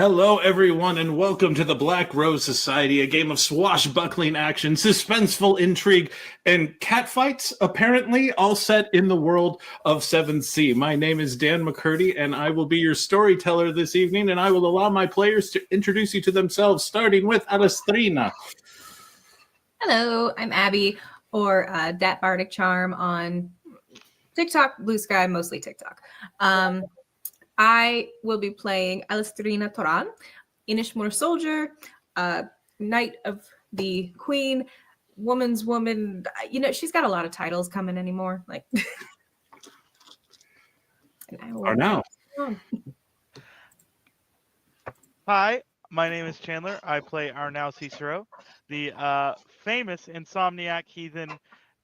Hello, everyone, and welcome to the Black Rose Society, a game of swashbuckling action, suspenseful intrigue, and catfights, apparently, all set in the world of 7th My name is Dan McCurdy, and I will be your storyteller this evening, and I will allow my players to introduce you to themselves, starting with Alastriona. Hello, I'm Abby, or Dat Bardic Charm on TikTok, Blue Sky, mostly TikTok. I will be playing Alastriona Toran, Inishmore soldier, knight of the queen, woman's woman. You know, she's got a lot of titles coming anymore. Like, Arnau. Hi, my name is Chandler. I play Arnau Cecero, the famous insomniac heathen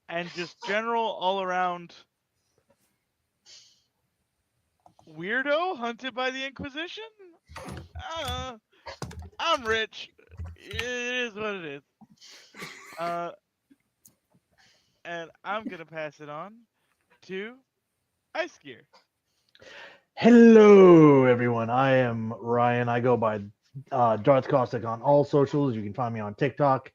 and just general all-around weirdo hunted by the Inquisition. I'm rich. It is what it is. And I'm going to pass it on to Asgeir. Hello, everyone. I am Ryan. I go by Darth Caustic on all socials. You can find me on TikTok,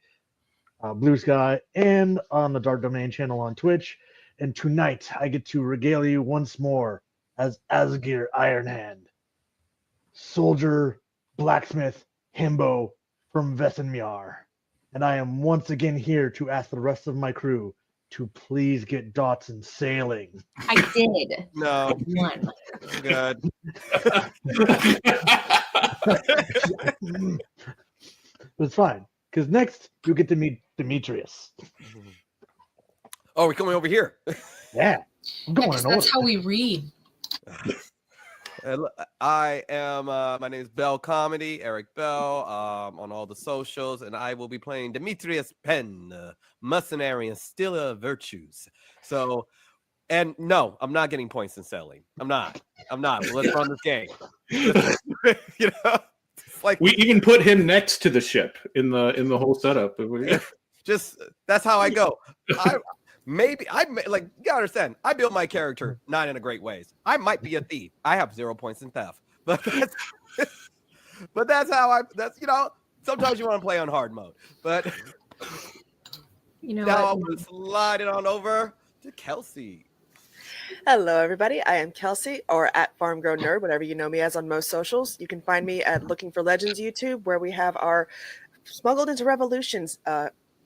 Blue Sky, and on the Dark Domain channel on Twitch. And tonight, I get to regale you once more as Asgeir Ironhand, soldier, blacksmith, himbo from Vesenmjar. And I am once again here to ask the rest of my crew to please get Dotson sailing. I did. No. One. Good. It's fine, because next you get to meet Demetrius. Oh, we're coming over here. Yeah, I'm going in order. That's how we read. I am, my name is Bell Comedy, Eric Bell, on all the socials, and I will be playing Demetrius Penn, mercenary and stiller virtues. So, and no, I'm not getting points in sailing. I'm not. Let's run this game. You know, it's like We even put him next to the ship in the whole setup. just that's how I go. Maybe you gotta understand. I built my character not in a great ways. I might be a thief. I have 0 points in theft, but that's how sometimes you want to play on hard mode. But You know now what? I'm sliding on over to Kelsey. Hello, everybody. I am Kelsey, or at FarmGrown Nerd, whatever you know me as on most socials. You can find me at Looking for Legends YouTube, where we have our Smuggled into Revolutions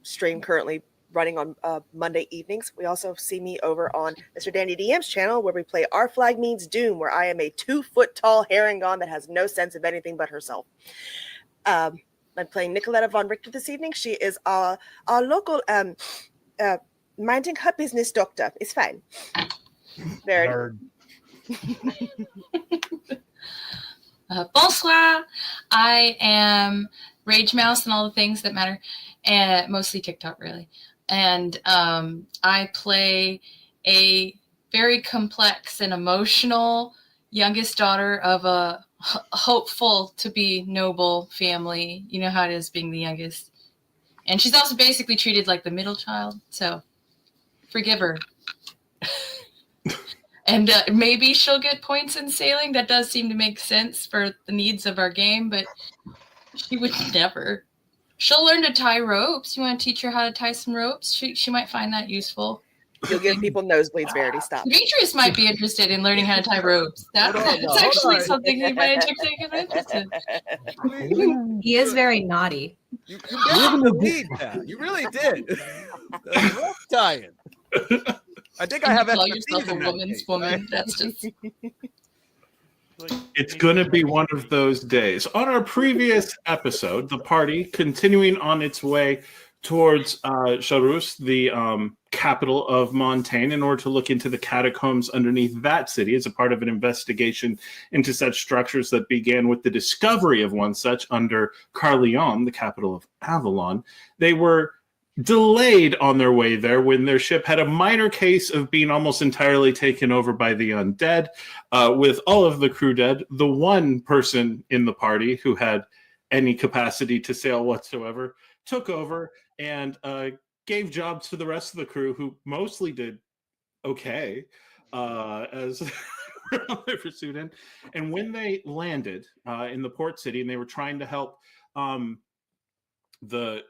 stream currently running on Monday evenings. We also see me over on Mr. Danny DM's channel, where we play Our Flag Means Doom, where I am a 2-foot-tall Herringon that has no sense of anything but herself. I'm playing Nikoletta von Richter this evening. She is our local minding her business doctor. It's fine. Verity. Bonsoir. I am Rage Mouse and all the things that matter, and mostly TikTok, really. And I play a very complex and emotional youngest daughter of a hopeful to be noble family. You know how it is being the youngest. And she's also basically treated like the middle child, so forgive her. And maybe she'll get points in sailing. That does seem to make sense for the needs of our game, but she would never. She'll learn to tie ropes. You want to teach her how to tie some ropes? She might find that useful. You'll give people nosebleeds, Verity. Stop. Demetrius might be interested in learning how to tie ropes. That's actually something he might take an interest in. He is very naughty. You did that. You really did. That's rough tying. I think I have call expertise yourself a in that woman's case. woman. That's just It's going to be one of those days. On our previous episode, the party continuing on its way towards Charus, the capital of Montaigne, in order to look into the catacombs underneath that city as a part of an investigation into such structures that began with the discovery of one such under Carleon, the capital of Avalon. They were delayed on their way there when their ship had a minor case of being almost entirely taken over by the undead, with all of the crew dead. The one person in the party who had any capacity to sail whatsoever took over and gave jobs to the rest of the crew, who mostly did okay, as they pursued in. And when they landed in the port city and they were trying to help the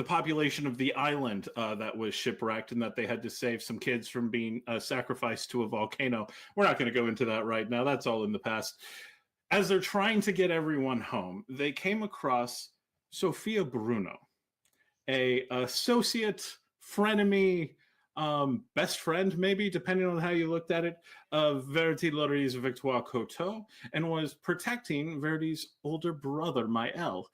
population of the island that was shipwrecked and that they had to save some kids from being sacrificed to a volcano. We're not going to go into that right now. That's all in the past. As they're trying to get everyone home, they came across Sophia Bruno, a associate, frenemy, best friend, maybe, depending on how you looked at it, of Verity Laurys Victoire-Couteau, and was protecting Verity's older brother, Maël.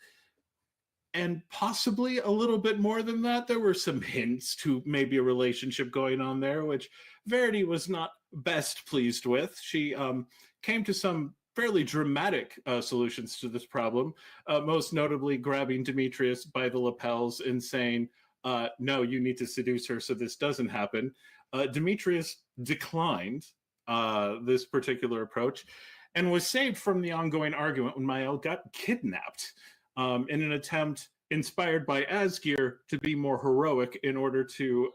And possibly a little bit more than that. There were some hints to maybe a relationship going on there, which Verity was not best pleased with. She came to some fairly dramatic solutions to this problem, most notably grabbing Demetrius by the lapels and saying, no, you need to seduce her so this doesn't happen. Demetrius declined this particular approach and was saved from the ongoing argument when Maël got kidnapped in an attempt inspired by Asgeir to be more heroic in order to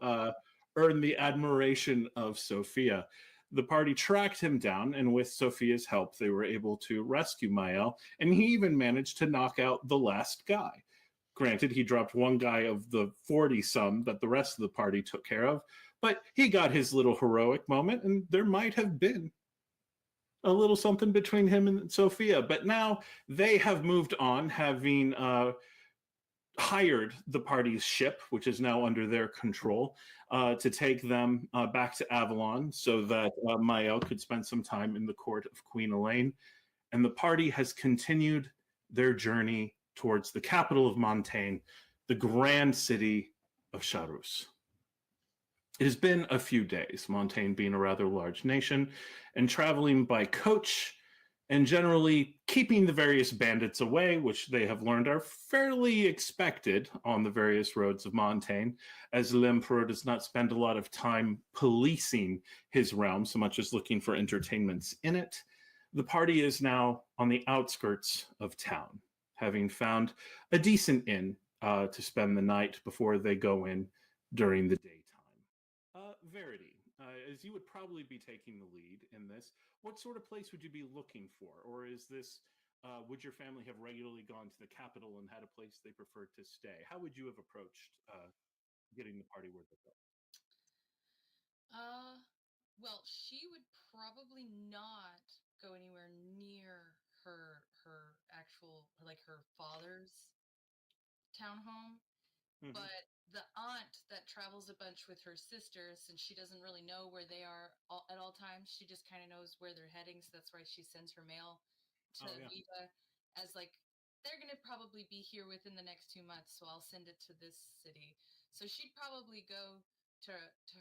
earn the admiration of Sophia. The party tracked him down, and with Sophia's help, they were able to rescue Maël, and he even managed to knock out the last guy. Granted, he dropped one guy of the 40-some that the rest of the party took care of, but he got his little heroic moment, and there might have been a little something between him and Sophia. But now they have moved on, having hired the party's ship, which is now under their control, to take them back to Avalon so that Maël could spend some time in the court of Queen Elaine. And the party has continued their journey towards the capital of Montaigne, the grand city of Charus. It has been a few days, Montaigne being a rather large nation, and traveling by coach and generally keeping the various bandits away, which they have learned are fairly expected on the various roads of Montaigne, as l'Empereur does not spend a lot of time policing his realm so much as looking for entertainments in it. The party is now on the outskirts of town, having found a decent inn to spend the night before they go in during the daytime. Verity, as you would probably be taking the lead in this, what sort of place would you be looking for? Or is this, would your family have regularly gone to the capital and had a place they preferred to stay? How would you have approached getting the party where they go? Well, she would probably not go anywhere near her actual, like, her father's townhome. Mhm. But the aunt that travels a bunch with her sister, since she doesn't really know where they are at all times, she just kind of knows where they're heading. So that's why she sends her mail to Vita as, like, they're going to probably be here within the next 2 months, so I'll send it to this city. So she'd probably go to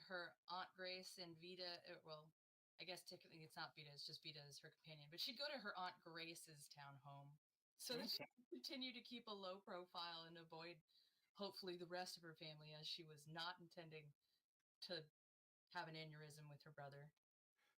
her Aunt Grace and Vita. Well, I guess technically it's not Vita, it's just Vita as her companion. But she'd go to her Aunt Grace's town home so that she can continue to keep a low profile and avoid hopefully the rest of her family, as she was not intending to have an aneurysm with her brother.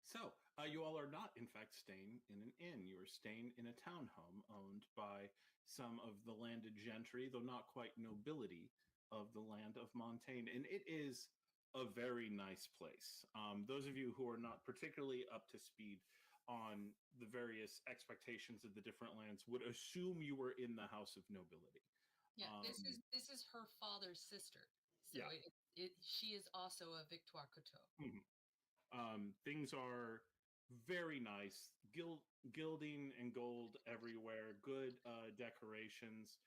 So, you all are not, in fact, staying in an inn. You are staying in a townhome owned by some of the landed gentry, though not quite nobility, of the land of Montaigne. And it is a very nice place. Those of you who are not particularly up to speed on the various expectations of the different lands would assume you were in the house of nobility. Yeah, this is her father's sister. So yeah. She is also a Victoire-Couteau. Mm-hmm. Things are very nice, gilding and gold everywhere, good decorations,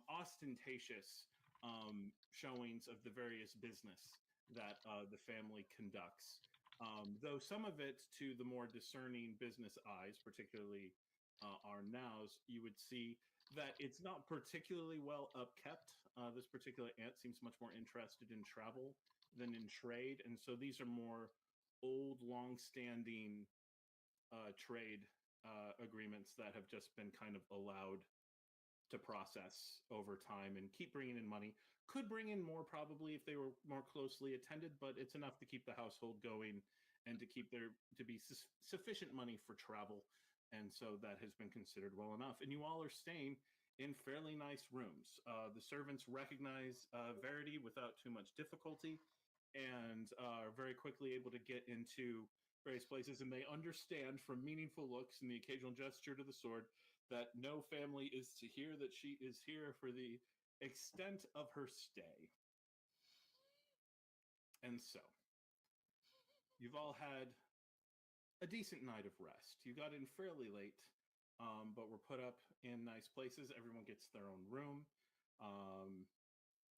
ostentatious showings of the various business that the family conducts. Though some of it, to the more discerning business eyes, particularly Arnau's, you would see that it's not particularly well upkept. This particular aunt seems much more interested in travel than in trade, and so these are more old, long-standing trade agreements that have just been kind of allowed to process over time and keep bringing in money. Could bring in more probably if they were more closely attended, but it's enough to keep the household going and to keep there to be sufficient money for travel. And so that has been considered well enough. And you all are staying in fairly nice rooms. The servants recognize Verity without too much difficulty and are very quickly able to get into various places, and they understand from meaningful looks and the occasional gesture to the sword that no family is to hear that she is here for the extent of her stay. And so, you've all had a decent night of rest. You got in fairly late, but were put up in nice places. Everyone gets their own room,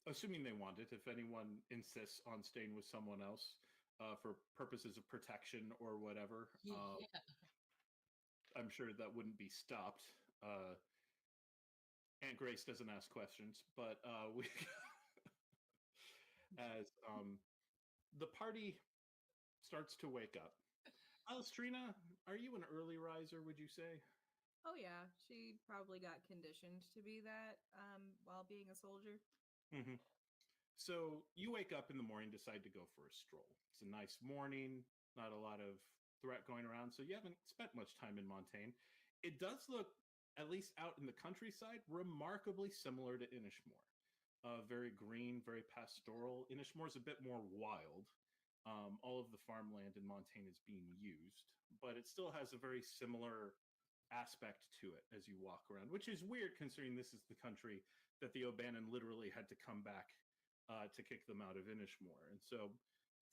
assuming they want it. If anyone insists on staying with someone else for purposes of protection or whatever, I'm sure that wouldn't be stopped. Aunt Grace doesn't ask questions, but we, as the party starts to wake up. Alastriona, are you an early riser, would you say? Oh yeah, she probably got conditioned to be that while being a soldier. Mm-hmm. So you wake up in the morning, decide to go for a stroll. It's a nice morning, not a lot of threat going around, so you haven't spent much time in Montaigne. It does look, at least out in the countryside, remarkably similar to Inishmore. Very green, very pastoral. Inishmore is a bit more wild. All of the farmland in Montaigne is being used, but it still has a very similar aspect to it as you walk around, which is weird considering this is the country that the O'Bannon literally had to come back to kick them out of Inishmore. And so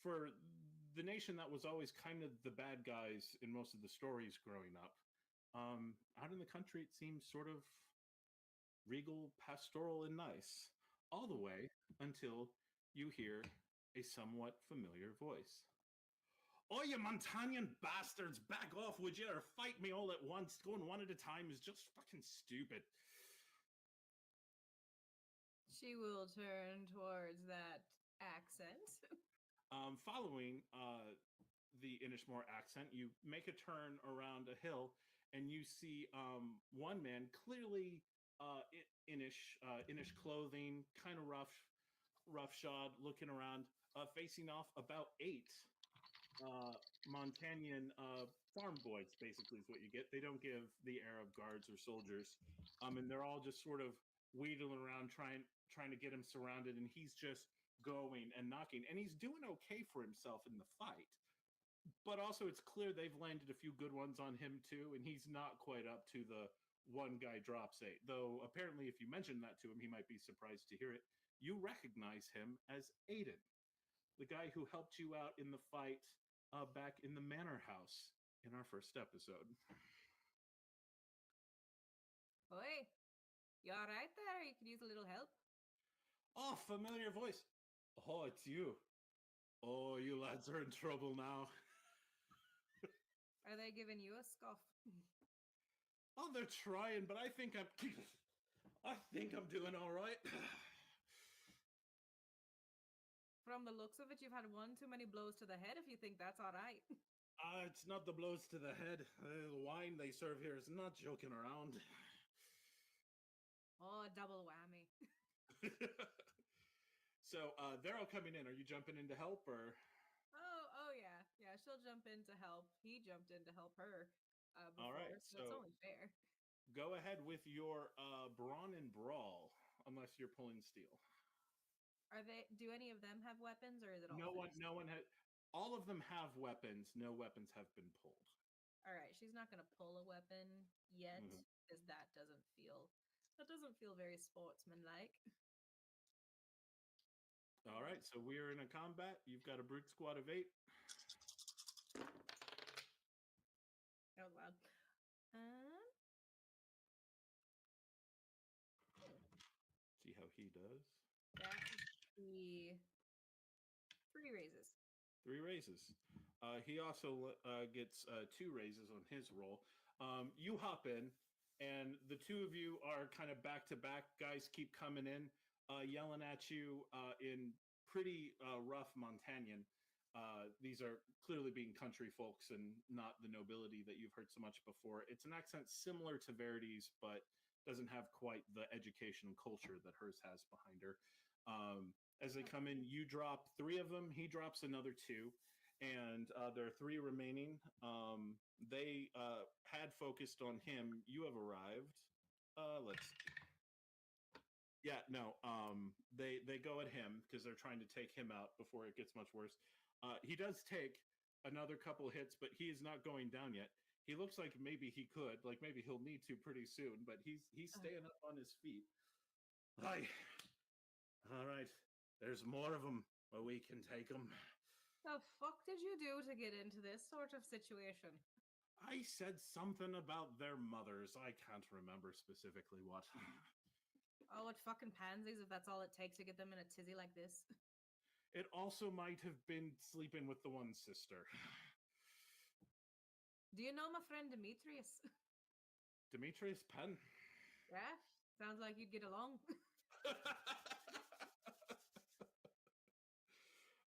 for the nation that was always kind of the bad guys in most of the stories growing up, out in the country it seems sort of regal, pastoral, and nice, all the way until you hear a somewhat familiar voice. Oh, you Montagnan bastards, back off, would you? Or fight me all at once. Going one at a time is just fucking stupid. She will turn towards that accent. Following the Inishmore accent, you make a turn around a hill, and you see one man, clearly Inish clothing, kind of roughshod, looking around, facing off about 8 Montagnan farm boys, basically, is what you get. They don't give the air of guards or soldiers, and they're all just sort of wheedling around, trying to get him surrounded, and he's just going and knocking, and he's doing okay for himself in the fight. But also, it's clear they've landed a few good ones on him too, and he's not quite up to the one guy drops 8. Though apparently, if you mention that to him, he might be surprised to hear it. You recognize him as Aiden, the guy who helped you out in the fight back in the manor house in our first episode. Oi, you all right there? You could use a little help. Oh, familiar voice. Oh, it's you. Oh, you lads are in trouble now. Are they giving you a scoff? Oh, they're trying, but I think I'm doing all right. From the looks of it, you've had one too many blows to the head if you think that's all right. It's not the blows to the head. The wine they serve here is not joking around. Oh, double whammy. So they're all coming in. Are you jumping in to help, or? Oh yeah. Yeah, she'll jump in to help. He jumped in to help her before, all right, so it's only fair. Go ahead with your brawn and brawl, unless you're pulling steel. Do any of them have weapons, or is it all No one has. All of them have weapons. No weapons have been pulled. All right, she's not going to pull a weapon yet because that doesn't feel very sportsmanlike. All right, so we are in a combat. You've got a brute squad of 8. That was loud. See how he does. That would be 3 raises. 3 raises. He also gets 2 raises on his roll. You hop in, and the 2 of you are kind of back to back. Guys keep coming in, yelling at you in pretty rough Montagnan. These are clearly being country folks and not the nobility that you've heard so much before. It's an accent similar to Verity's, but doesn't have quite the education and culture that hers has behind her. As they come in, you drop 3 of them. He drops another 2. And there are 3 remaining. They had focused on him. You have arrived. Let's see. Yeah, no. They go at him because they're trying to take him out before it gets much worse. He does take another couple hits, but he is not going down yet. He looks like maybe he could, like maybe he'll need to pretty soon, but he's staying up on his feet. Hi. All right. There's more of them, but we can take them. The fuck did you do to get into this sort of situation? I said something about their mothers. I can't remember specifically what. Oh, what fucking pansies if that's all it takes to get them in a tizzy like this. It also might have been sleeping with the one sister. Do you know my friend Demetrius? Demetrius Penn. Yeah? Sounds like you'd get along.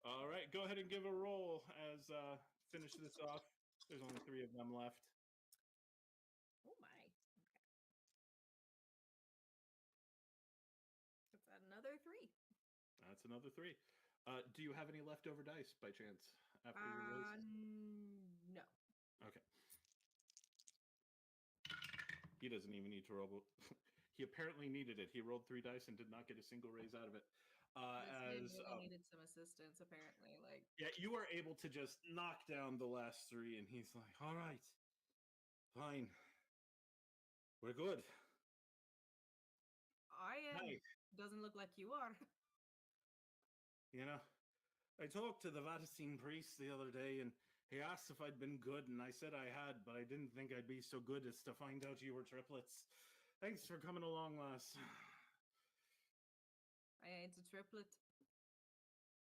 All right, go ahead and give a roll as finish this off. There's only 3 of them left. Oh my. Okay. That's another 3. That's another 3. Do you have any leftover dice by chance after your race? No. Okay. He doesn't even need to roll. He apparently needed it. He rolled 3 dice and did not get a single raise out of it. This really needed some assistance, apparently. Like, yeah, you are able to just knock down the last 3, and he's like, "All right, fine, we're good." I am. Nice. Doesn't look like you are. You know, I talked to the Vatican priest the other day, and he asked if I'd been good, and I said I had, but I didn't think I'd be so good as to find out you were triplets. Thanks for coming along, lass. I ain't a triplet.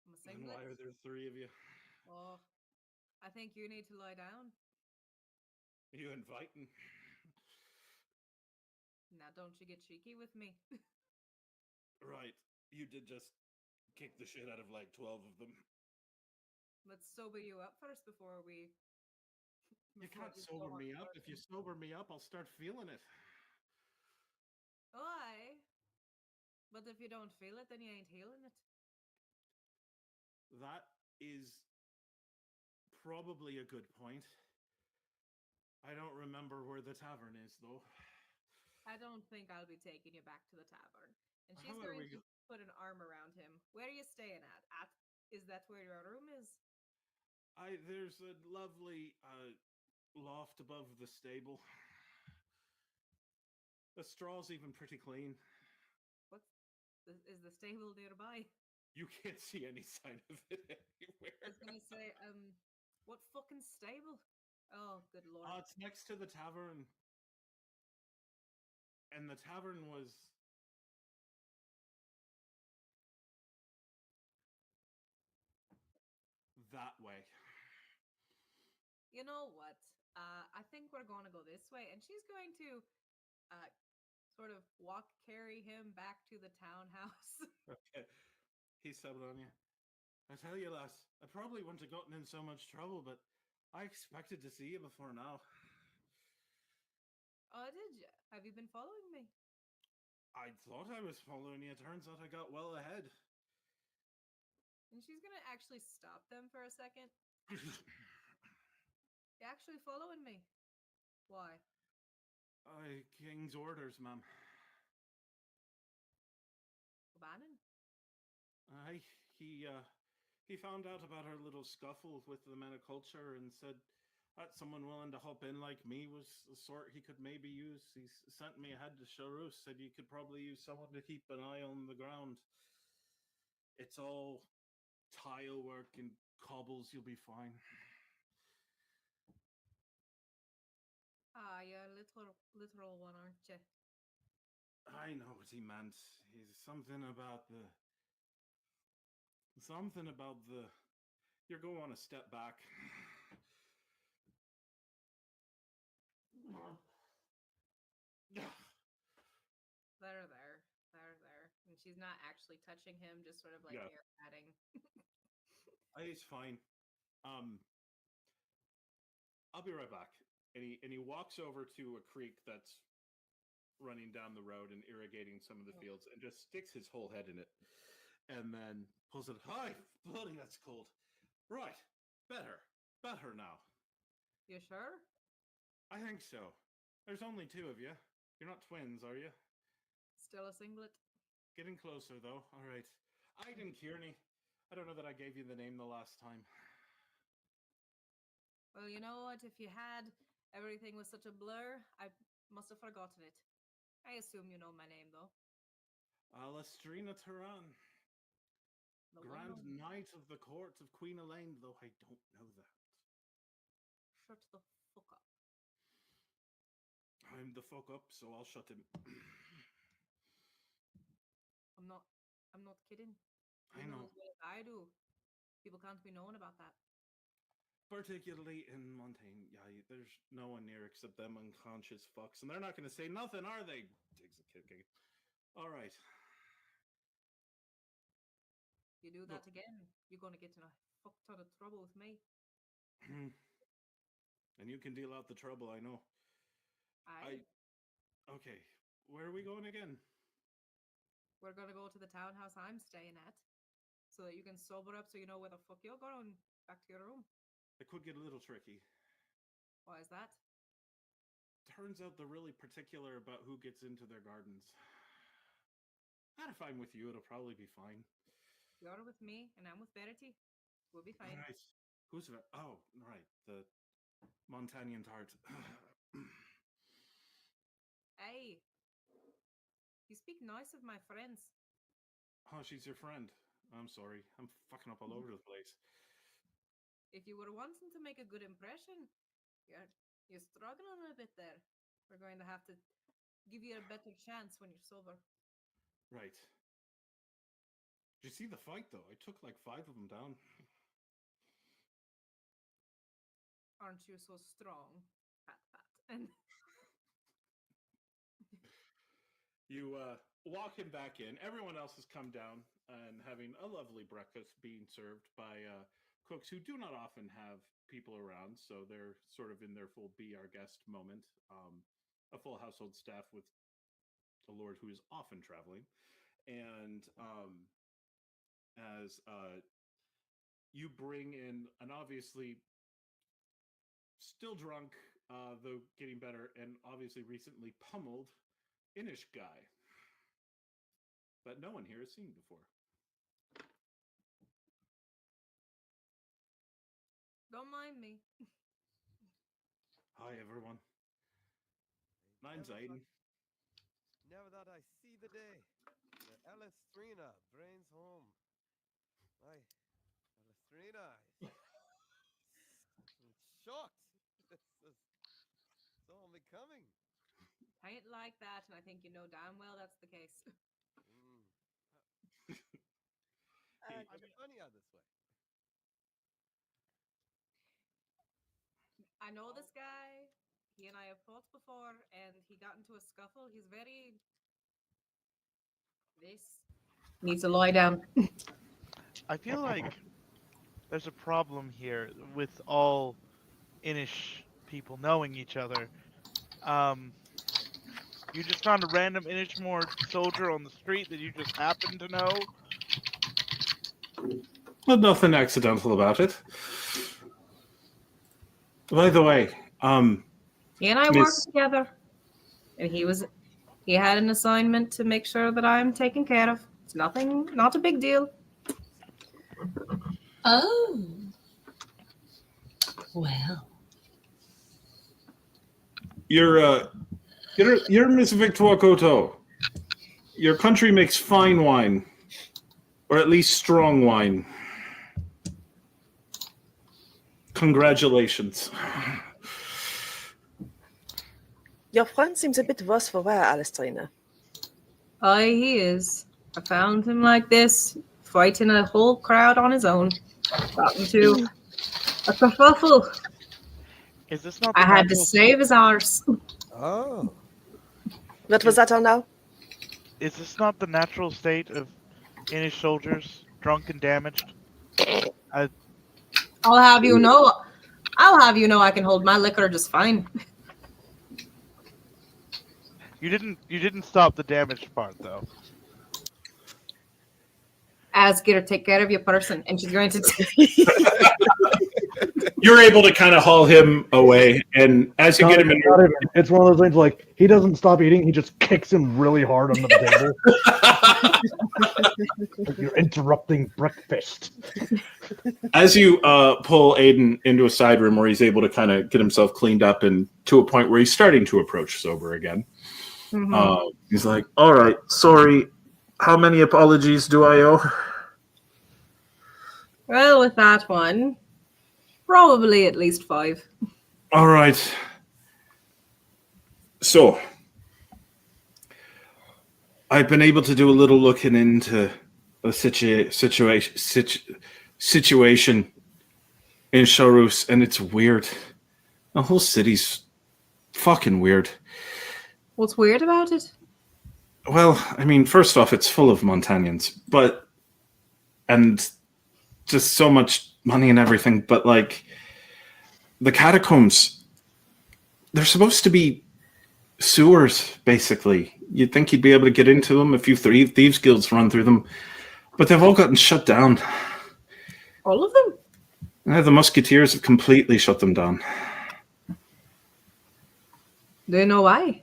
I'm a And why are singlet. there 3 of you? Oh, I think you need to lie down. Are you inviting? Now, don't you get cheeky with me. Right. You did just kick the shit out of like 12 of them. Let's sober you up first before we. You can't sober me up. If you sober me up, I'll start feeling it. Oh, aye. But if you don't feel it, then you ain't healing it. That is probably a good point. I don't remember where the tavern is, though. I don't think I'll be taking you back to the tavern. And she's How are going we to put an arm around him. Where are you staying at? Is that where your room is? There's a lovely loft above the stable. The straw's even pretty clean. Is the stable nearby? You can't see any sign of it anywhere. I was gonna say, what fucking stable? Oh, good lord. It's next to the tavern. And the tavern was that way. You know what? I think we're going to go this way. And she's going to sort of carry him back to the townhouse. Okay. He settled on you. I tell you, lass, I probably wouldn't have gotten in so much trouble, but I expected to see you before now. Oh, did you? Have you been following me? I thought I was following you. Turns out I got well ahead. And she's going to actually stop them for a second. You're actually following me. Why? King's orders, ma'am. O'Bannon? He found out about our little scuffle with the men of culture and said that someone willing to hop in like me was the sort he could maybe use. He sent me ahead to Charus, said you could probably use someone to keep an eye on the ground. It's all tile work and cobbles, you'll be fine. Ah, you're a literal one, aren't you? I know what he meant. He's something about the... You're going a step back. There. And she's not actually touching him, just sort of like air patting. He's fine. I'll be right back. And he walks over to a creek that's running down the road and irrigating some of the fields and just sticks his whole head in it and then pulls it. Hi, bloody, that's cold. Right. Better now. You sure? I think so. There's only 2 of you. You're not twins, are you? Still a singlet? Getting closer, though. All right. Aiden Kearney. I don't know that I gave you the name the last time. Well, you know what? If you had everything was such a blur, I must have forgotten it. I assume you know my name, though. Alastriona Toran, The Grand one Knight of the Court of Queen Elaine, though I don't know that. Shut the fuck up. I'm the fuck up, so I'll shut him. I'm not kidding. I You know know. as well as I do. People can't be knowing about that. Particularly in Montaigne, yeah, there's no one near except them unconscious fucks, and they're not going to say nothing, are they? Digs a kick. All right. You do that again, you're going to get in a fuck ton of trouble with me. And you can deal out the trouble, I know. Okay, where are we going again? We're going to go to the townhouse I'm staying at so that you can sober up so you know where the fuck you're going back to your room. It could get a little tricky. Why is that? Turns out they're really particular about who gets into their gardens. Not if I'm with you, it'll probably be fine. You're with me and I'm with Verity. We'll be fine. Right. Who's that? Oh, right. The Montagnian tart. Hey, you speak nice of my friends. Oh, she's your friend. I'm sorry. I'm fucking up all over the place. If you were wanting to make a good impression, you're struggling a bit there. We're going to have to give you a better chance when you're sober. Right. Did you see the fight, though? I took like 5 of them down. Aren't you so strong? Pat. And You walk him back in. Everyone else has come down and having a lovely breakfast being served by cooks who do not often have people around, so they're sort of in their full be our guest moment. A full household staff with a lord who is often traveling. And as you bring in an obviously still drunk, though getting better, and obviously recently pummeled Inish guy that no one here has seen before. don't mind me. Hi, everyone. Mine's Aiden. Never thought I see the day. The Alastriona brains home. My Alastriona. I'm shocked. It's all becoming. I ain't like that, and I think you know damn well that's the case. I'm funny out this way. I know this guy. He and I have fought before, and he got into a scuffle. He's very... This needs to lie down. I feel like there's a problem here with all Inish people knowing each other. You just found a random Inishmore soldier on the street that you just happen to know? Well, nothing accidental about it. By the way, He and I worked together, and he had an assignment to make sure that I'm taken care of. It's nothing, not a big deal. Oh. Well. You're Miss Victoire-Couteau. Your country makes fine wine, or at least strong wine. Congratulations. Your friend seems a bit worse for wear, Alastriona. Aye, he is. I found him like this, fighting a whole crowd on his own. Got into a kerfuffle. Is this not? I had to save his arse. Oh. What was that, Arnau? Is this not the natural state of Inish soldiers, drunk and damaged? I'll have you know I can hold my liquor just fine. You didn't stop the damaged part though. Asgeir, take care of your person, and she's going to You're able to kind of haul him away, and as you get him in, Not even. It's one of those things like he doesn't stop eating. He just kicks him really hard under the table. Like, you're interrupting breakfast. as you pull Aiden into a side room where he's able to kind of get himself cleaned up and to a point where he's starting to approach sober again. He's like, "All right, sorry. How many apologies do I owe?" Well, with that one, probably at least 5. All right. So, I've been able to do a little looking into a situation in Sharus, and it's weird. The whole city's fucking weird. What's weird about it? Well, I mean, first off, it's full of Montanians, and just so much money and everything, but like the catacombs, they're supposed to be sewers, basically. You'd think you'd be able to get into them if you thieves guilds run through them, but they've all gotten shut down. All of them? Yeah, the musketeers have completely shut them down. Do you know why?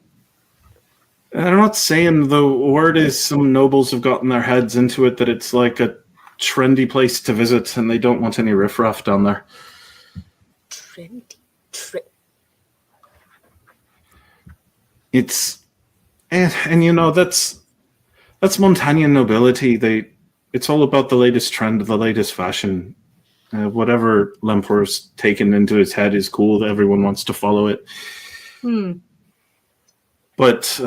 I'm not saying, the word is some nobles have gotten their heads into it that it's like a trendy place to visit and they don't want any riffraff down there. Trendy. It's and you know that's Montanian nobility. It's all about the latest trend, the latest fashion. Whatever Lempor's taken into his head is cool. Everyone wants to follow it. But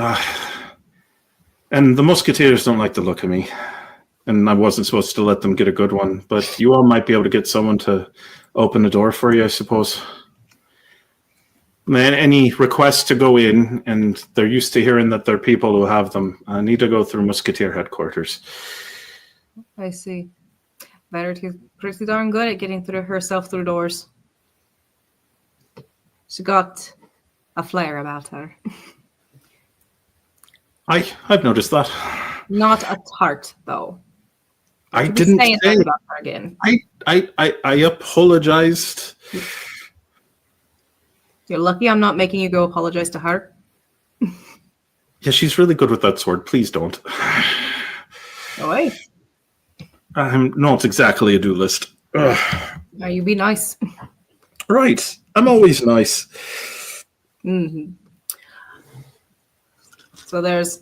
and the musketeers don't like the look of me, and I wasn't supposed to let them get a good one. But you all might be able to get someone to open the door for you, I suppose. Man, any requests to go in, and they're used to hearing that there are people who have them, need to go through Musketeer headquarters. I see. Verity's pretty darn good at getting through herself through doors. She got a flair about her. I've noticed that. Not a tart, though. I Be didn't saying say. that about her again. I apologized. You're lucky I'm not making you go apologize to her. Yeah, she's really good with that sword. Please don't. Oh, hey. No, it's exactly a duelist. Ugh. Now you be nice. Right. I'm always nice. Mm-hmm. So there's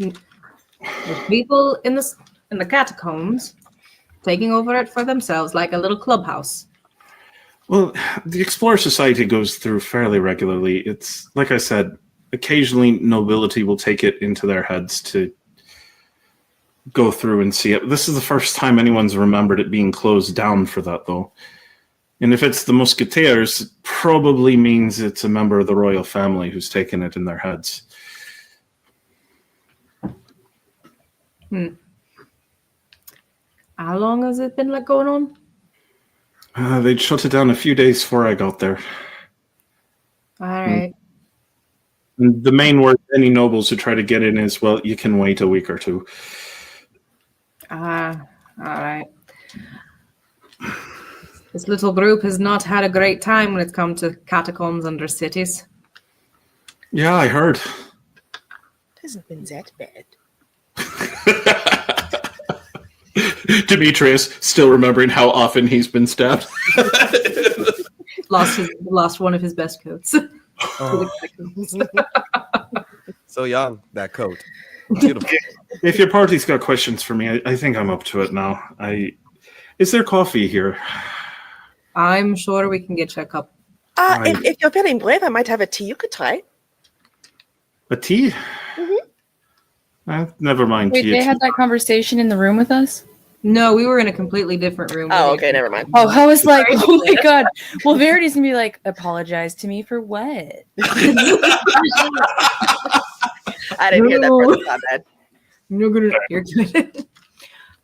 people in the catacombs taking over it for themselves, like a little clubhouse. Well, the Explorer Society goes through fairly regularly. It's, like I said, occasionally nobility will take it into their heads to go through and see it. This is the first time anyone's remembered it being closed down for that, though. And if it's the Musketeers, it probably means it's a member of the royal family who's taken it in their heads. How long has it been going on? They'd shut it down a few days before I got there. All right. And the main word any nobles who try to get in is, well, you can wait a week or two. All right. This little group has not had a great time when it's come to catacombs under cities. Yeah, I heard. Hasn't been that bad. Demetrius, still remembering how often he's been stabbed. Lost one of his best coats. So young, that coat. Beautiful. If your party's got questions for me, I think I'm up to it now. Is there coffee here? I'm sure we can get you a cup. If you're feeling brave, I might have a tea you could try. A tea? Never mind. Wait, tea. they had that conversation in the room with us? No, we were in a completely different room. Oh, okay, never mind. Oh, I was like, oh my god. Well, Verity's gonna be like, apologize to me for what? I didn't hear that part. It's not bad. You're good.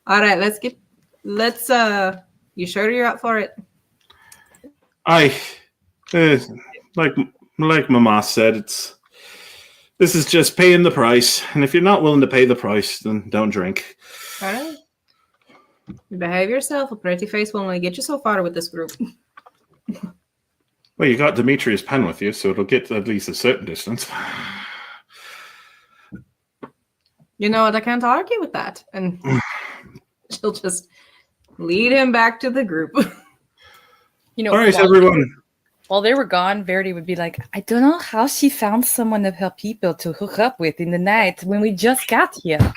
All right, let's you sure you're up for it? Like Mama said, this is just paying the price, and if you're not willing to pay the price, then don't drink. All right. You behave yourself. A pretty face will only get you so far with this group. Well, you got Demetrius Penn with you, so it'll get at least a certain distance. You know what? I can't argue with that. And she'll just lead him back to the group. You know, All right, everyone. While they were gone, Verity would be like, I don't know how she found someone of her people to hook up with in the night when we just got here.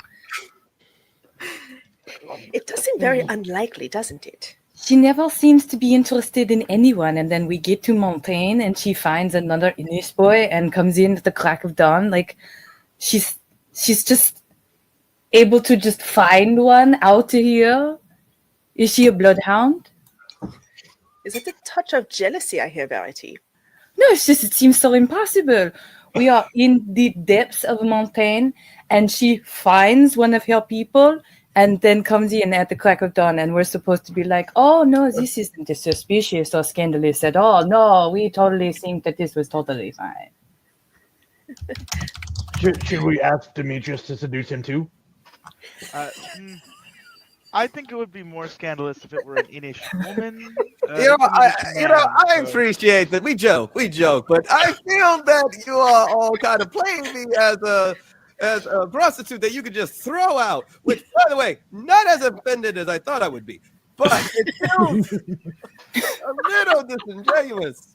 It does seem very unlikely, doesn't it? She never seems to be interested in anyone. And then we get to Montaigne and she finds another Inish boy and comes in at the crack of dawn. Like, she's just able to just find one out of here. Is she a bloodhound? Is it a touch of jealousy, I hear, Verity? No, it's just, it seems so impossible. We are in the depths of Montaigne, and she finds one of her people, and then comes in at the crack of dawn, and we're supposed to be like, oh, no, this isn't suspicious or scandalous at all. No, we totally think that this was totally fine. Should we ask Demetrius to seduce him too? I think it would be more scandalous if it were an Inish woman. I appreciate that. We joke, but I feel that you are all kind of playing me as a prostitute that you could just throw out. Which, by the way, not as offended as I thought I would be, but it feels a little disingenuous.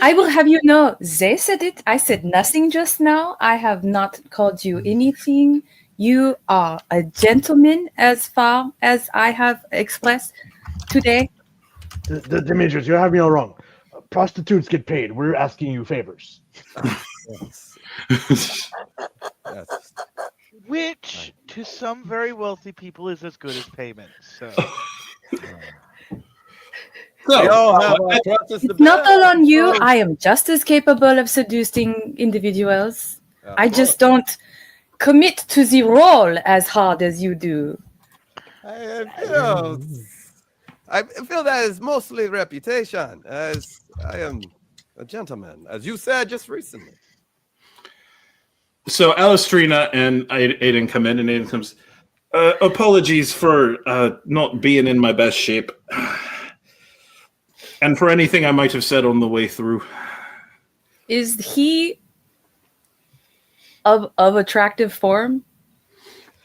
I will have you know, they said it. I said nothing just now. I have not called you anything. You are a gentleman as far as I have expressed today. Demetrius, you have me all wrong. Prostitutes get paid. We're asking you favors. Yes. Which, to some very wealthy people, is as good as payment. So, We all have our crosses to It's not bear. all on you. I am just as capable of seducing individuals. I just don't commit to the role as hard as you do. I feel that is mostly reputation, as I am a gentleman, as you said just recently. So Alastriona and Aiden come in, and Aiden comes, apologies for not being in my best shape. And for anything I might have said on the way through. Is he of attractive form?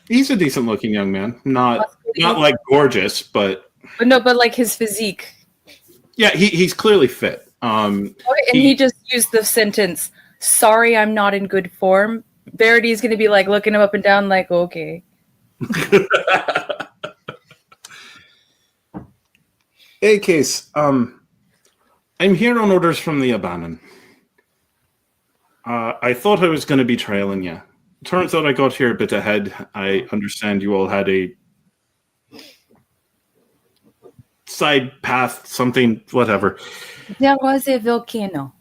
He's a decent looking young man. Not like gorgeous, but But like his physique. yeah, he's clearly fit. He just used the sentence, sorry, I'm not in good form. Verity is going to be like looking him up and down like, okay. Hey, Case, I'm here on orders from the Abanon. I thought I was going to be trailing you. Turns out I got here a bit ahead. I understand you all had a side path, something, whatever. There was a volcano.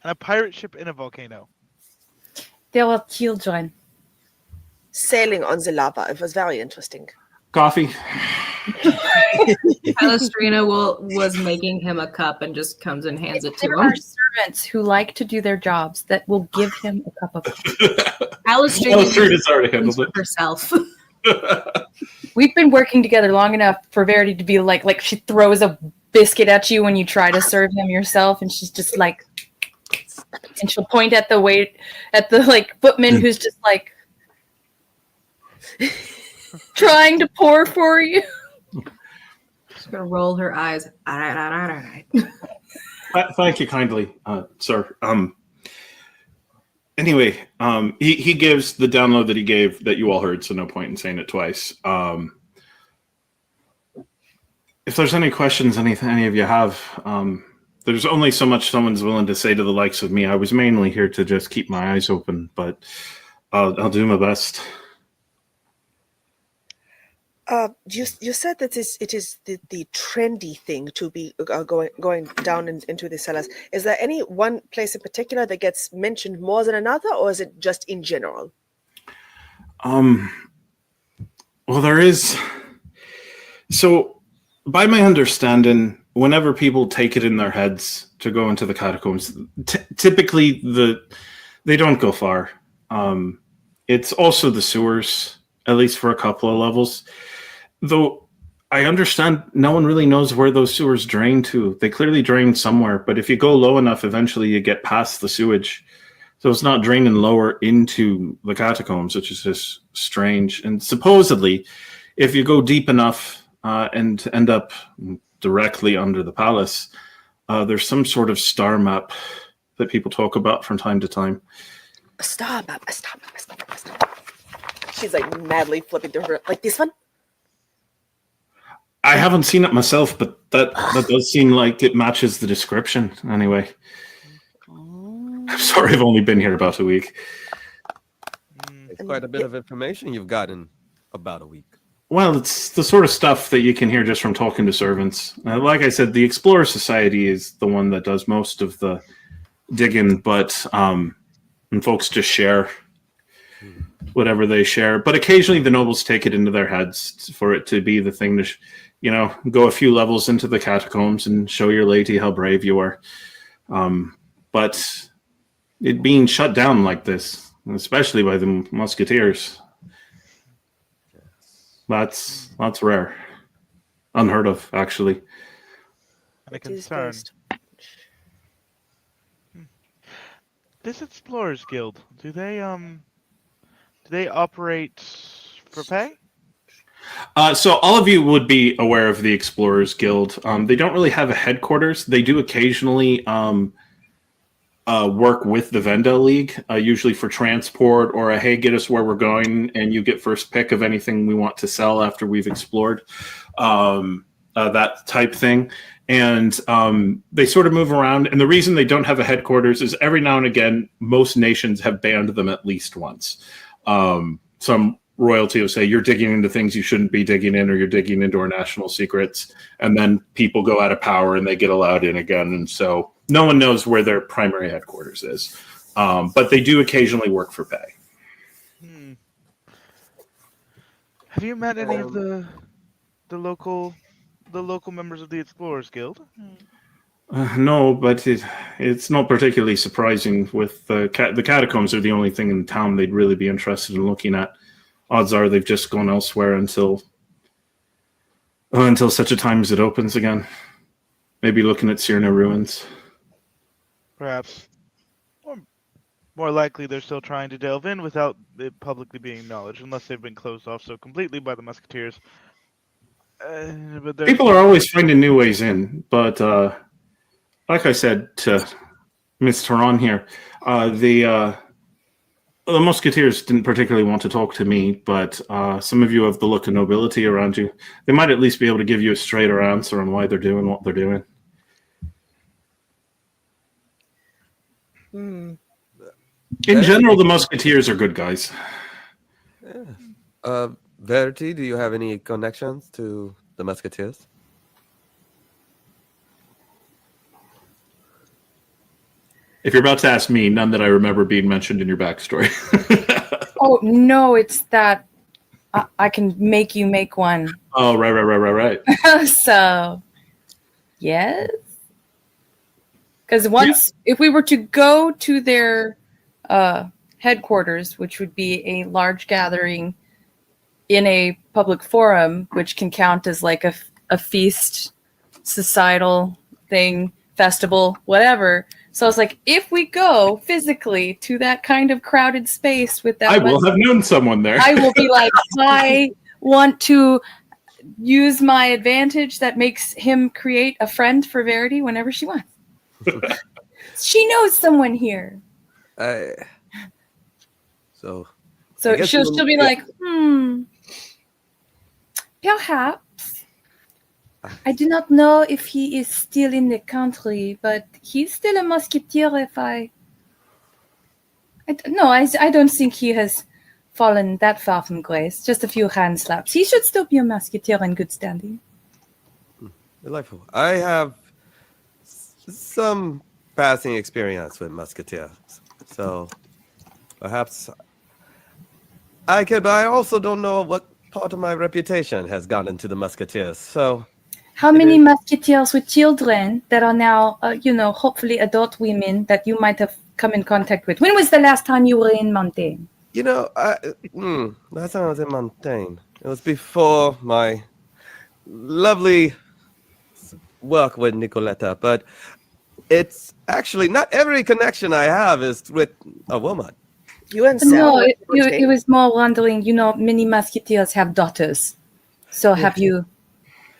and a pirate ship in a volcano. There were children. Sailing on the lava. It was very interesting. Coffee. Alastriona was making him a cup and just comes and hands it to There him. are servants who like to do their jobs that will give him a cup of coffee. Alastriona's already handled it. herself. We've been working together long enough for Verity to be like she throws a biscuit at you when you try to serve him yourself, and she's just like, and she'll point at the footman who's just like trying to pour for you. She's gonna roll her eyes. All right. Thank you kindly, sir. Anyway, he gives the download that he gave that you all heard, so no point in saying it twice. If there's any questions, any of you have, there's only so much someone's willing to say to the likes of me. I was mainly here to just keep my eyes open, but I'll do my best. You said that it is the trendy thing to be going down into the cellars. Is there any one place in particular that gets mentioned more than another, or is it just in general? Well, there is. So, by my understanding, whenever people take it in their heads to go into the catacombs, typically they don't go far. It's also the sewers, at least for a couple of levels. Though I understand no one really knows where those sewers drain to. They clearly drain somewhere, but if you go low enough, eventually you get past the sewage. So it's not draining lower into the catacombs, which is just strange. And supposedly, if you go deep enough and end up directly under the palace, there's some sort of star map that people talk about from time to time. Stop. She's like madly flipping through her, like this one. I haven't seen it myself, but that does seem like it matches the description anyway. I'm sorry, I've only been here about a week. It's quite a bit of information you've gotten about a week. Well, it's the sort of stuff that you can hear just from talking to servants. Like I said, the Explorer Society is the one that does most of the digging, but and folks just share whatever they share. But occasionally the nobles take it into their heads for it to be the thing to, go a few levels into the catacombs and show your lady how brave you are. But it being shut down like this, especially by the musketeers, that's rare, unheard of, actually. And a concern. This Explorers Guild, do they operate for pay? So all of you would be aware of the Explorers Guild. They don't really have a headquarters. They do occasionally work with the Vendel League, usually for transport or a, hey, get us where we're going, and you get first pick of anything we want to sell after we've explored, that type thing. And they sort of move around. And the reason they don't have a headquarters is every now and again, most nations have banned them at least once. Some royalty will say, you're digging into things you shouldn't be digging in, or you're digging into our national secrets. And then people go out of power and they get allowed in again. And so no one knows where their primary headquarters is. But they do occasionally work for pay. Have you met any of the local members of the Explorers Guild? No, but it's not particularly surprising. With the catacombs are the only thing in town they'd really be interested in looking at. Odds are they've just gone elsewhere until such a time as it opens again. Maybe looking at Cyrna ruins. Perhaps. Or more likely they're still trying to delve in without it publicly being acknowledged, unless they've been closed off so completely by the musketeers. But people are always finding new ways in, but like I said to Miss Toran here, the musketeers didn't particularly want to talk to me, but some of you have the look of nobility around you. They might at least be able to give you a straighter answer on why they're doing what they're doing. In general, the musketeers are good guys. Yeah. Verity, do you have any connections to the musketeers? If you're about to ask me, none that I remember being mentioned in your backstory. Oh, no, it's that I can make you make one. Oh, right. So, yes. Because if we were to go to their headquarters, which would be a large gathering in a public forum, which can count as like a feast, societal thing, festival, whatever. So it's like, if we go physically to that kind of crowded space with that, I will have known someone there. I will be like, I want to use my advantage that makes him create a friend for Verity whenever she wants. She knows someone here. So she'll be like, perhaps. I do not know if he is still in the country, but he's still a musketeer. I don't think he has fallen that far from grace. Just a few hand slaps. He should still be a musketeer in good standing. Delightful. I have some passing experience with musketeers, so perhaps I could. But I also don't know what part of my reputation has gone into the musketeers. So, how many musketeers with children that are now, hopefully adult women that you might have come in contact with? When was the last time you were in Montaigne? Last time I was in Montaigne, it was before my lovely work with Nikoletta, but it's actually not every connection I have is with a woman. You and No, Sal. it was more wondering. Many musketeers have daughters. So have you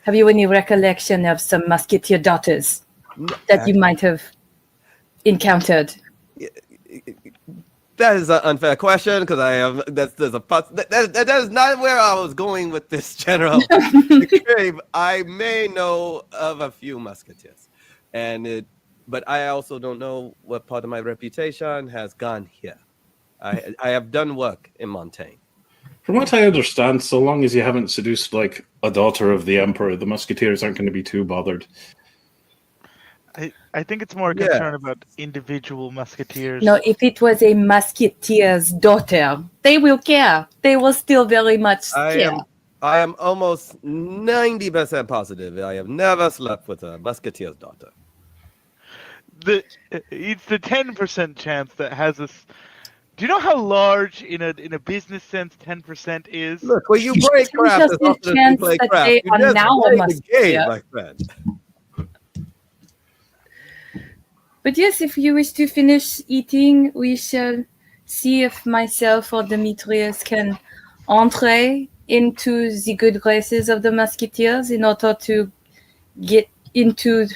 any recollection of some musketeer daughters that you might have encountered? That is an unfair question because that is not where I was going with this, General. I may know of a few musketeers, but I also don't know what part of my reputation has gone here. I have done work in Montaigne. From what I understand, so long as you haven't seduced like a daughter of the Emperor, the Musketeers aren't going to be too bothered. I think it's more a concern about individual musketeers. No, if it was a musketeer's daughter, they will care. They will still very much care. I am almost 90% positive I have never slept with a musketeer's daughter. It's the 10% chance that has us. Do you know how large, in a business sense, 10% is? Look, when you break craft as often as you play craft, you just play the game, my friend. But yes, if you wish to finish eating, we shall see if myself or Demetrius can entre into the good graces of the Musketeers in order to get into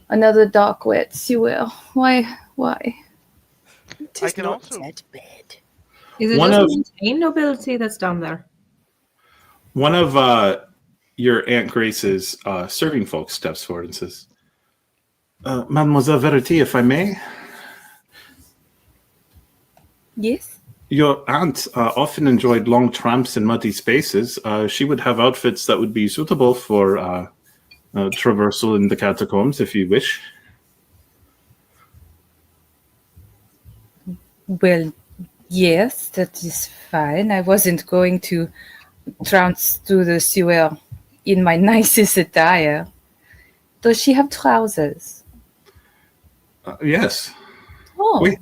another dark, wet sewer. Why? I can also. Bed. Is it One just of- Montaigne nobility that's down there? One of your Aunt Grace's serving folks steps forward and says, Mademoiselle Verity, if I may. Yes? Your aunt often enjoyed long tramps in muddy spaces. She would have outfits that would be suitable for traversal in the catacombs, if you wish. Well, yes, that is fine. I wasn't going to trounce through the sewer in my nicest attire. Does she have trousers? Yes. Oh. Oui.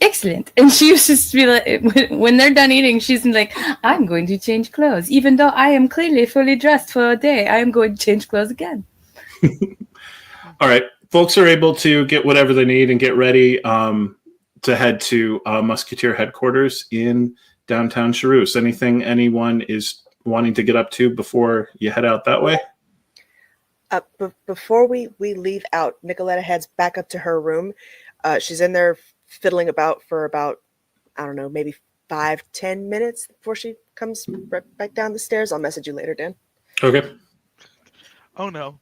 Excellent. And she used to be like, when they're done eating, she's like, I'm going to change clothes. Even though I am clearly fully dressed for a day, I am going to change clothes again. All right. Folks are able to get whatever they need and get ready to head to Musketeer headquarters in downtown Charus. Anything anyone is wanting to get up to before you head out that way? Before we leave out, Nikoletta heads back up to her room. She's in there fiddling about for about, I don't know, maybe 5-10 minutes before she comes right back down the stairs. I'll message you later, Dan. Okay. Oh no.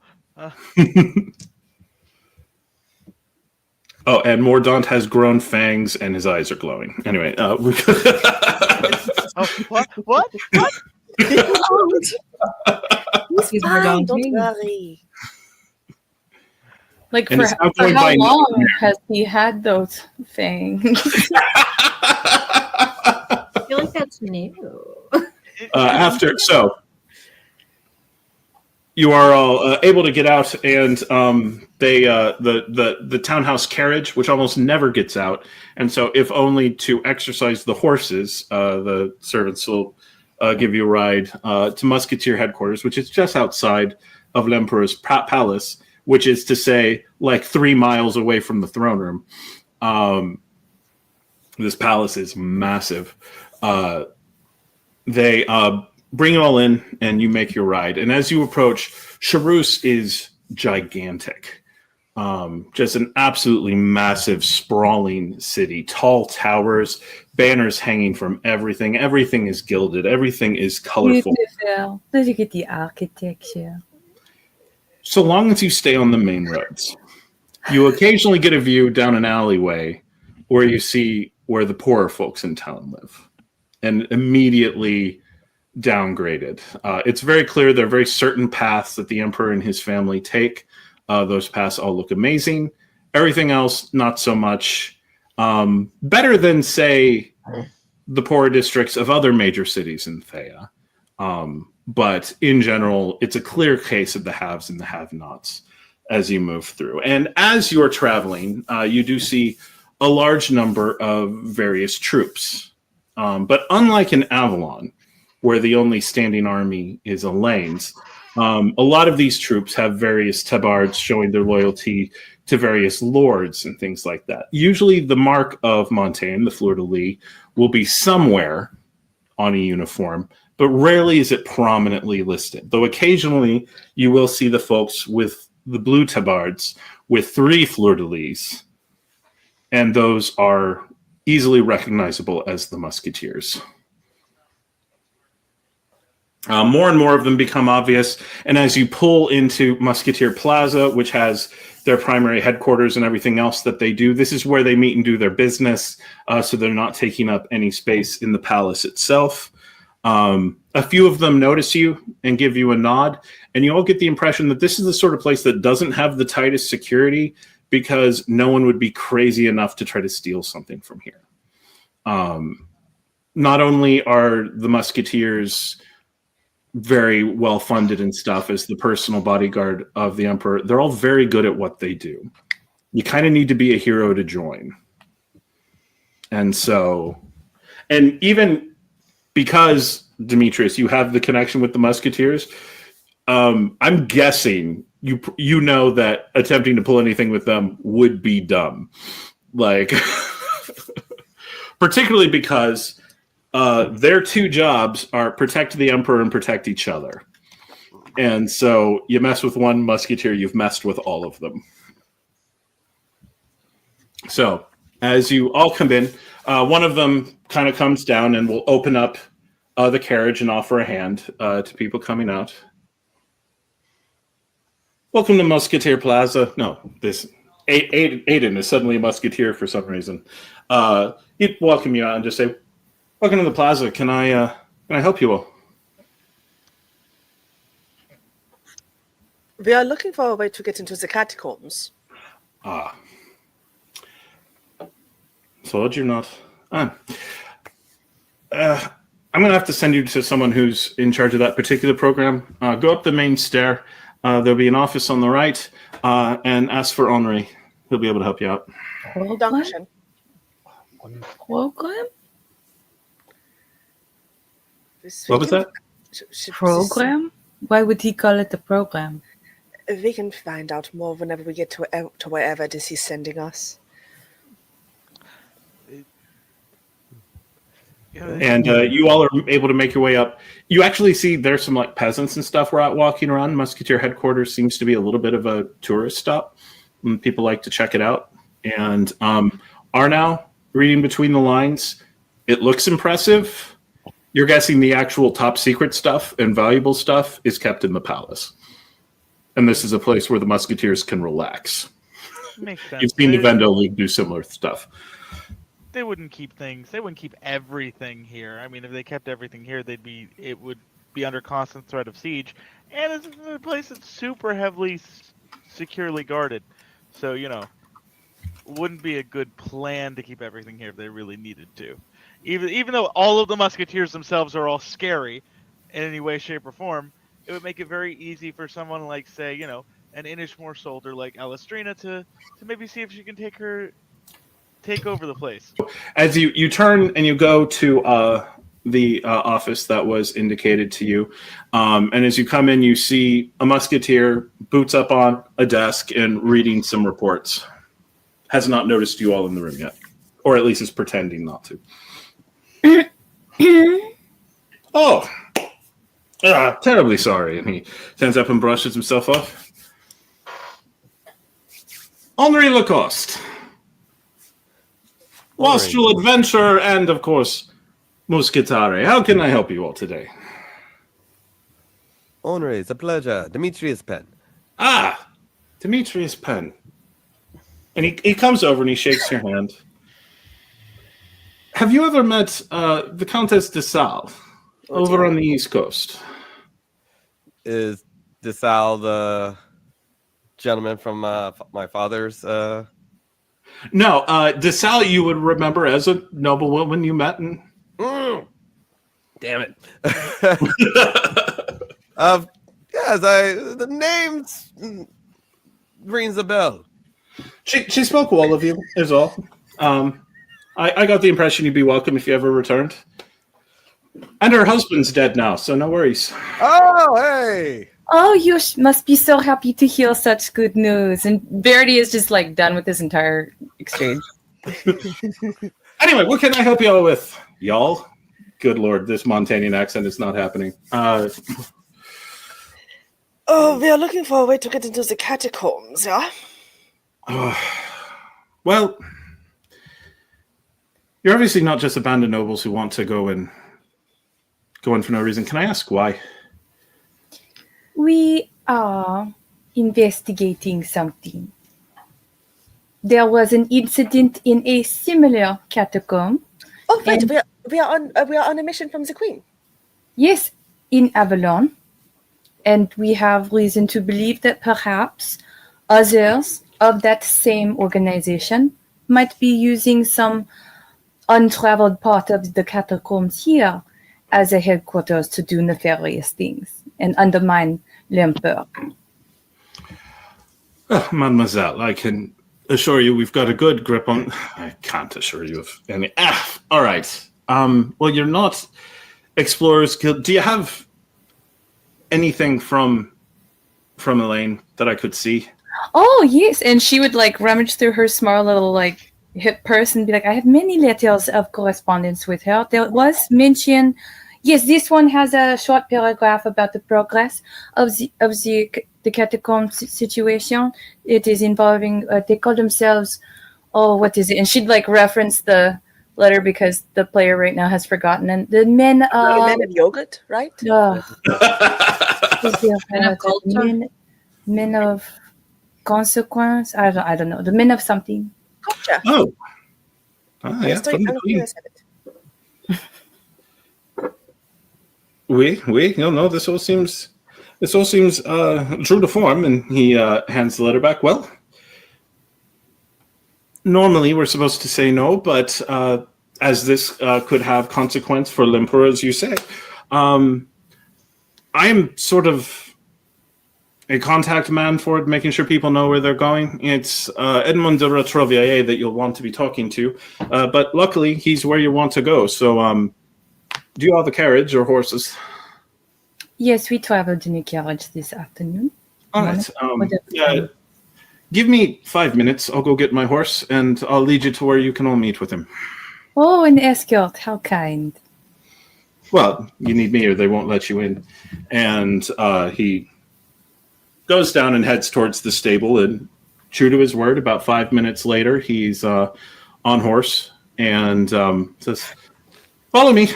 Oh, and Mordaunt has grown fangs and his eyes are glowing. Anyway, Oh, what? He's fine, don't worry. Like, And for it's not how going by long has he had those fangs? I feel like that's new. So you are all able to get out, and the townhouse carriage, which almost never gets out, and so if only to exercise the horses, the servants will give you a ride to Musketeer headquarters, which is just outside of L'Emperor's palace, which is to say, like 3 miles away from the throne room. This palace is massive. They bring it all in, and you make your ride. And as you approach, Charus is gigantic. Just an absolutely massive, sprawling city. Tall towers, banners hanging from everything. Everything is gilded. Everything is colorful. Beautiful. Look at the architecture. So long as you stay on the main roads. You occasionally get a view down an alleyway where you see where the poorer folks in town live. And immediately downgraded. It's very clear there are very certain paths that the Emperor and his family take. Those paths all look amazing. Everything else, not so much. Better than, say, the poorer districts of other major cities in Thea. But in general, it's a clear case of the haves and the have-nots as you move through. And as you're traveling, you do see a large number of various troops But unlike in Avalon, where the only standing army is Elaine's, a lot of these troops have various tabards showing their loyalty to various lords and things like that. Usually the mark of Montaigne, the fleur-de-lis, will be somewhere on a uniform, but rarely is it prominently listed. Though occasionally you will see the folks with the blue tabards with 3 fleur-de-lis, and those are easily recognizable as the musketeers. More and more of them become obvious, and as you pull into Musketeer Plaza, which has their primary headquarters and everything else that they do, this is where they meet and do their business, so they're not taking up any space in the palace itself. A few of them notice you and give you a nod, and you all get the impression that this is the sort of place that doesn't have the tightest security because no one would be crazy enough to try to steal something from here. Not only are the musketeers very well funded and stuff as the personal bodyguard of the emperor, they're all very good at what they do. You kind of need to be a hero to join. And even because, Demetrius, you have the connection with the musketeers, I'm guessing you know that attempting to pull anything with them would be dumb. Like, particularly because their 2 jobs are protect the emperor and protect each other. And so you mess with one musketeer, you've messed with all of them. So as you all come in, one of them kind of comes down and will open up the carriage and offer a hand to people coming out. Welcome to Musketeer Plaza. No, this Aiden is suddenly a musketeer for some reason. He'd welcome you out and just say, welcome to the plaza. Can I help you all? We are looking for a way to get into the catacombs. Told you not. I'm going to have to send you to someone who's in charge of that particular program. Go up the main stair. There'll be an office on the right, and ask for Henri. He'll be able to help you out. Dankeschön. Program? What was that? Program? Why would he call it a program? We can find out more whenever we get to wherever it is he's sending us. And you all are able to make your way up. You actually see there's some like peasants and stuff walking around. Musketeer headquarters seems to be a little bit of a tourist stop. People like to check it out. And Arnau, reading between the lines, it looks impressive. You're guessing the actual top secret stuff and valuable stuff is kept in the palace. And this is a place where the musketeers can relax. Makes sense. You've seen the Vendo League do similar stuff. They wouldn't keep things. They wouldn't keep everything here. I mean, if they kept everything here, it would be under constant threat of siege. And it's a place that's super heavily securely guarded. So, wouldn't be a good plan to keep everything here if they really needed to. Even though all of the musketeers themselves are all scary in any way, shape, or form, it would make it very easy for someone like, say, an Inishmore soldier like Alastriona to maybe see if she can take over the place. As you turn and you go to the office that was indicated to you, and as you come in, you see a musketeer boots up on a desk and reading some reports. Has not noticed you all in the room yet, or at least is pretending not to. Oh, terribly sorry. And he stands up and brushes himself off. Henri Lacoste. Wastrel Adventure, and of course, Muscetare. How can I help you all today? Henri, it's a pleasure. Demetrius Penn. Demetrius Penn. And he comes over and he shakes your hand. Have you ever met the Countess de Sal over on the East Coast? Is de Sal the gentleman from my father's... No, de Sal you would remember as a noblewoman you met in... Damn it. Yes, the names rings a bell. She spoke well of you, is all. I got the impression you'd be welcome if you ever returned. And her husband's dead now, so no worries. Oh, hey! Oh, you must be so happy to hear such good news. And Verity is just like done with this entire exchange. Anyway, what can I help y'all with? Y'all? Good lord, this Montanian accent is not happening. Oh, we are looking for a way to get into the catacombs, yeah? Well, you're obviously not just a band of nobles who want to go in for no reason. Can I ask why? We are investigating something. There was an incident in a similar catacomb. Oh, right. And- We are on a mission from the Queen. Yes, in Avalon. And we have reason to believe that perhaps others of that same organization might be using some untraveled part of the catacombs here as a headquarters to do nefarious things and undermine l'Empereur. Mademoiselle, I can assure you we've got a good grip on... I can't assure you of any... all right. Well, you're not Explorers Guild. Do you have anything from Elaine that I could see? Oh, yes. And she would like rummage through her small little like hip purse and be like, I have many letters of correspondence with her. There was mention... Yes, this one has a short paragraph about the progress of the catacomb situation. It is involving, they call themselves, what is it? And she'd like reference the letter because the player right now has forgotten. And the men of... Men of yogurt, right? Men of consequence? I don't know. The men of something. Gotcha. Oh. Yeah. No, this all seems true to form, and he hands the letter back. Well, normally we're supposed to say no, but as this could have consequence for l'Empereur, as you say, I am sort of a contact man for it, making sure people know where they're going. It's Edmond de Retrovier that you'll want to be talking to, but luckily he's where you want to go. So, do you have a carriage or horses? Yes, we traveled in a carriage this afternoon. All right. Give me 5 minutes. I'll go get my horse, and I'll lead you to where you can all meet with him. Oh, an escort. How kind. Well, you need me or they won't let you in. And he goes down and heads towards the stable, and true to his word, about 5 minutes later, he's on horse and says, "Follow me."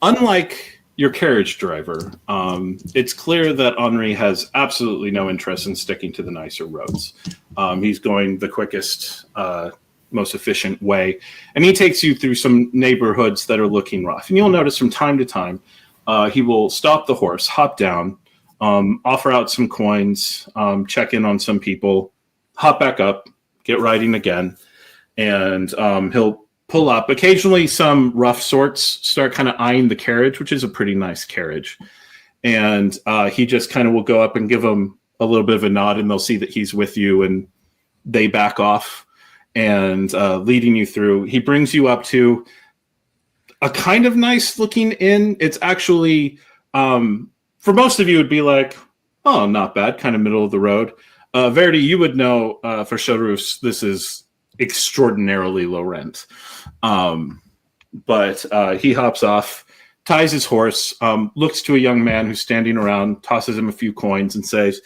Unlike your carriage driver, it's clear that Henri has absolutely no interest in sticking to the nicer roads. He's going the quickest, most efficient way, and he takes you through some neighborhoods that are looking rough. And you'll notice from time to time, he will stop the horse, hop down, offer out some coins, check in on some people, hop back up, get riding again, and he'll pull up. Occasionally, some rough sorts start kind of eyeing the carriage, which is a pretty nice carriage. And he just kind of will go up and give them a little bit of a nod, and they'll see that he's with you, and they back off and leading you through. He brings you up to a kind of nice looking inn. It's actually, for most of you, it'd be like, oh, not bad, kind of middle of the road. Verity, you would know for Charus, this is extraordinarily low rent. But he hops off, ties his horse, looks to a young man who's standing around, tosses him a few coins, and says,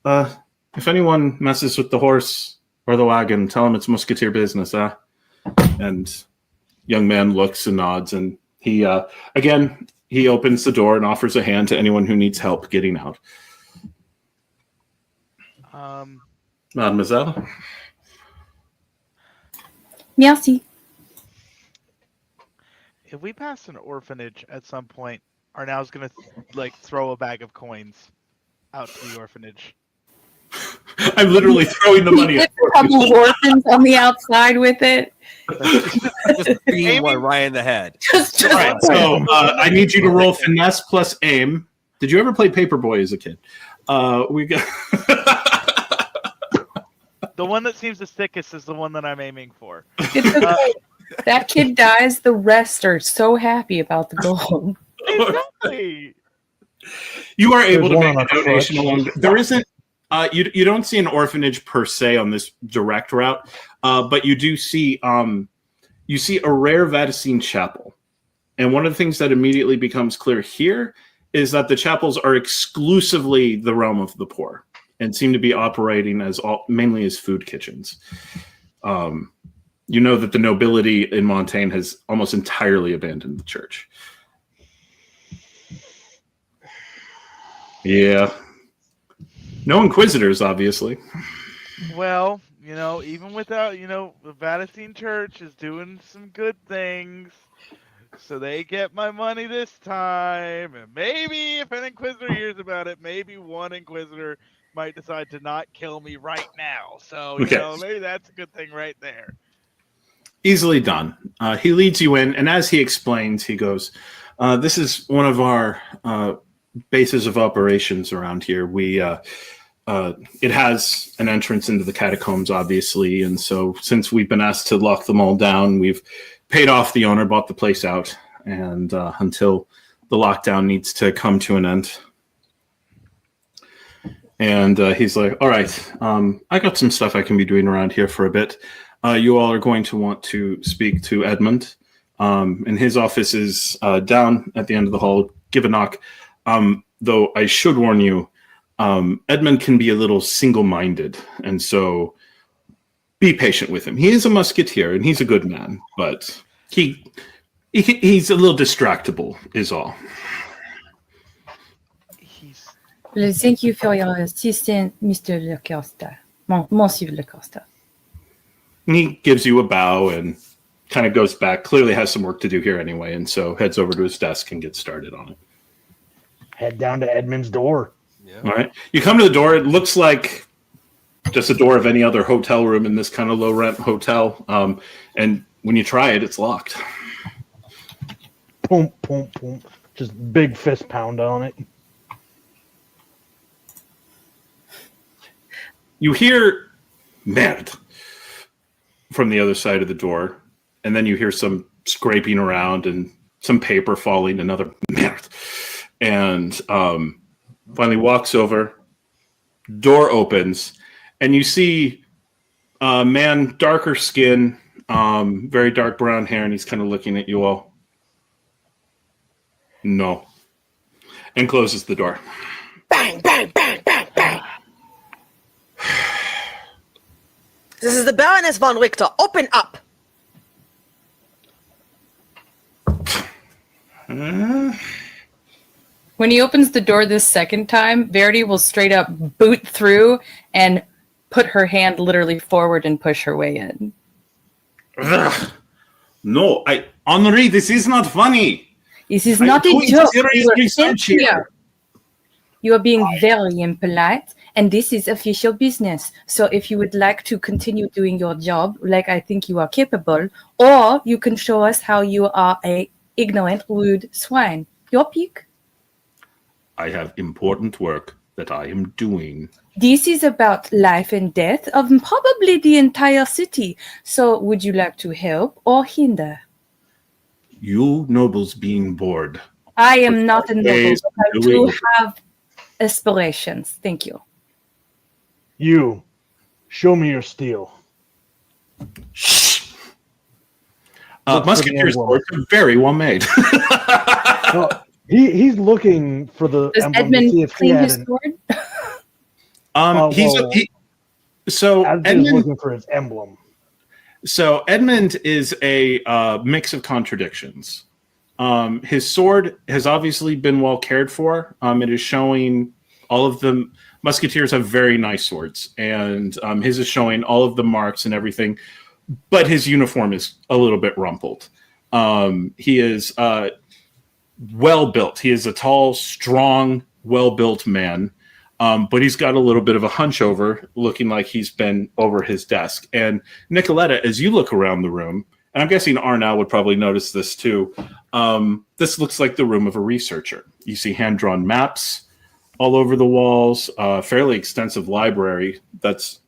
if anyone messes with the horse or the wagon, tell him it's musketeer business, huh? And young man looks and nods, and he again he opens the door and offers a hand to anyone who needs help getting out. Mademoiselle? Merci. If we pass an orphanage at some point, Arnau's gonna throw a bag of coins out to the orphanage. I'm literally throwing the money at a couple orphans on the outside with it. Just beam one right in the head. All right, so I need you to roll finesse plus aim. Did you ever play Paperboy as a kid? We got The one that seems the sickest is the one that I'm aiming for. It's okay. That kid dies, the rest are so happy about the gold. Exactly. You are able There's to one make on a a donation crutch. along. There isn't. You don't see an orphanage per se on this direct route, but you do see you see a rare Vaticine chapel, and one of the things that immediately becomes clear here is that the chapels are exclusively the realm of the poor and seem to be operating as mainly as food kitchens. You know that the nobility in Montaigne has almost entirely abandoned the church. Yeah. No inquisitors, obviously. Well, even without, the Vatican Church is doing some good things. So they get my money this time. And maybe if an inquisitor hears about it, maybe one inquisitor might decide to not kill me right now. So, maybe that's a good thing right there. Easily done. He leads you in, and as he explains, he goes, this is one of our bases of operations around here. It has an entrance into the catacombs, obviously, and so since we've been asked to lock them all down, we've paid off the owner, bought the place out, and until the lockdown needs to come to an end. And he's like, all right, I got some stuff I can be doing around here for a bit. You all are going to want to speak to Edmund, and his office is down at the end of the hall. Give a knock. Though I should warn you, Edmund can be a little single-minded, and so be patient with him. He is a musketeer, and he's a good man, but he's a little distractible, is all. Well, thank you for your assistance, Mr. LaCosta. Monsieur LaCosta. And he gives you a bow and kind of goes back. Clearly has some work to do here anyway, and so heads over to his desk and gets started on it. Head down to Edmund's door. Yeah. All right. You come to the door. It looks like just a door of any other hotel room in this kind of low-rent hotel. And when you try it, it's locked. Boom, boom, boom. Just big fist pound on it. You hear merde from the other side of the door, and then you hear some scraping around and some paper falling, another merde. And finally walks over, door opens, and you see a man, darker skin, very dark brown hair, and he's kind of looking at you all. No. And closes the door. Bang, bang, bang, bang, bang. This is the Baroness von Richter. Open up. When he opens the door this second time, Verity will straight up boot through and put her hand literally forward and push her way in. Ugh. No, Henri, this is not funny. This is not a doing joke. serious You are research sent here. here. You are being very impolite, and this is official business. So if you would like to continue doing your job, like I think you are capable, or you can show us how you are a ignorant, rude swine. Your pick. I have important work that I am doing. This is about life and death of probably the entire city. So would you like to help or hinder? You nobles being bored. I am not a noble, Days but I doing do it. have aspirations. Thank you. You, show me your steel. Shh. Look for the Musketeer's emblem. swords are very well made. Well, he's looking for the Does emblem to Edmund see if he clean had his an, sword? So Asgeir's Edmund. looking for his emblem. So Edmund is a mix of contradictions. His sword has obviously been well cared for. It is showing all of the musketeers have very nice swords, and his is showing all of the marks and everything. But his uniform is a little bit rumpled. He is well built. He is a tall, strong, well built man. But he's got a little bit of a hunch over, looking like he's been over his desk. And Nikoletta, as you look around the room, and I'm guessing Arnau would probably notice this too, this looks like the room of a researcher. You see hand-drawn maps all over the walls, fairly extensive library that's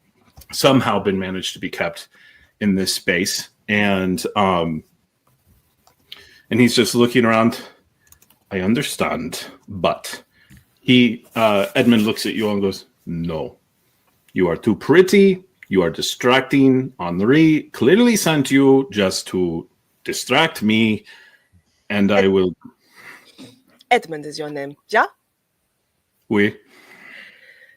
somehow been managed to be kept in this space. And he's just looking around. I understand, but Edmund looks at you and goes, no, you are too pretty. You are distracting. Henri clearly sent you just to distract me, and I will... Edmund is your name, yeah? Oui.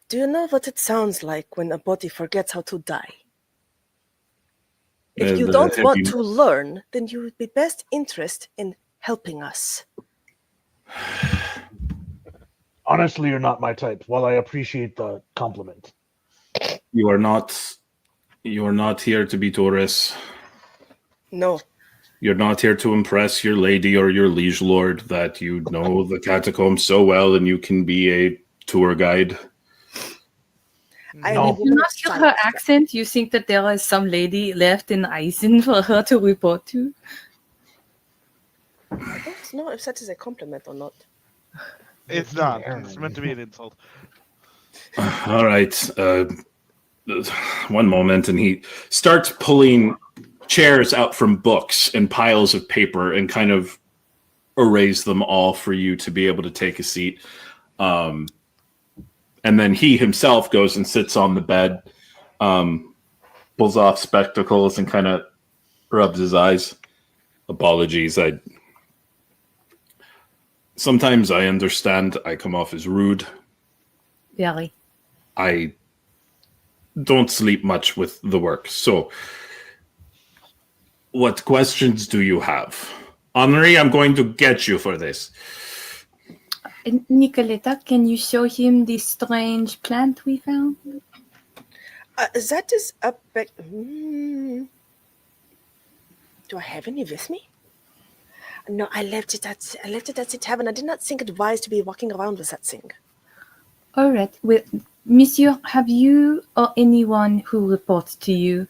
Do you know what it sounds like when a body forgets how to die? If you don't want to learn, then you would be best interested in helping us. Honestly, you're not my type. While I appreciate the compliment. You are not here to be tourists. No. You're not here to impress your lady or your liege lord that you know the catacombs so well and you can be a tour guide. No. You not hear her accent? You think that there is some lady left in Eisen for her to report to? I don't know if that is a compliment or not. It's not. It's meant to be an insult. All right. One moment, and he starts pulling chairs out from books and piles of paper and kind of arrays them all for you to be able to take a seat. And then he himself goes and sits on the bed, pulls off spectacles and kind of rubs his eyes. Apologies. Sometimes I understand I come off as rude. Very. I don't sleep much with the work. So, what questions do you have? Henri, I'm going to get you for this. Nikoletta, can you show him this strange plant we found? That is up back. Do I have any with me? No, I left it at the tavern. I did not think it wise to be walking around with that thing. All right. Well, Monsieur, have you or anyone who reports to you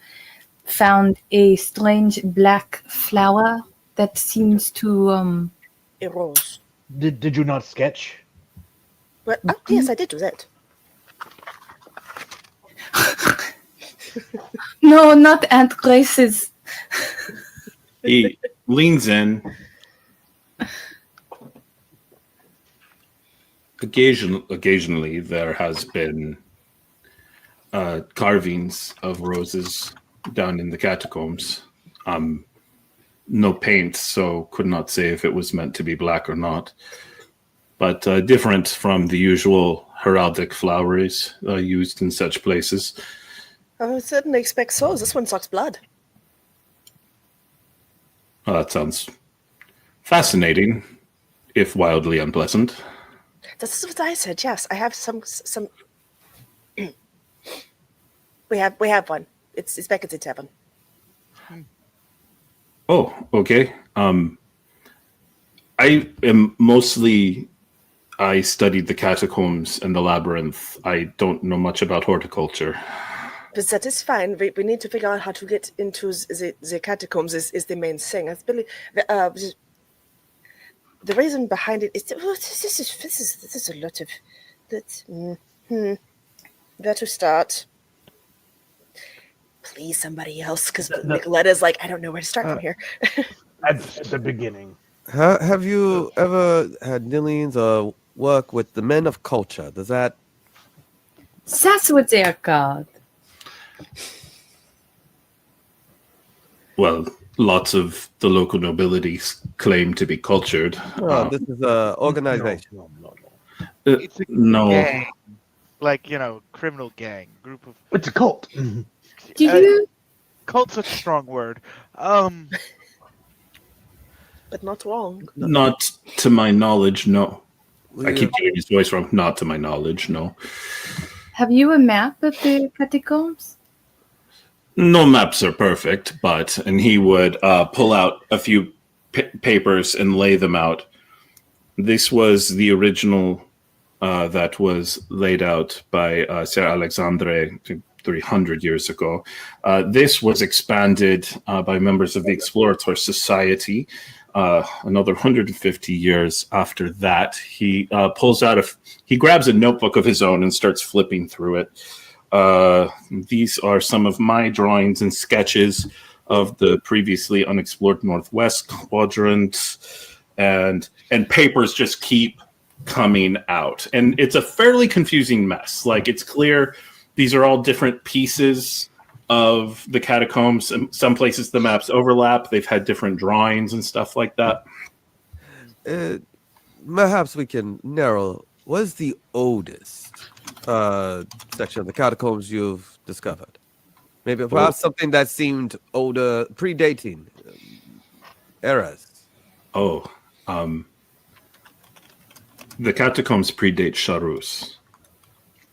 found a strange black flower that seems to A rose. Did you not sketch? Well, yes, I did do that. No, not Aunt Grace's. He leans in. Occasionally, there has been carvings of roses down in the catacombs. No paint, so could not say if it was meant to be black or not. But different from the usual heraldic flowers used in such places. I would certainly expect so. This one sucks blood. Well, that sounds fascinating, if wildly unpleasant. This is what I said. Yes, I have some. We have one. It's back at the tavern. Oh, okay. I studied the catacombs and the labyrinth. I don't know much about horticulture. But that is fine. We need to figure out how to get into the catacombs is the main thing. I believe the reason behind it is this is a lot of where to start. Please, somebody else, because Nikoletta's like, I don't know where to start from here. At the beginning. Have you ever had dealings or work with the men of culture? Does that... That's what they're called. Well, lots of the local nobility claim to be cultured. Oh, this is an organization. No. It's a No. gang. Like, criminal gang. Group of... It's a cult. Do you? Cult's such a strong word. But not wrong. Not to my knowledge, no. I keep getting his voice wrong. Not to my knowledge, no. Have you a map of the catacombs? No maps are perfect, and he would pull out a few papers and lay them out. This was the original that was laid out by Sir Alexandre 300 years ago. This was expanded by members of the Explorator Society another 150 years after that. He he grabs a notebook of his own and starts flipping through it. These are some of my drawings and sketches of the previously unexplored Northwest Quadrant, and papers just keep coming out. And it's a fairly confusing mess. Like, it's clear these are all different pieces of the catacombs. In some places the maps overlap. They've had different drawings and stuff like that. Perhaps we can narrow. What is the oldest section of the catacombs you've discovered? Maybe perhaps something that seemed older, predating eras. The catacombs predate Charus.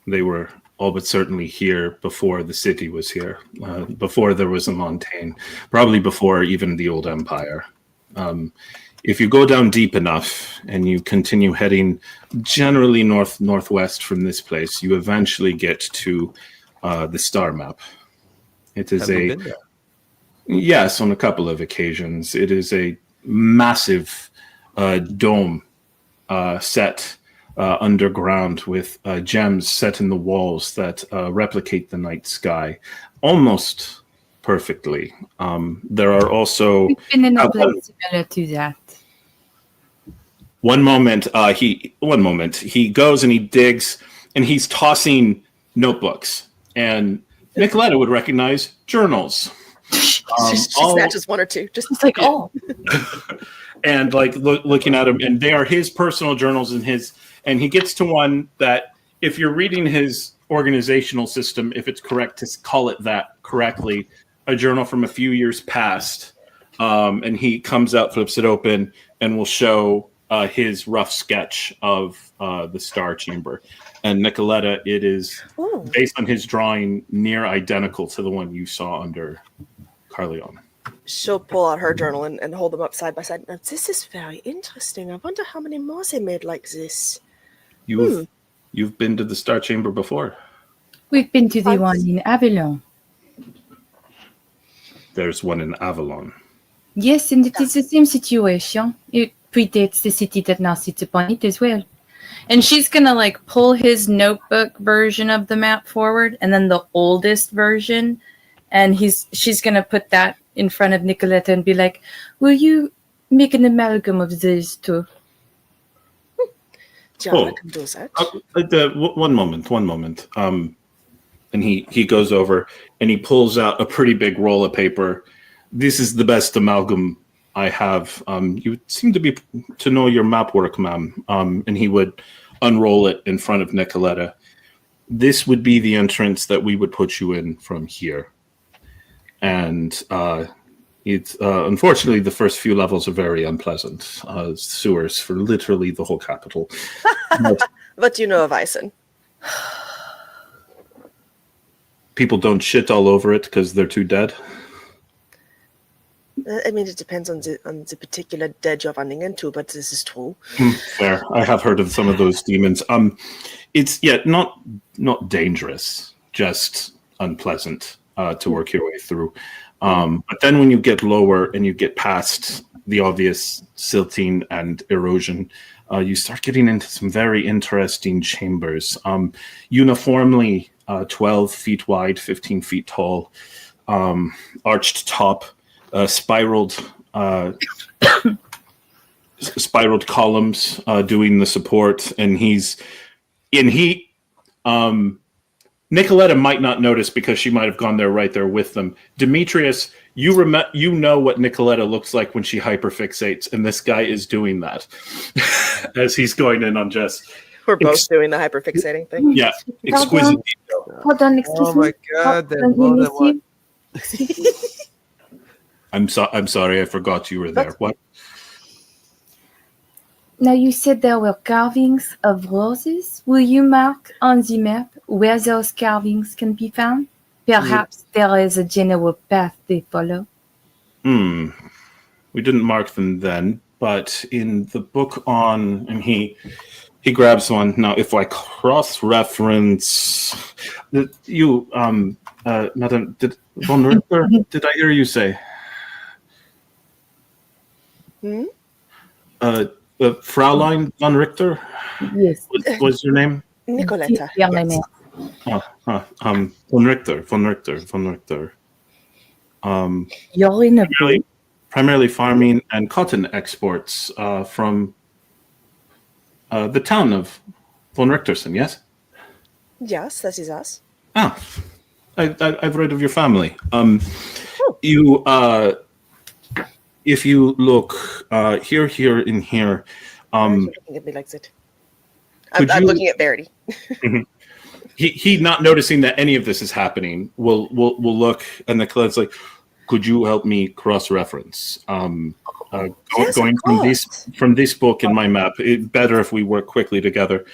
They were all but certainly here before the city was here, before there was a Montaigne, probably before even the Old Empire. If you go down deep enough and you continue heading generally northwest from this place, you eventually get to the star map. It is yes, on a couple of occasions. It is a massive dome set underground with gems set in the walls that replicate the night sky almost perfectly. There are also... We've been in a place similar to that. One moment, he goes and he digs, and he's tossing notebooks. And Nikoletta would recognize journals. She snatches one or two. Just like, and like looking at them, and they are his personal journals, and he gets to one that, if you're reading his organizational system, if it's correct to call it that correctly, a journal from a few years past, and he comes out, flips it open, and will show his rough sketch of the Star Chamber. And Nikoletta, it is based on his drawing, near identical to the one you saw under Carleon. She'll pull out her journal and hold them up side by side. Now, this is very interesting. I wonder how many more they made like this. You've been to the Star Chamber before? We've been to the one in Avalon. There's one in Avalon. Yes, and it is the same situation. It predates the city that now sits upon it as well. And she's going to like pull his notebook version of the map forward, and then the oldest version. And she's going to put that in front of Nikoletta and be like, will you make an amalgam of these two? Yeah, I can do that. One moment. And he goes over and he pulls out a pretty big roll of paper. This is the best amalgam I have. You seem to know your map work, ma'am. And he would unroll it in front of Nikoletta. This would be the entrance that we would put you in from here. And it's unfortunately the first few levels are very unpleasant. Sewers for literally the whole capital. But you know of Ison. People don't shit all over it because they're too dead. I mean, it depends on the particular dead you're running into, but this is true. Fair. I have heard of some of those demons. It's not dangerous, just unpleasant to work your way through. But then when you get lower and you get past the obvious silting and erosion, you start getting into some very interesting chambers. Uniformly 12 feet wide, 15 feet tall, arched top, spiraled columns doing the support, and Nikoletta might not notice because she might have gone there right there with them. Demetrius, you know what Nikoletta looks like when she hyperfixates, and this guy is doing that as he's going in on just. We're both doing the hyperfixating thing. Yeah, exquisite detail. Hold on, excuse me. Oh my God! Then more than one. I'm sorry, I forgot you were there. What? Now, you said there were carvings of roses. Will you mark on the map where those carvings can be found? Perhaps there is a general path they follow. We didn't mark them then, but in the book on, and he grabs one. Now, if I cross-reference you, Madam von Richter, did I hear you say? Hmm? Fraulein von Richter? Yes. What's your name? Nikoletta. Yeah, my name. Von Richter. You're in a boat? Primarily farming and cotton exports from the town of von Richterson, yes? Yes, that is us. I've read of your family. You, if you look here, in here. You're looking at me like that. I'm you- looking at Verity. He not noticing that any of this is happening will look, and Nikoletta's like, could you help me cross-reference? Yes, Going from this book and my map, it's better if we work quickly together.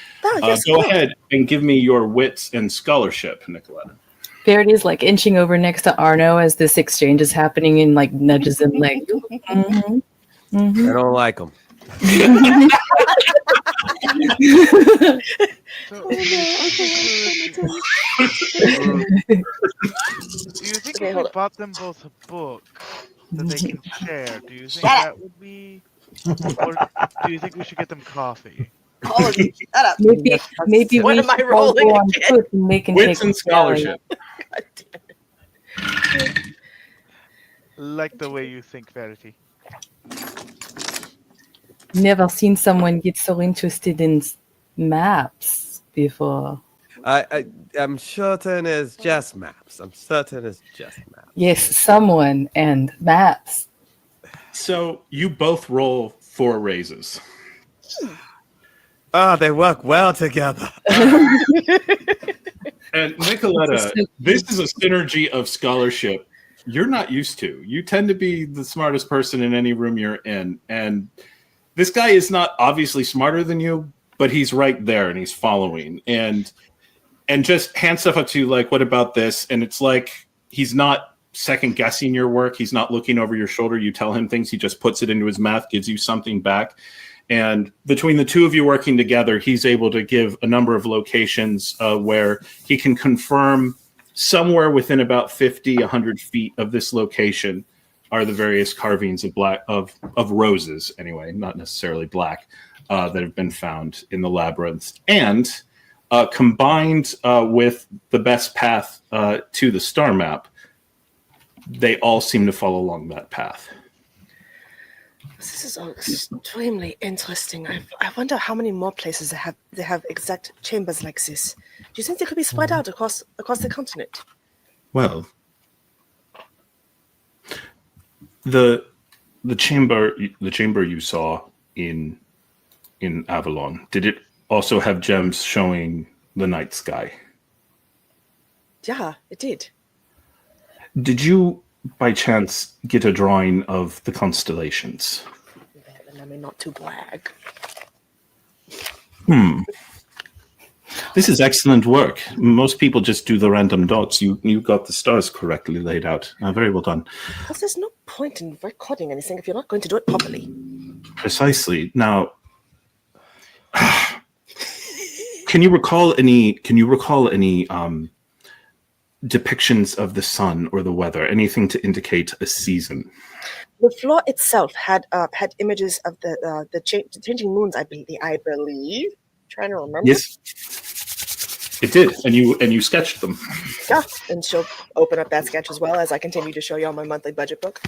Yes, Go ahead and give me your wits and scholarship, Nikoletta. Verity is like inching over next to Arnau as this exchange is happening and like nudges him like, I don't like them. So, do you think Okay, if hold we on. bought them both a book that they can share, do you think that would be, or do you think we should get them coffee? All of you, shut up. maybe What we am I should all rolling go on again? foot and they can Wits take and us down. scholarship. God damn it. Like the way you think, Verity. Never seen someone get so interested in maps before. I'm certain it's just maps. Yes, someone and maps. So you both roll 4 raises. They work well together. And Nikoletta, this is a synergy of scholarship you're not used to. You tend to be the smartest person in any room you're in. And this guy is not obviously smarter than you, but he's right there and he's following. And just hand stuff up to you like, what about this? And it's like he's not second guessing your work. He's not looking over your shoulder. You tell him things, he just puts it into his math, gives you something back. And between the two of you working together, he's able to give a number of locations where he can confirm somewhere within about 50, 100 feet of this location are the various carvings of roses, anyway, not necessarily black, that have been found in the labyrinth. And combined with the best path to the star map, they all seem to follow along that path. This is all extremely interesting. I wonder how many more places they have exact chambers like this. Do you think they could be spread out across the continent? Well, the chamber you saw in Avalon, did it also have gems showing the night sky? Yeah, it did. Did you by chance get a drawing of the constellations? And I mean, not to brag. This is excellent work. Most people just do the random dots. You got the stars correctly laid out. Very well done. Because there's no point in recording anything if you're not going to do it properly. Precisely. Now, can you recall any depictions of the sun or the weather? Anything to indicate a season? The floor itself had images of the changing moons. I believe. Trying to remember. Yes, it did, and you sketched them. Yeah, and she'll open up that sketch as well as I continue to show you all my monthly budget book.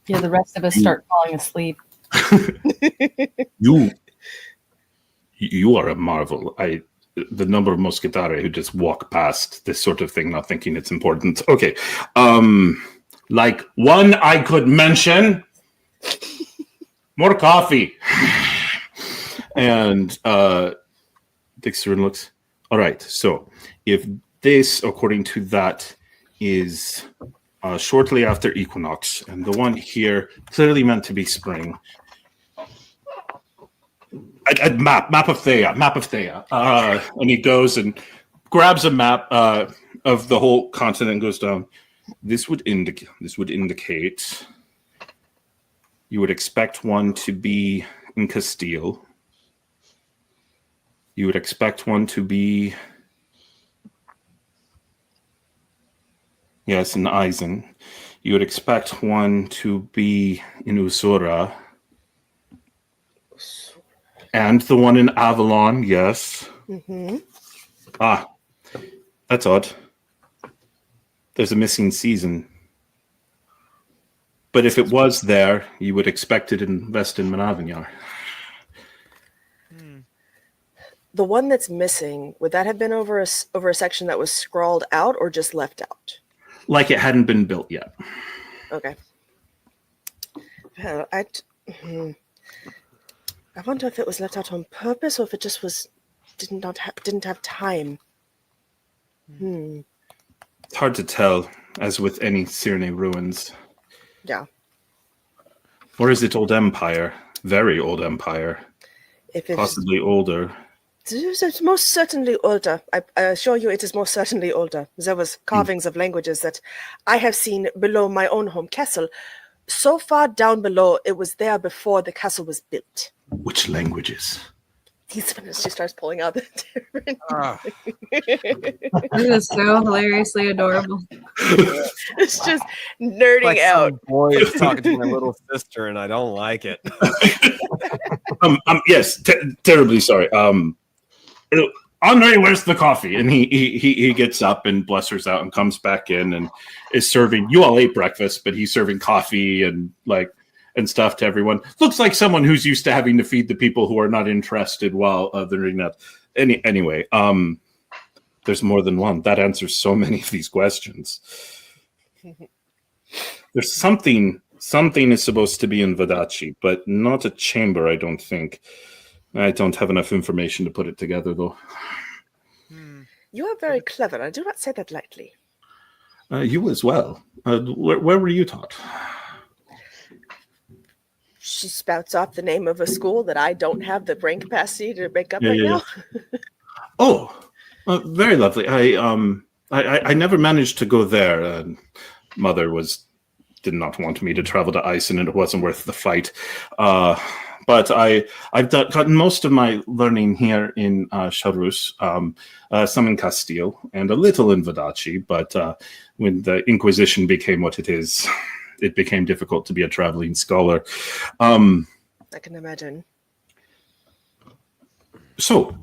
Yeah, the rest of us start falling asleep. You are a marvel. The number of Mosquetare who just walk past this sort of thing, not thinking it's important. Okay, like one I could mention, more coffee, and Dixon looks. All right, so if this, according to that, is shortly after equinox, and the one here clearly meant to be spring. A map of Thea. And he goes and grabs a map of the whole continent and goes down. This would indicate you would expect one to be in Castile. You would expect one to be, yes, in Eisen. You would expect one to be in Usura. And the one in Avalon, yes. Mm-hmm. That's That's odd. There's a missing season. But if it was there, you would expect it in Western Manavinyar. The one that's missing, would that have been over a section that was scrawled out or just left out? Like it hadn't been built yet. Okay. Well, I wonder if it was left out on purpose or if it just didn't have time. It's hard to tell, as with any Cyrne ruins. Yeah. Or is it Old Empire? Very Old Empire. If it's, Possibly older. It's most certainly older. I assure you it is most certainly older. There was carvings of languages that I have seen below my own home castle. So far down below, it was there before the castle was built. Which languages? These ones, she starts pulling out the different... This is so hilariously adorable. It's just nerding Like out. some boy is talking to my little sister, and I don't like it. Yes, terribly sorry. Andre, where's the coffee? And he gets up and blusters out and comes back in and is serving. You all ate breakfast, but he's serving coffee and stuff to everyone. Looks like someone who's used to having to feed the people who are not interested while they're doing that. Anyway, there's more than one. That answers so many of these questions. There's something is supposed to be in Vadachi, but not a chamber, I don't think. I don't have enough information to put it together, though. You are very clever. I do not say that lightly. You as well. Where were you taught? She spouts off the name of a school that I don't have the brain capacity to make up Yeah. now. Oh, very lovely. I never managed to go there. Mother did not want me to travel to Ison, and it wasn't worth the fight. But I've gotten most of my learning here in Charus, some in Castile, and a little in Vadachi. But when the Inquisition became what it is, it became difficult to be a traveling scholar. I can imagine. So,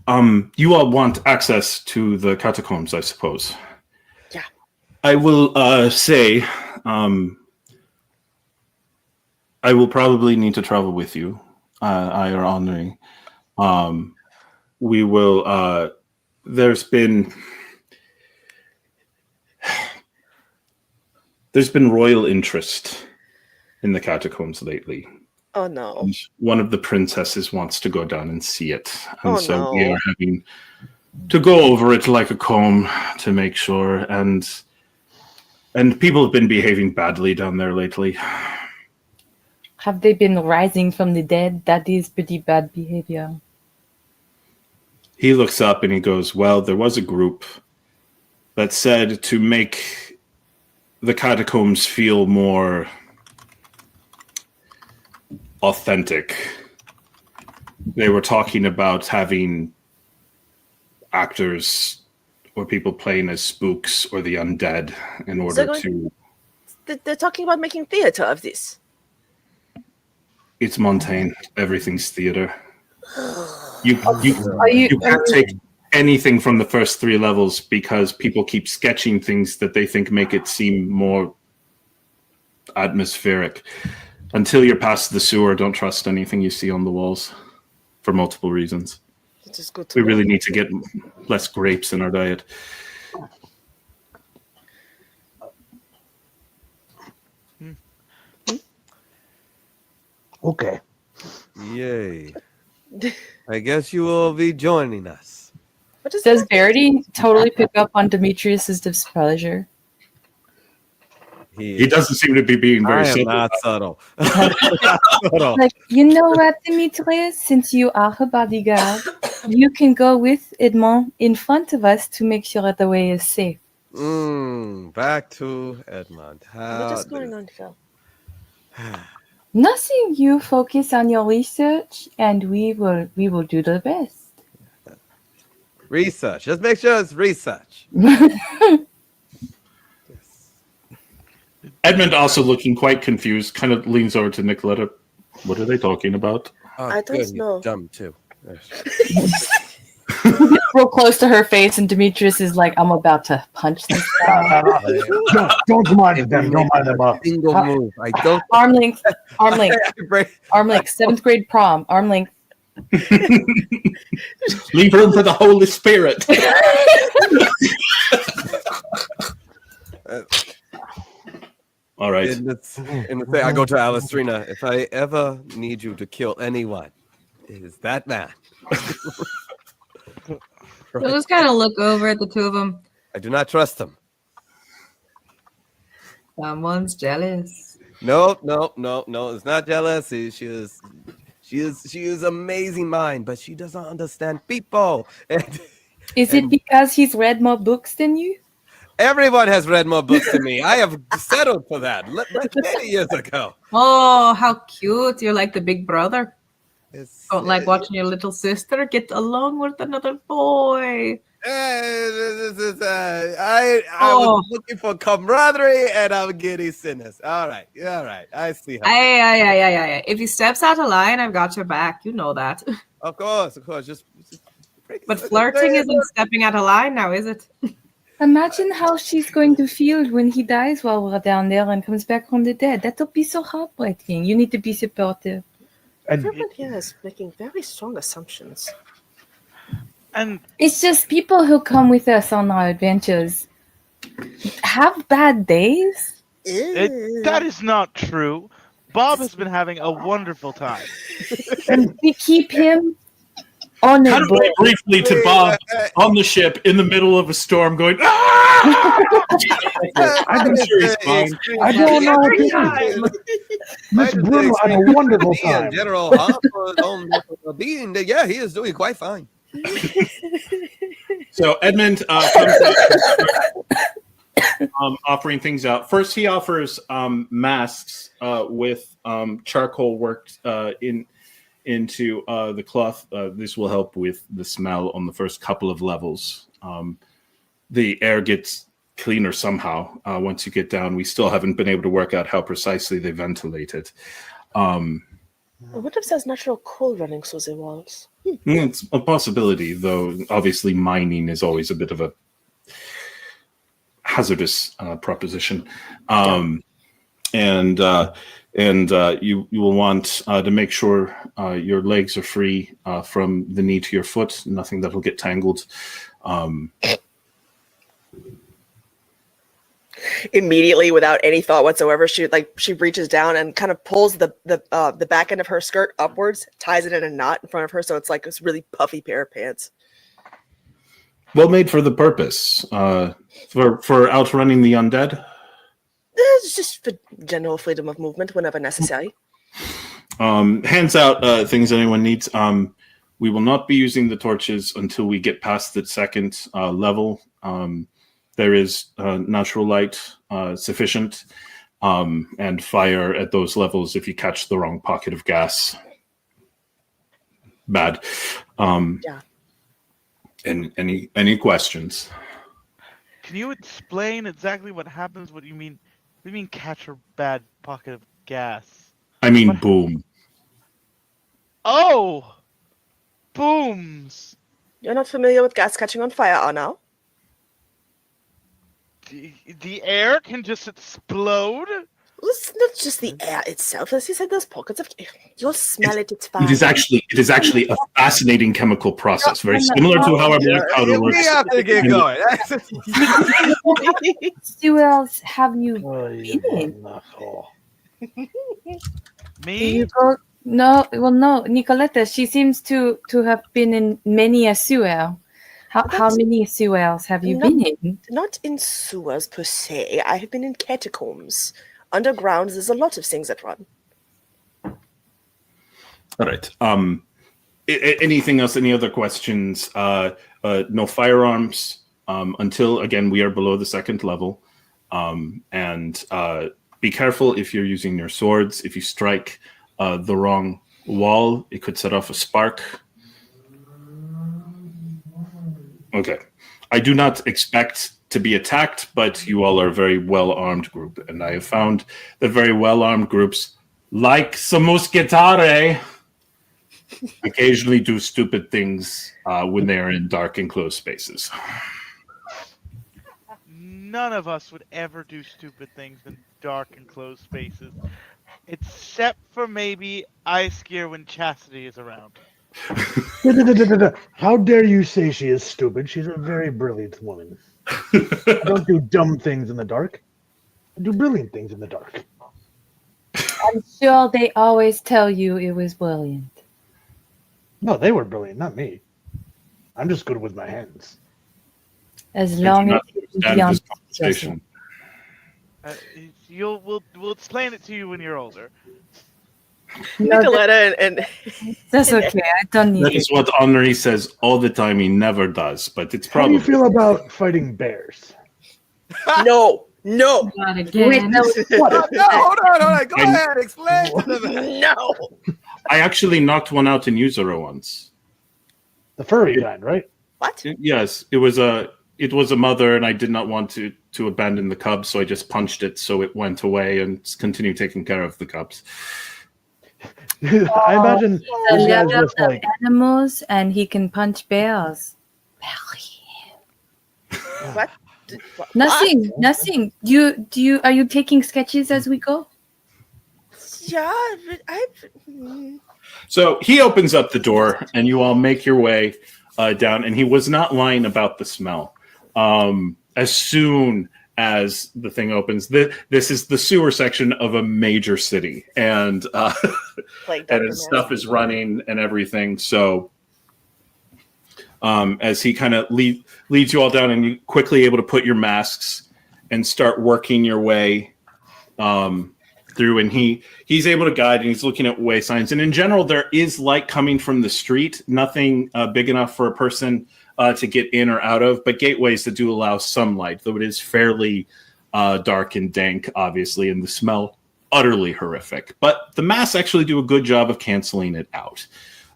you all want access to the catacombs, I suppose? Yeah. I will say, I will probably need to travel with you. I are honoring. We will. There's been royal interest in the catacombs lately. Oh no. And one of the princesses wants to go down and see it, and Oh, we no. are having to go over it like a comb to make sure. And people have been behaving badly down there lately. Have they been rising from the dead? That is pretty bad behavior. He looks up and he goes, well, there was a group that said to make the catacombs feel more authentic. They were talking about having actors or people playing as spooks or the undead in order to... They're talking about making theater of this. It's Montaigne. Everything's theater. You you can't take anything from the first three levels because people keep sketching things that they think make it seem more atmospheric. Until you're past the sewer, don't trust anything you see on the walls for multiple reasons. Which is good to We know. really need to get less grapes in our diet. Okay. Yay. I guess you will be joining us. What is Does that? Verity totally pick up on Demetrius's displeasure? He doesn't seem to be being very I am subtle. not subtle. Not subtle. Like, you know what, Demetrius? Since you are her bodyguard, you can go with Edmond in front of us to make sure that the way is safe. Back to Edmond. What is going on here? Nothing. You focus on your research, and we will do the best. Research. Just make sure it's research. Edmund, also looking quite confused, kind of leans over to Nikoletta. What are they talking about? Oh, I don't good, you know. dumb too. Real close to her face, and Demetrius is like, "I'm about to punch this guy." Don't mind them. Don't mind them. Single move. I don't. Arm length. Arm length. Arm length. 7th grade prom. Arm length. Leave room for the Holy Spirit. All right. In the thing, I go to Alastriona. If I ever need you to kill anyone, it is that man. We'll just kind of look over at the two of them. I do not trust him. Someone's jealous. No. It's not jealousy. She is amazing mind, but she doesn't understand people. Is it because he's read more books than you? Everyone has read more books than me. I have settled for that many years ago. Oh, how cute. You're like the big brother. It's, Don't like watching your little sister get along with another boy. I was looking for camaraderie, and I'm getting sinners. All right. I see how. Aye. If he steps out of line, I've got your back. You know that. Of course. Just But flirting isn't stepping out of line now, is it? Imagine how she's going to feel when he dies while we're down there and comes back from the dead. That'll be so heartbreaking. You need to be supportive. Everyone here is making very strong assumptions. And It's just people who come with us on our adventures have bad days. that is not true. Bob has been having a wonderful time. And we keep him on a Cut boat. away briefly to Bob on the ship in the middle of a storm going, ah! I'm sure he's fine. I don't know what to do. Miss Bruno had a wonderful time. General Hopper's own being, yeah, he is doing quite fine. So Edmund comes out, offering things out. First, he offers masks with charcoal worked into the cloth. This will help with the smell on the first couple of levels. The air gets cleaner somehow once you get down. We still haven't been able to work out how precisely they ventilate it. What if there's natural coal running through the walls? It's a possibility, though obviously mining is always a bit of a hazardous proposition. And you will want to make sure your legs are free from the knee to your foot, nothing that will get tangled. Immediately, without any thought whatsoever, she reaches down and kind of pulls the back end of her skirt upwards, ties it in a knot in front of her, so it's like this really puffy pair of pants. Well made for the purpose. For outrunning the undead? It's just for general freedom of movement whenever necessary. Hands out things anyone needs. We will not be using the torches until we get past the second level. There is natural light sufficient, and fire at those levels if you catch the wrong pocket of gas. Bad. Yeah. And any questions? Can you explain exactly what happens? What do you mean catch a bad pocket of gas? I mean, What? boom. Oh! Booms! You're not familiar with gas catching on fire, Arnau? The air can just explode? It's not just the air itself. As you said, there's pockets of... You'll smell it, it's fine. It is actually a fascinating chemical process, very similar to how our black powder works. We have to get going. Sewells have you Oh, been in? Me? You go, no, Nikoletta, she seems to have been in many a sewer. How many sewers have you been in? Not in sewers per se. I have been in catacombs. Underground, there's a lot of things that run. All right. Anything else? Any other questions? No firearms until, again, we are below the second level. And be careful if you're using your swords. If you strike the wrong wall, it could set off a spark. Okay. I do not expect to be attacked, but you all are a very well-armed group. And I have found that very well-armed groups like some muscetare. occasionally do stupid things when they are in dark enclosed spaces. None of us would ever do stupid things in dark enclosed spaces, except for maybe Asgeir when Chastity is around. How dare you say she is stupid? She's a very brilliant woman. I don't do dumb things in the dark. I do brilliant things in the dark. I'm sure they always tell you it was brilliant. No, they were brilliant, not me. I'm just good with my hands. As long as it's Stand beyond this conversation. We'll explain it to you when you're older. No, Nikoletta and that's okay. I don't need That it. is what Henri says all the time. He never does, but it's How do probably. you feel about fighting bears? no. Not Wait, again. that was No, hold on. Go ahead. Explain to them. No. I actually knocked one out in Yuzuru once. The furry kind, right? What? Yes, it was a mother, and I did not want to abandon the cubs, so I just punched it so it went away and continued taking care of the cubs. I imagine a this guy's lover with of like animals, and he can punch bears. What? Nothing. Are you taking sketches as we go? Yeah, but So he opens up the door, and you all make your way down. And he was not lying about the smell. As soon as the thing opens, this is the sewer section of a major city, and like and his stuff is running and everything. So as he kind of leads you all down, and you quickly able to put your masks and start working your way through, and he's able to guide, and he's looking at way signs, and in general there is light coming from the street, nothing big enough for a person to get in or out of, but gateways that do allow some light, though it is fairly dark and dank, obviously, and the smell utterly horrific, but the masks actually do a good job of canceling it out.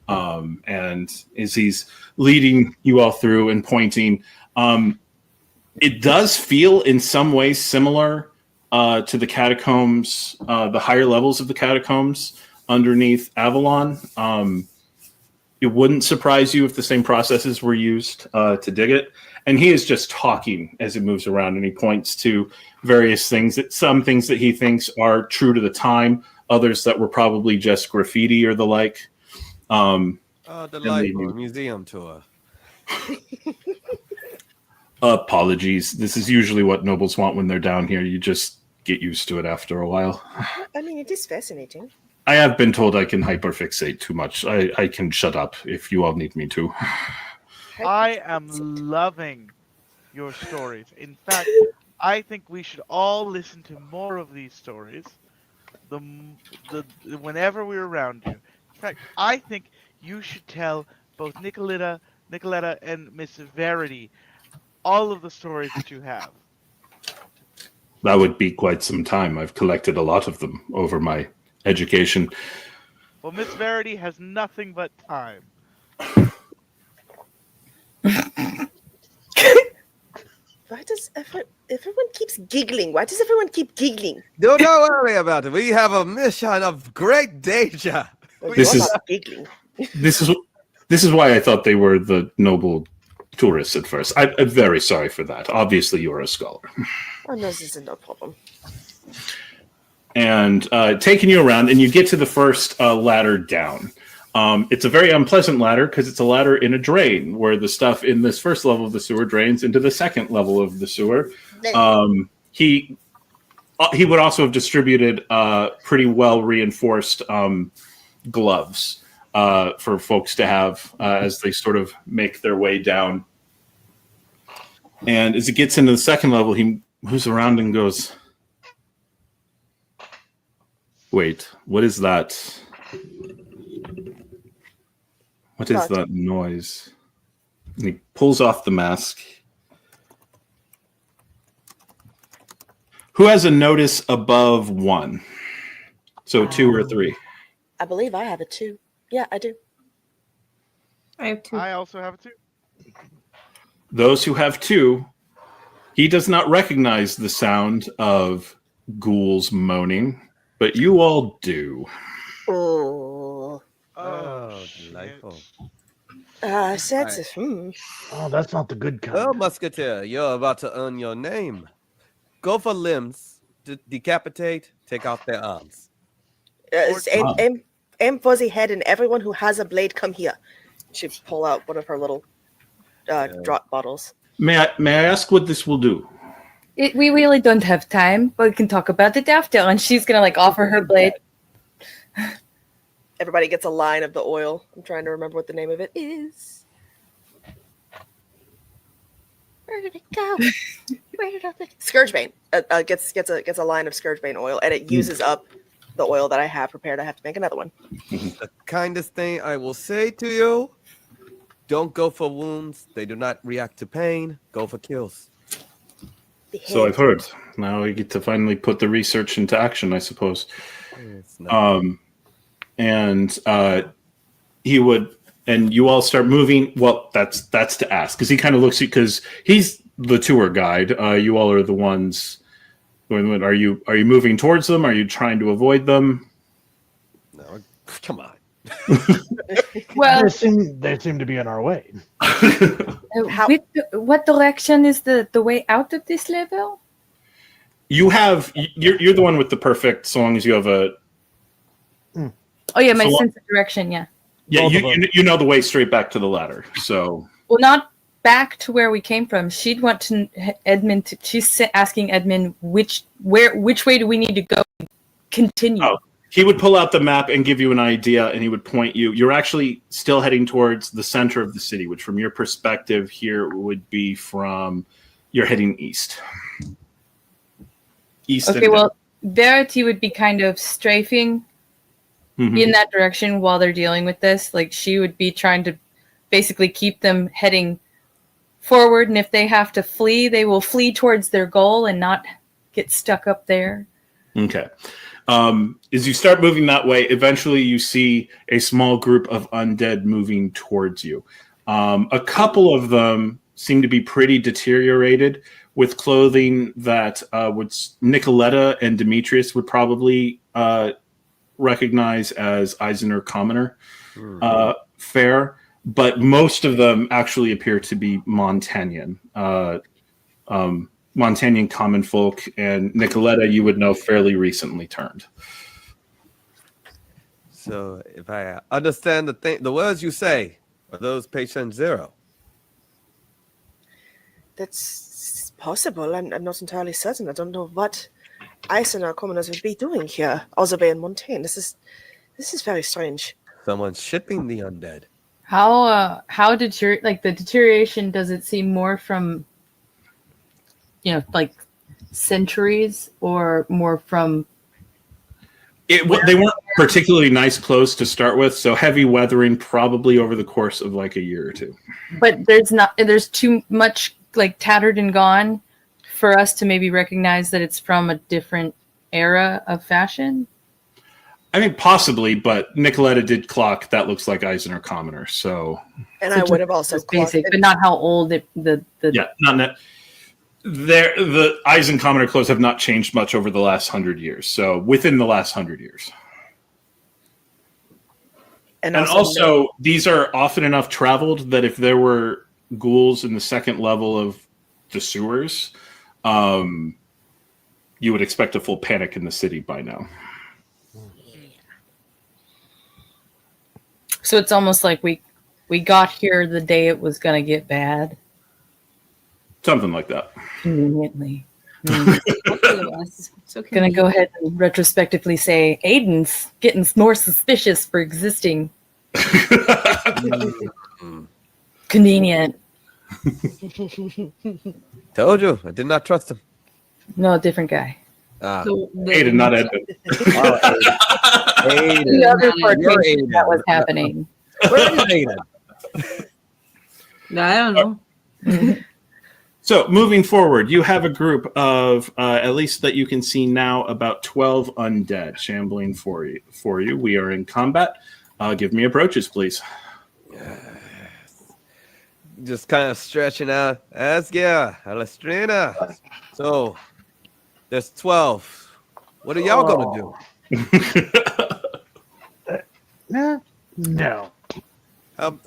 And as he's leading you all through and pointing, it does feel in some ways similar to the catacombs, the higher levels of the catacombs underneath Avalon. It wouldn't surprise you if the same processes were used to dig it. And he is just talking as he moves around, and he points to various things, some things that he thinks are true to the time, others that were probably just graffiti or the like. Delightful museum tour. Apologies. This is usually what nobles want when they're down here. You just get used to it after a while. I mean, it is fascinating. I have been told I can hyperfixate too much. I can shut up if you all need me to. I am loving your stories. In fact, I think we should all listen to more of these stories. Whenever we're around you. In fact, I think you should tell both Nikoletta, and Miss Verity all of the stories that you have. That would be quite some time. I've collected a lot of them over my education. Well, Miss Verity has nothing but time. Why does everyone keeps giggling? Why does everyone keep giggling? Don't worry about it. We have a mission of great danger. This You're is- not giggling. This is why I thought they were the noble tourists at first. I'm very sorry for that. Obviously, you're a scholar. Oh no, this is no problem. And taking you around, and you get to the first ladder down. It's a very unpleasant ladder because it's a ladder in a drain where the stuff in this first level of the sewer drains into the second level of the sewer. He would also have distributed pretty well reinforced gloves for folks to have as they sort of make their way down. And as it gets into the second level, he moves around and goes, "Wait, what is that? What is that noise?" And he pulls off the mask. Who has a notice above 1? So 2 or 3. I believe I have a 2. Yeah, I do. I have 2. I also have it too. Those who have 2, he does not recognize the sound of ghouls moaning, but you all do. Oh. Oh, Delightful. Sense. Oh, that's not the good kind. Well, Musketeer, you're about to earn your name. Go for limbs, decapitate, take off their arms. Aim fuzzy head, and everyone who has a blade, come here. She pull out one of her little drop bottles. May I ask what this will do? We really don't have time, but we can talk about it after. And she's gonna like offer her blade. Everybody gets a line of the oil. I'm trying to remember what the name of it is. Where did it go? Where did it go? Scourgebane gets a line of Scourgebane oil, and it uses up the oil that I have prepared. I have to make another one. The kindest thing I will say to you: don't go for wounds. They do not react to pain. Go for kills. So I've heard. Now we get to finally put the research into action, I suppose. And he would, and you all start moving. Well, that's to ask, because he kind of looks at you, because he's the tour guide. You all are the ones. Are you moving towards them? Are you trying to avoid them? No, come on. Well, they seem to be in our way. what direction is the way out of this level? You're the one with the perfect, so long as you have a. Oh yeah, my sense of direction. Yeah. Yeah, you know the way straight back to the ladder. So. Well, not back to where we came from. She'd want to Edmund. She's asking Edmund which way do we need to go? Continue. Oh, he would pull out the map and give you an idea, and he would point you. You're actually still heading towards the center of the city, which, from your perspective here, would be you're heading east. Okay, well, Verity would be kind of strafing in that direction while they're dealing with this. Like, she would be trying to basically keep them heading forward, and if they have to flee, they will flee towards their goal and not get stuck up there. Okay. As you start moving that way, eventually you see a small group of undead moving towards you. A couple of them seem to be pretty deteriorated, with clothing that Nikoletta and Demetrius would probably recognize as Eisner commoner fare, but most of them actually appear to be Montanian. Montanian common folk, and Nikoletta you would know fairly recently turned. So if I understand the words you say, are those patient zero? That's possible. I'm not entirely certain. I don't know what ice and our commoners would be doing here, Ozabay and Montaigne. This is very strange. Someone's shipping the undead. How did the deterioration? Does it seem more from like centuries, or more from? They weren't particularly nice clothes to start with, so heavy weathering probably over the course of like a year or two. But there's too much like tattered and gone for us to maybe recognize that it's from a different era of fashion. I mean, possibly, but Nikoletta did clock that looks like Eisner commoner. So, and I would have also basic, but not how old the Eisen commoner clothes have not changed much over the last 100 years. So within the last 100 years. And also these are often enough traveled that if there were ghouls in the second level of the sewers, you would expect a full panic in the city by now. So it's almost like we got here the day it was going to get bad. Something like that. Conveniently. Gonna go ahead and retrospectively say Aiden's getting more suspicious for existing. Convenient. Told you, I did not trust him. No, different guy. Aiden, not Edmund. Aiden. The other part that was happening. Where is Aiden? I don't know. So moving forward, you have a group of, at least that you can see now, about 12 undead shambling for you. We are in combat. Give me approaches, please. Yes. Just kind of stretching out. Asgeir, Alastriona. So there's 12. What are y'all gonna do? No. I've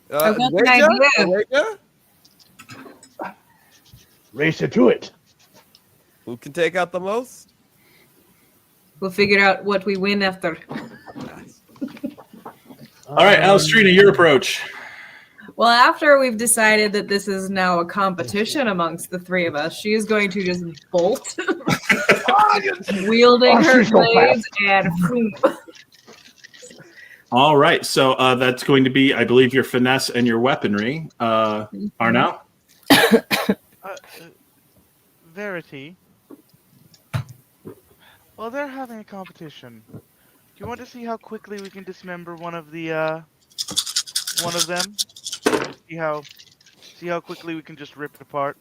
got an idea. Race it to it. Who can take out the most? We'll figure out what we win after. All right, Alastriona, your approach. Well, after we've decided that this is now a competition amongst the three of us, she is going to just bolt, wielding her blades, and boom. All right, so that's going to be, I believe, your finesse and your weaponry. Arnau? Verity. Well, they're having a competition. Do you want to see how quickly we can dismember one of them? See how quickly we can just rip it apart?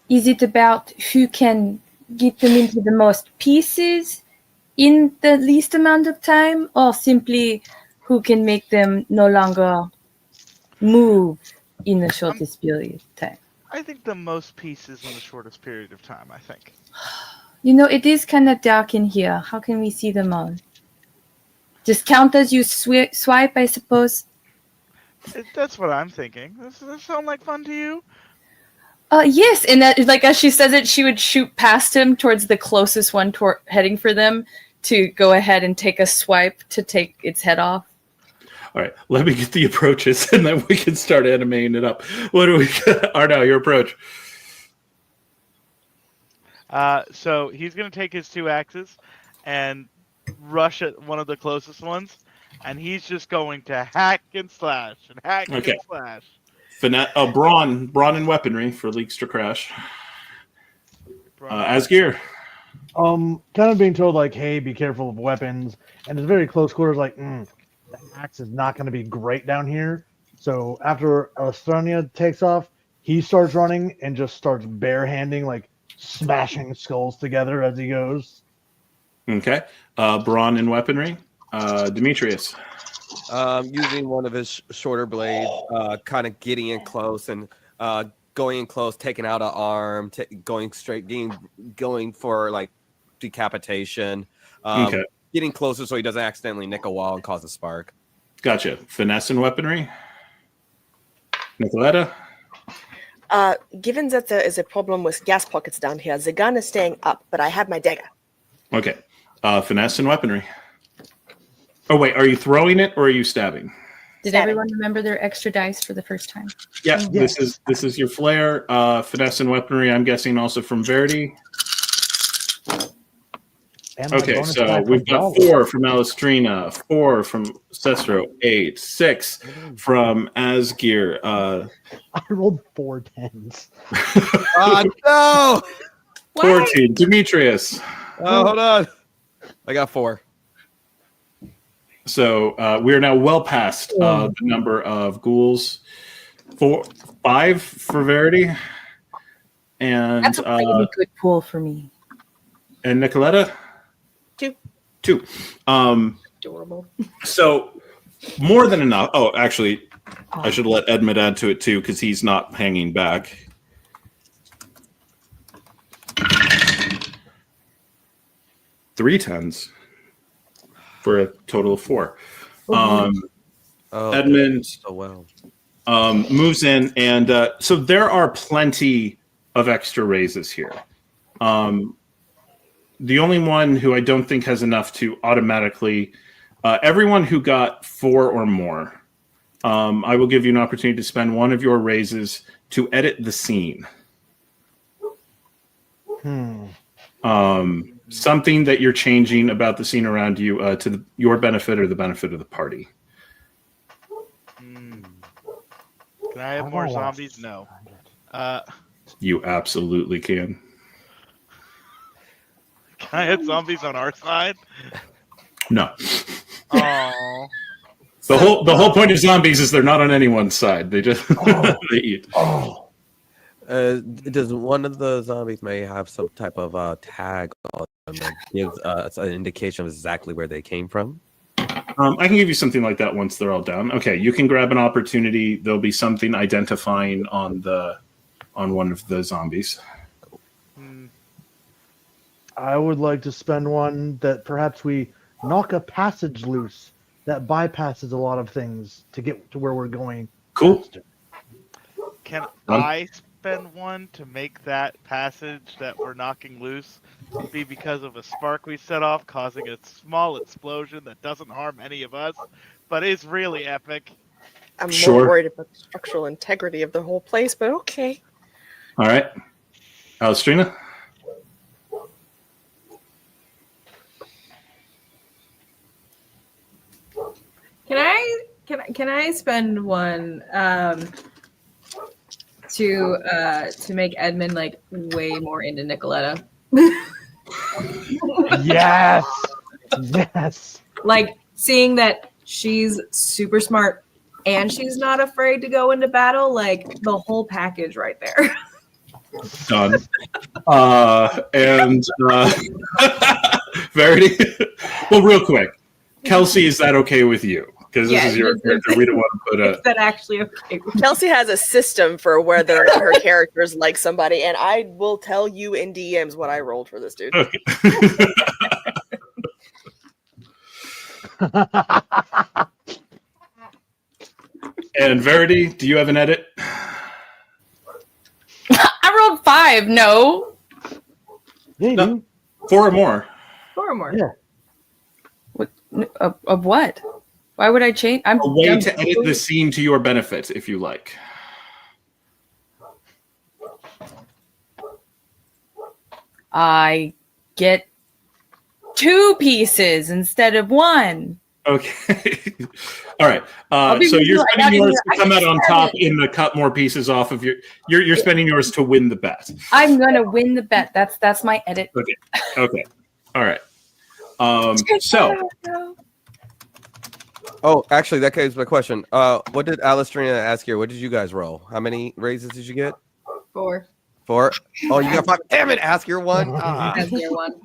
Is it about who can get them into the most pieces in the least amount of time, or simply who can make them no longer move in the shortest period of time? I think the most pieces in the shortest period of time, I think. You know, it is kind of dark in here. How can we see them all? Just count as you swipe, I suppose. That's what I'm thinking. Does that sound like fun to you? Yes, and that, like, as she says it, she would shoot past him towards the closest one, heading for them, to go ahead and take a swipe to take its head off. All right, let me get the approaches, and then we can start animating it up. What do we got? Arnau, your approach. So he's going to take his 2 axes and rush at one of the closest ones, and he's just going to hack and slash and hack and slash. Brawn and weaponry for Leaks to Crash. Asgeir. Kind of being told, like, hey, be careful of weapons, and it's very close quarters, like, the axe is not going to be great down here. So after Alastriona takes off, he starts running and just starts barehanding, like, smashing skulls together as he goes. Okay. Brawn and weaponry. Demetrius. Using one of his shorter blades, kind of getting in close and going in close, taking out an arm, going straight, going for like decapitation. Getting closer so he doesn't accidentally nick a wall and cause a spark. Gotcha. Finesse and weaponry. Nikoletta. Given that there is a problem with gas pockets down here, the gun is staying up, but I have my dagger. Okay. Finesse and weaponry. Oh, wait. Are you throwing it or are you stabbing? Did everyone remember their extra dice for the first time? Yeah, this is your flair. Finesse and weaponry, I'm guessing also from Verity. Okay, so we've got 4 from Alastriona, 4 from Cecero, 8, 6 from Asgeir. I rolled 4 10s. No! 14, Demetrius. Oh, hold on. I got 4. So we are now well past the number of ghouls. 5 for Verity. And that's a really good pool for me. And Nikoletta? 2. Adorable. So more than enough. Oh, actually, I should let Edmund add to it too because he's not hanging back. Three 10s for a total of 4. Edmund moves in, and so there are plenty of extra raises here. The only one who I don't think has enough to automatically, everyone who got 4 or more, I will give you an opportunity to spend one of your raises to edit the scene. Something that you're changing about the scene around you to your benefit or the benefit of the party. Can I have more zombies? No. You absolutely can. Can I have zombies on our side? No. Oh. The whole point of zombies is they're not on anyone's side. They just they eat. Does one of the zombies may have some type of tag on them that gives us an indication of exactly where they came from? I can give you something like that once they're all down. Okay, you can grab an opportunity. There'll be something identifying on one of the zombies. I would like to spend one that perhaps we knock a passage loose that bypasses a lot of things to get to where we're going. Cool. faster. Can Done. I spend one to make that passage that we're knocking loose be because of a spark we set off, causing a small explosion that doesn't harm any of us, but is really epic? I'm Sure. more worried about the structural integrity of the whole place, but okay. All right. Alastriona? Can I spend one to make Edmund like way more into Nikoletta? Yes. Yes. Like seeing that she's super smart and she's not afraid to go into battle, like the whole package right there. Done. And Verity? Well, real quick. Kelsey, is that okay with you? Because this is your character. We don't want to put Is that actually okay? Kelsey has a system for whether her characters like somebody, and I will tell you in DMs what I rolled for this dude. Okay. And Verity, do you have an edit? I rolled 5. No. Yeah, you No. do. 4 or more. 4 or more. Yeah. What of what? Why would I change? A way to edit the scene to your benefit, if you like. I get 2 pieces instead of 1. Okay. All right. I'll be So you're real, I spending got yours it. to come out on I top get it. in the cut more pieces off of you're spending yours to win the bet. I'm gonna win the bet. That's my edit. Okay. All right. So Oh, actually, that is my question. What did Alastriona ask here? What did you guys roll? How many raises did you get? 4. 4? Oh, you got 5. Damn it, ask your one. As their one.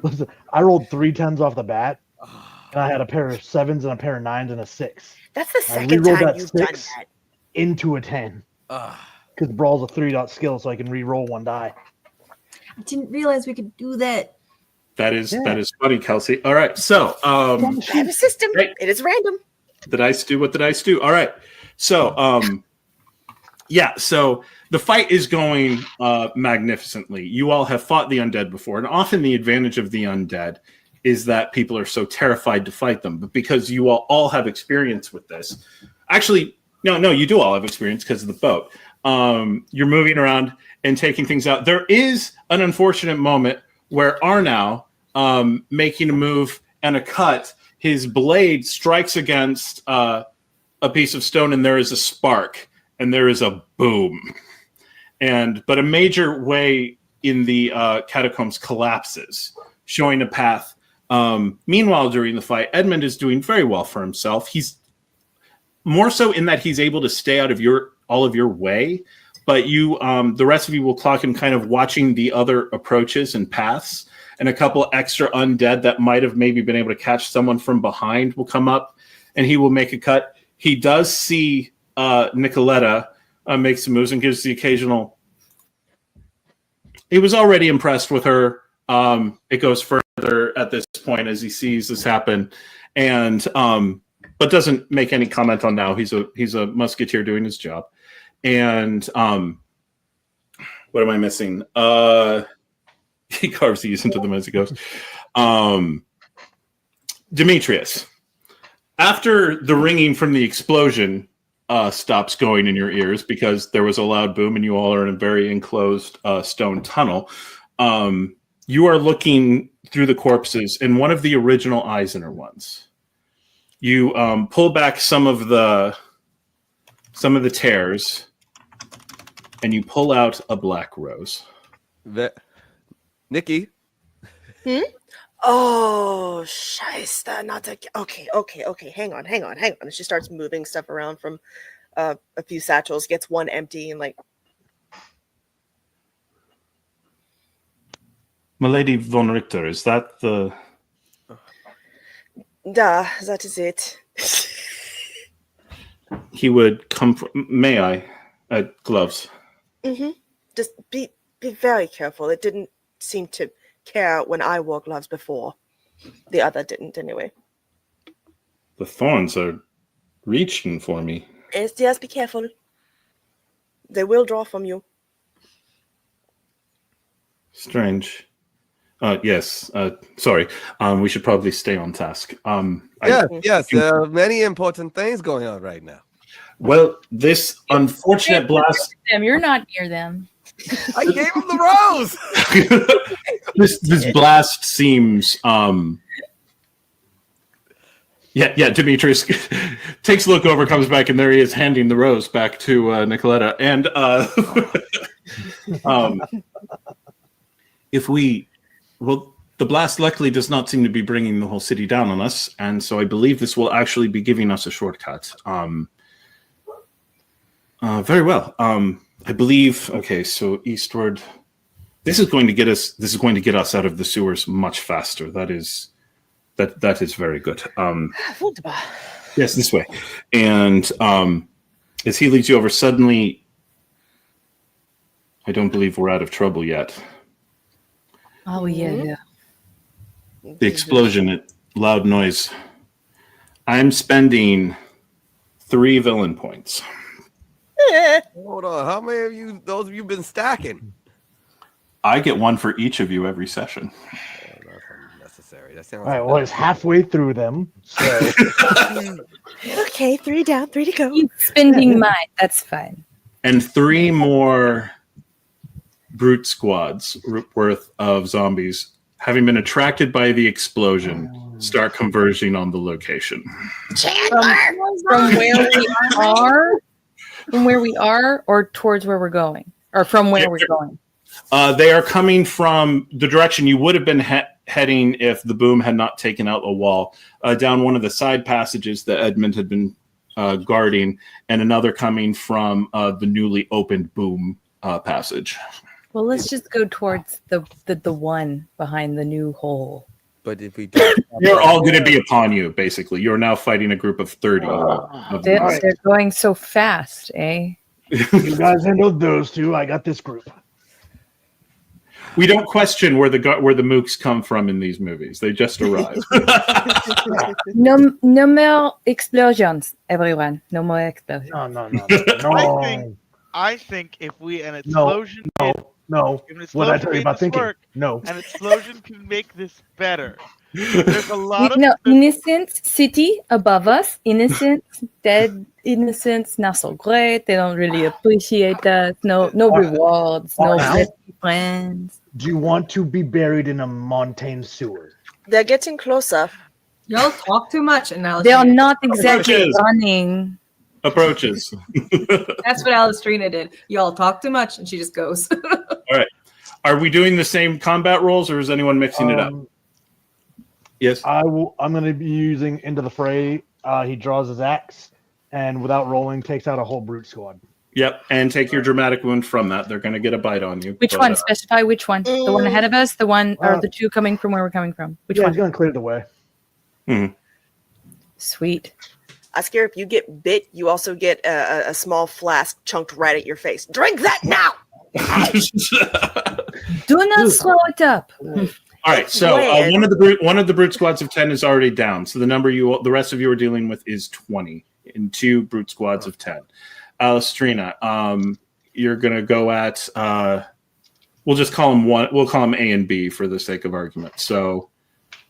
Listen, I rolled 3 10s off the bat, and I had a pair of 7s and a pair of 9s and a 6 That's the I second rerolled time that you've done 6. that. into a 10 because Brawl's a 3-dot skill, so I can re-roll 1 die. I didn't realize we could do that. that is funny, Kelsey. All right. So I have a system. Right. It is random. the dice do what the dice do. All right. So so the fight is going magnificently. You all have fought the undead before, and often the advantage of the undead is that people are so terrified to fight them. But because you all have experience with this, actually, no, you do all have experience because of the boat. You're moving around and taking things out. There is an unfortunate moment where Arnau, making a move and a cut, his blade strikes against a piece of stone, and there is a spark, and there is a boom. But a major way in the catacombs collapses, showing a path. Meanwhile, during the fight, Edmund is doing very well for himself. He's more so in that he's able to stay out of all of your way, but you, the rest of you will clock him kind of watching the other approaches and paths, and a couple extra undead that might have maybe been able to catch someone from behind will come up, and he will make a cut. He does see Nikoletta make some moves and gives the occasional. He was already impressed with her. It goes further at this point as he sees this happen, and but doesn't make any comment on now. He's a musketeer doing his job. And what am I missing? He carves these into them as he goes. Demetrius, after the ringing from the explosion stops going in your ears because there was a loud boom and you all are in a very enclosed stone tunnel, you are looking through the corpses, and one of the original Eisner ones. You pull back some of the tears, and you pull out a black rose. Nikki. Oh, Scheisse, not again. Okay. Hang on. And she starts moving stuff around from a few satchels, gets one empty, and like, Milady von Richter, is that the... da, that is it. He would come from... May I? Gloves. Mm-hmm. Just be very careful. It didn't seem to care when I wore gloves before. The other didn't anyway. The thorns are reaching for me. It's just be careful. They will draw from you. Strange. Yes. Sorry. We should probably stay on task. Yes. Many important things going on right now. Well, this unfortunate blast. Them, you're not near them. I gave him the rose. this blast seems. Yeah. Demetrius takes a look over, comes back, and there he is, handing the rose back to Nikoletta. And the blast luckily does not seem to be bringing the whole city down on us, and so I believe this will actually be giving us a shortcut. Very well. I believe. Okay, so eastward. This is going to get us. This is going to get us out of the sewers much faster. That is very good. Yes, this way. And as he leads you over, suddenly, I don't believe we're out of trouble yet. Oh yeah. The explosion, loud noise. I'm spending 3 villain points. Hold on. How many of you? Those of you been stacking? I get 1 for each of you every session. That's unnecessary. That sounds. All right, well, it's halfway through them. So Okay, 3 down, 3 to go. Keep spending mine. That's fine. And 3 more brute squads worth of zombies, having been attracted by the explosion, start converging on the location. From where we are, or towards where we're going, or from where we're going. They are coming from the direction you would have been heading if the boom had not taken out a wall, down one of the side passages that Edmund had been guarding, and another coming from the newly opened boom passage. Well, let's just go towards the one behind the new hole. But if we don't, They're all going to be upon you, basically. You're now fighting a group of 30. They're going so fast, eh? you guys handle those 2. I got this group. We don't question where the mooks come from in these movies. They just arrive. No more explosions, everyone. No more explosions. No. I think if an explosion No. if an What I explosion tell you made about this thinking. work, No. an explosion can make this better. There's a lot of innocent city above us. Innocent, dead innocents, not so great. They don't really appreciate us. No rewards. No best friends. Do you want to be buried in a montane sewer? They're getting closer. Y'all talk too much, and They are not exactly Approaches. running. Approaches. That's what Alastriona did. Y'all talk too much, and she just goes. All right. Are we doing the same combat rolls, or is anyone mixing it up? Yes. I'm going to be using Into the Fray. He draws his axe, and without rolling, takes out a whole brute squad. Yep. And take your dramatic wound from that. They're going to get a bite on you. Which one? Specify which one. The one ahead of us, the one, or the 2 coming from where we're coming from. Which one? He's going to clear the way. Sweet. Asgeir, if you get bit, you also get a small flask chunked right at your face. Drink that now! Do not slow it up. All right, so one of the brute squads of 10 is already down. So the rest of you are dealing with is 20 in 2 brute squads of 10. Alastriona, you're gonna go at we'll just call them one. We'll call them A and B for the sake of argument. So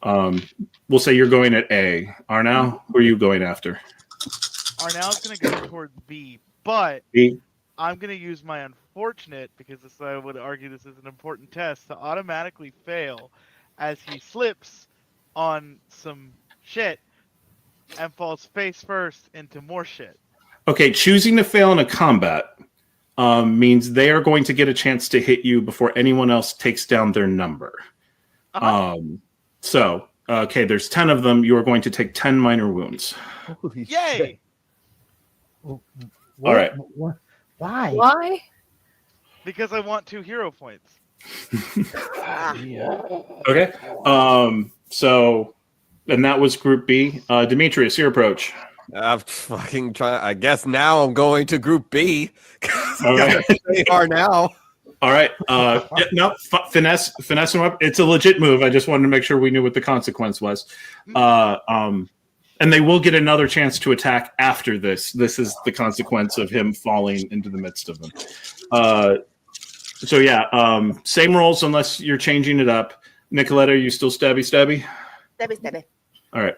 we'll say you're going at A. Arnau, who are you going after? Arnau's going to go towards B, but B. I'm going to use my unfortunate, because I would argue this is an important test, to automatically fail as he slips on some shit and falls face first into more shit. Okay, choosing to fail in a combat means they are going to get a chance to hit you before anyone else takes down their number. So, there's 10 of them. You are going to take 10 minor wounds. Holy Yay! shit. All right. Why? Why? Because I want 2 hero points. Okay. So, and that was Group B. Demetrius, your approach. I'm fucking trying. I guess now I'm going to Group B. All right. They are now. All right. Finesse him up. It's a legit move. I just wanted to make sure we knew what the consequence was. And they will get another chance to attack after this. This is the consequence of him falling into the midst of them. So yeah, same rolls unless you're changing it up. Nikoletta, are you still stabby? Stabby. All right.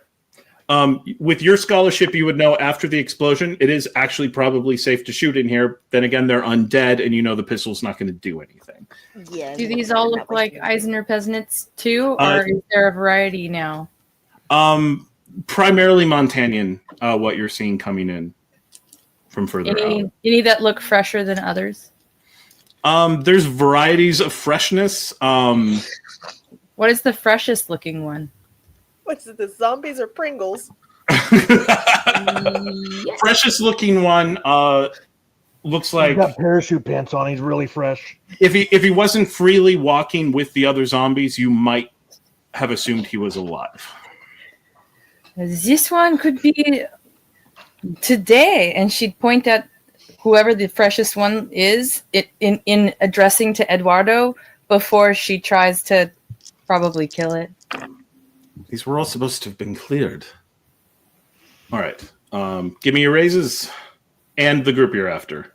With your scholarship, you would know after the explosion, it is actually probably safe to shoot in here. Then again, they're undead, and you know the pistol's not going to do anything. Yeah. Do these all look like Eisner peasants too, or is there a variety now? Primarily Montanian, what you're seeing coming in from further out. Any that look fresher than others? There's varieties of freshness. What is the freshest looking one? What's it, the zombies or Pringles? Freshest looking one looks He's like got parachute pants on. He's really fresh. if he wasn't freely walking with the other zombies, you might have assumed he was alive. This one could be today, and she'd point at whoever the freshest one is in addressing to Eduardo before she tries to probably kill it. These were all supposed to have been cleared. All right. Give me your raises and the group you're after.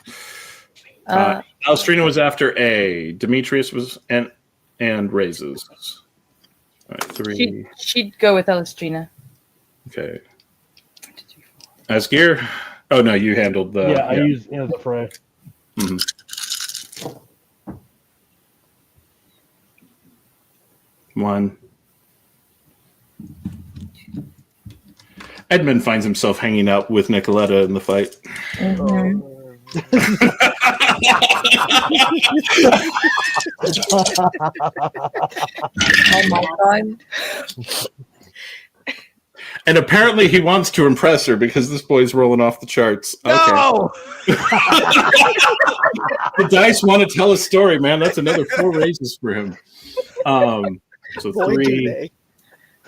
Alastriona was after A. Demetrius was and raises. All right, 3. She'd go with Alastriona. Okay. Asgeir? Oh no, you handled the. I used the fray. Mm-hmm. One. Edmund finds himself hanging out with Nikoletta in the fight. Mm-hmm. Oh my god. And apparently he wants to impress her because this boy's rolling off the charts. No! Okay. The dice want to tell a story, man. That's another 4 raises for him. So Boy, 3.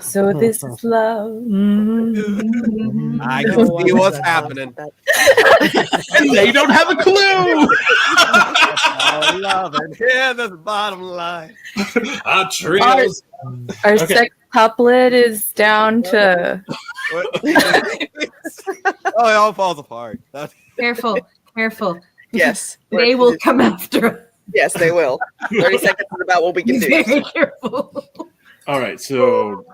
So this is love. Mm-hmm. I can see what's happening. And they don't have a clue. I love it. Yeah, that's the bottom line. Trios. Our sex couplet is down to. Oh, it all falls apart. Careful. Yes. They will come after us. Yes, they will. 30 seconds is about what we can do. Very careful. All right, so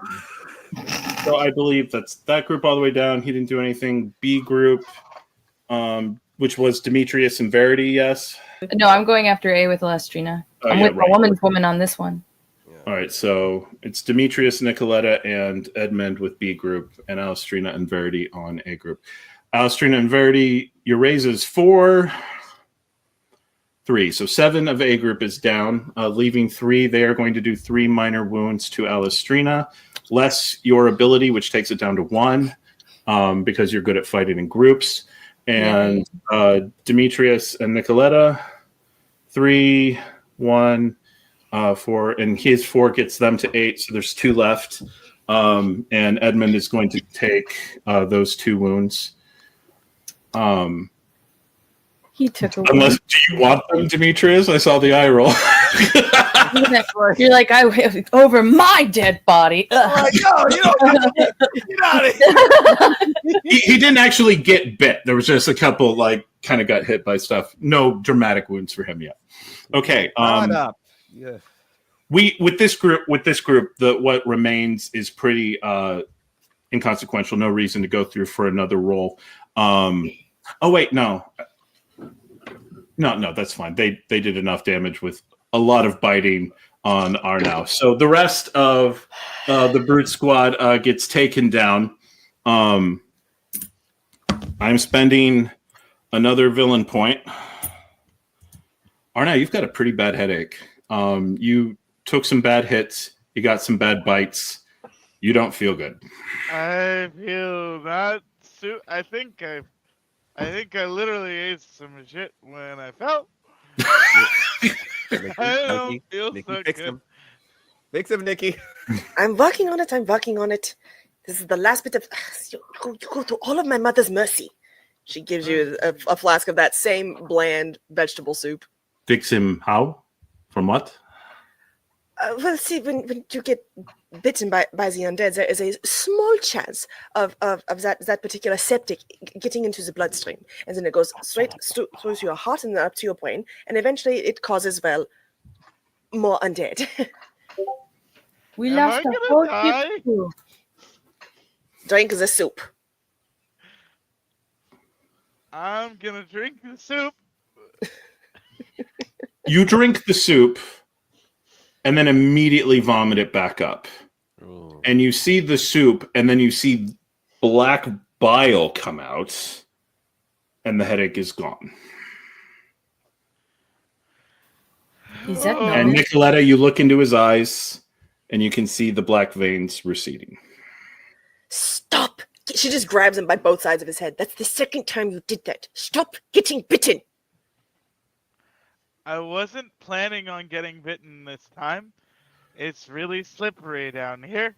I believe that's that group all the way down. He didn't do anything. B group, which was Demetrius and Verity, yes? No, I'm going after A with Alastriona. I'm with a woman's woman on this one. All right, so it's Demetrius, Nikoletta, and Edmund with B group, and Alastriona and Verity on A group. Alastriona and Verity, your raise is 4, 3. So 7 of A group is down, leaving 3. They are going to do 3 minor wounds to Alastriona, less your ability, which takes it down to 1, because you're good at fighting in groups. And Demetrius and Nikoletta, 3, 1, 4, and his 4 gets them to 8. So there's 2 left. And Edmund is going to take those 2 wounds. He took a Unless, do you want them, Demetrius? I saw the eye roll. You're like, I over my dead body. Oh, no, you don't get out of here. He didn't actually get bit. There was just a couple, kind of got hit by stuff. No dramatic wounds for him yet. Okay. Yeah. With this group, what remains is pretty inconsequential. No reason to go through for another roll. Oh wait, no, that's fine. They did enough damage with a lot of biting on Arnau. So the rest of the brute squad gets taken down. I'm spending another villain point. Arnau, you've got a pretty bad headache. You took some bad hits. You got some bad bites. You don't feel good. I feel not. I think I literally ate some shit when I fell. I don't feel so good. Fix him, Nikki. I'm working on it. This is the last bit of. You go to all of my mother's mercy. She gives you a flask of that same bland vegetable soup. Fix him how? From what? Well, see, when you get bitten by the undead, there is a small chance of that particular septic getting into the bloodstream. And then it goes straight through your heart and then up to your brain. And eventually it causes, well, more undead. We Am lost I a gonna whole die? ship crew. Drink the soup. I'm gonna drink the soup. You drink the soup and then immediately vomit it back up. Ooh. And you see the soup, and then you see black bile come out, and the headache is gone. Is that Oh. And normal? Nikoletta, you look into his eyes, and you can see the black veins receding. Stop! She just grabs him by both sides of his head. That's the second time you did that. Stop getting bitten! I wasn't planning on getting bitten this time. It's really slippery down here.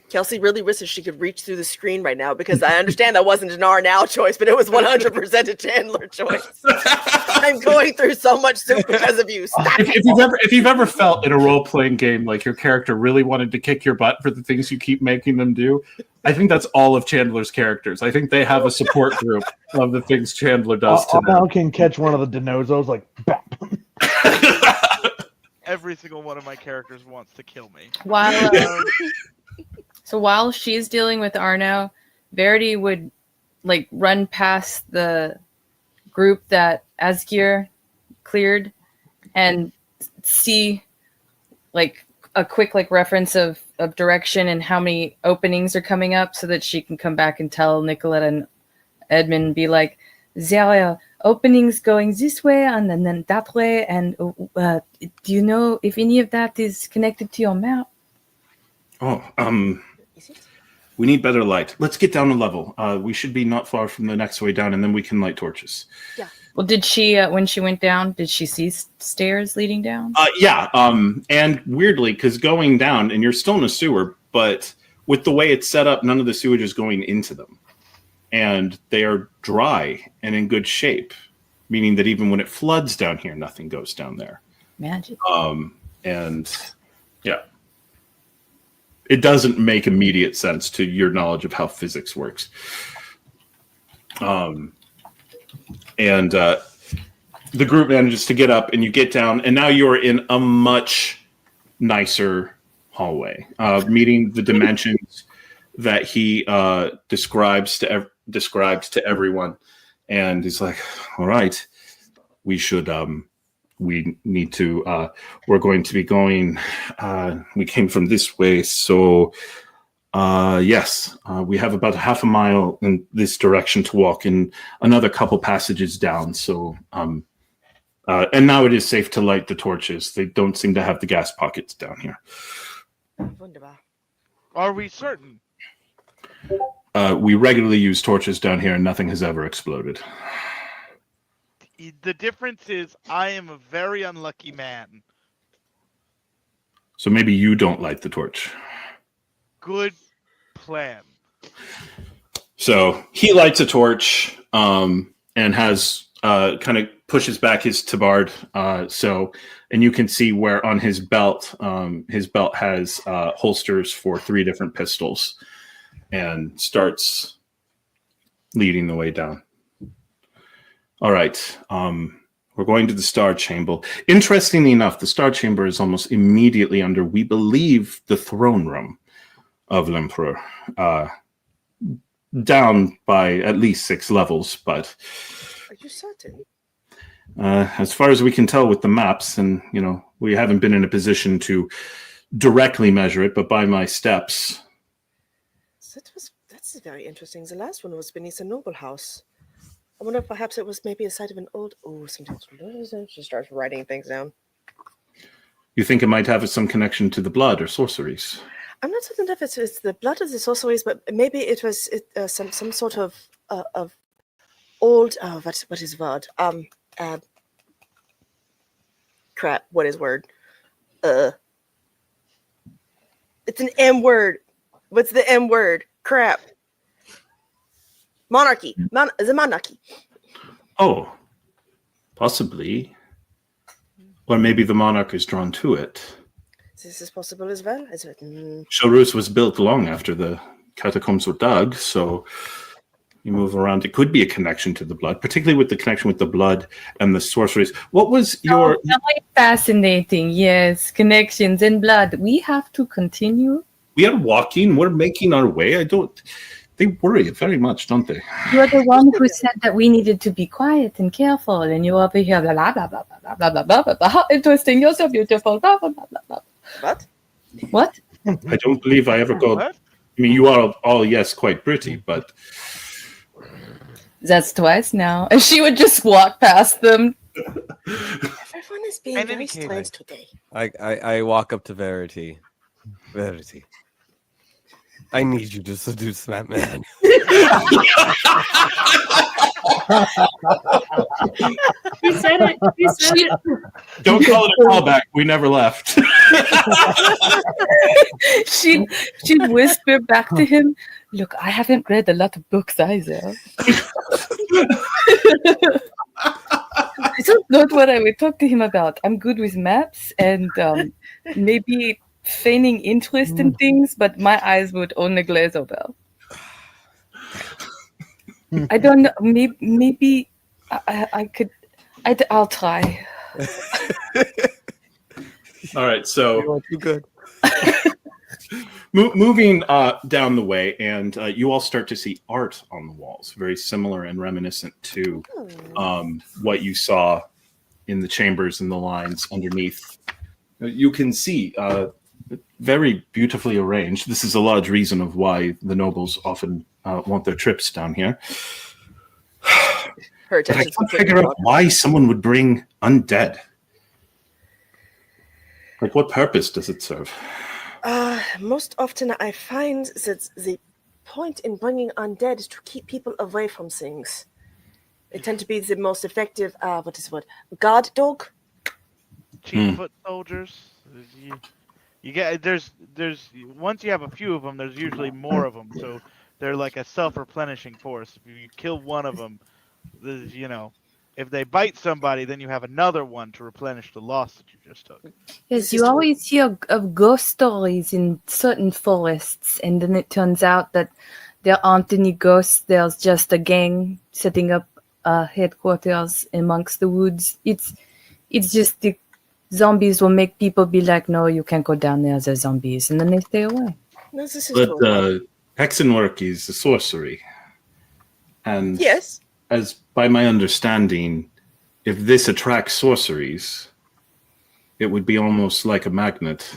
Kelsey really wishes she could reach through the screen right now because I understand that wasn't an Arnau choice, but it was 100% a Chandler choice. I'm going through so much soup because of you. Stop it! If you've ever felt in a role-playing game like your character really wanted to kick your butt for the things you keep making them do, I think that's all of Chandler's characters. I think they have a support group of the things Chandler does to them. Arnau can catch one of the Denozos like bap. Every single one of my characters wants to kill me. So while she's dealing with Arnau, Verity would like run past the group that Asgeir cleared and see like a quick like reference of direction and how many openings are coming up so that she can come back and tell Nikoletta and Edmund and be like, there are openings going this way and then that way, and do you know if any of that is connected to your map? We need better light. Let's get down a level. We should be not far from the next way down, and then we can light torches. Yeah. Well, did she, when she went down, did she see stairs leading down? Yeah. And weirdly, because going down, and you're still in a sewer, but with the way it's set up, none of the sewage is going into them. And they are dry and in good shape, meaning that even when it floods down here, nothing goes down there. Magic. And yeah, it doesn't make immediate sense to your knowledge of how physics works. And the group manages to get up, and you get down, and now you're in a much nicer hallway, meeting the dimensions that he describes to everyone. And he's like, all right, we should we need to we're going to be going we came from this way, so yes, we have about half a mile in this direction to walk and another couple passages down, so and now it is safe to light the torches. They don't seem to have the gas pockets down here. Wunderbar. Are we certain? We regularly use torches down here, and nothing has ever exploded. The difference is I am a very unlucky man. So maybe you don't light the torch. Good plan. So he lights a torch and has kind of pushes back his tabard. And you can see where on his belt has holsters for 3 different pistols, and starts leading the way down. All right. We're going to the Star Chamber. Interestingly enough, the Star Chamber is almost immediately under, we believe, the throne room of l'Empereur. Down by at least 6 levels, but Are you certain? as far as we can tell with the maps, and we haven't been in a position to directly measure it, but by my steps. That's very interesting. The last one was beneath a noble house. I wonder if perhaps it was maybe a site of an old. Oh, sometimes she starts writing things down. You think it might have some connection to the blood or sorceries? I'm not certain if it's the blood of the sorceries, but maybe it was some sort of old. Oh, what is word? Crap. What is word? It's an M word. What's the M word? Crap. Monarchy. The monarchy. Oh, possibly. Or maybe the monarch is drawn to it. This is possible as well. Chaurouse was built long after the catacombs were dug, so you move around. It could be a connection to the blood, particularly with the connection with the blood and the sorceries. What was your... Very fascinating, yes. Connections and blood. We have to continue. We are walking. We're making our way. They worry very much, don't they? You're the one who said that we needed to be quiet and careful, and you're over here, blah, blah, blah, blah, blah, blah, blah, blah, blah, blah. How interesting. You're so beautiful. Blah, blah, blah, blah, blah. What? What? I don't believe I ever got... What? I mean, you are all, yes, quite pretty, but... That's twice now. And she would just walk past them. Everyone is being And very indicate- strange today. I walk up to Verity. Verity. I need you to seduce that man. He said it. He said it. Don't call it a callback. We never left. She'd whisper back to him, look, I haven't read a lot of books either. I don't know what I would talk to him about. I'm good with maps and maybe feigning interest in things, but my eyes would only glaze over. I don't know. Maybe I could. I'll try. All right, so Too good. moving down the way, and you all start to see art on the walls, very similar and reminiscent to what you saw in the chambers and the lines underneath. You can see very beautifully arranged. This is a large reason of why the nobles often want their trips down here. Her But I attention. can't figure out why someone would bring undead. Like, what purpose does it serve? Most often I find that the point in bringing undead is to keep people away from things. They tend to be the most effective, what is the word? Guard dog? Cheap foot soldiers. You get there's once you have a few of them, there's usually more of them. So they're like a self-replenishing force. If you kill one of them, if they bite somebody, then you have another one to replenish the loss that you just took. Yes, you always hear of ghost stories in certain forests, and then it turns out that there aren't any ghosts. There's just a gang setting up headquarters amongst the woods. It's just the zombies will make people be like, no, you can't go down there, there's zombies, and then they stay away. No, this is But true. hexenwork is a sorcery. And Yes. as by my understanding, if this attracts sorceries, it would be almost like a magnet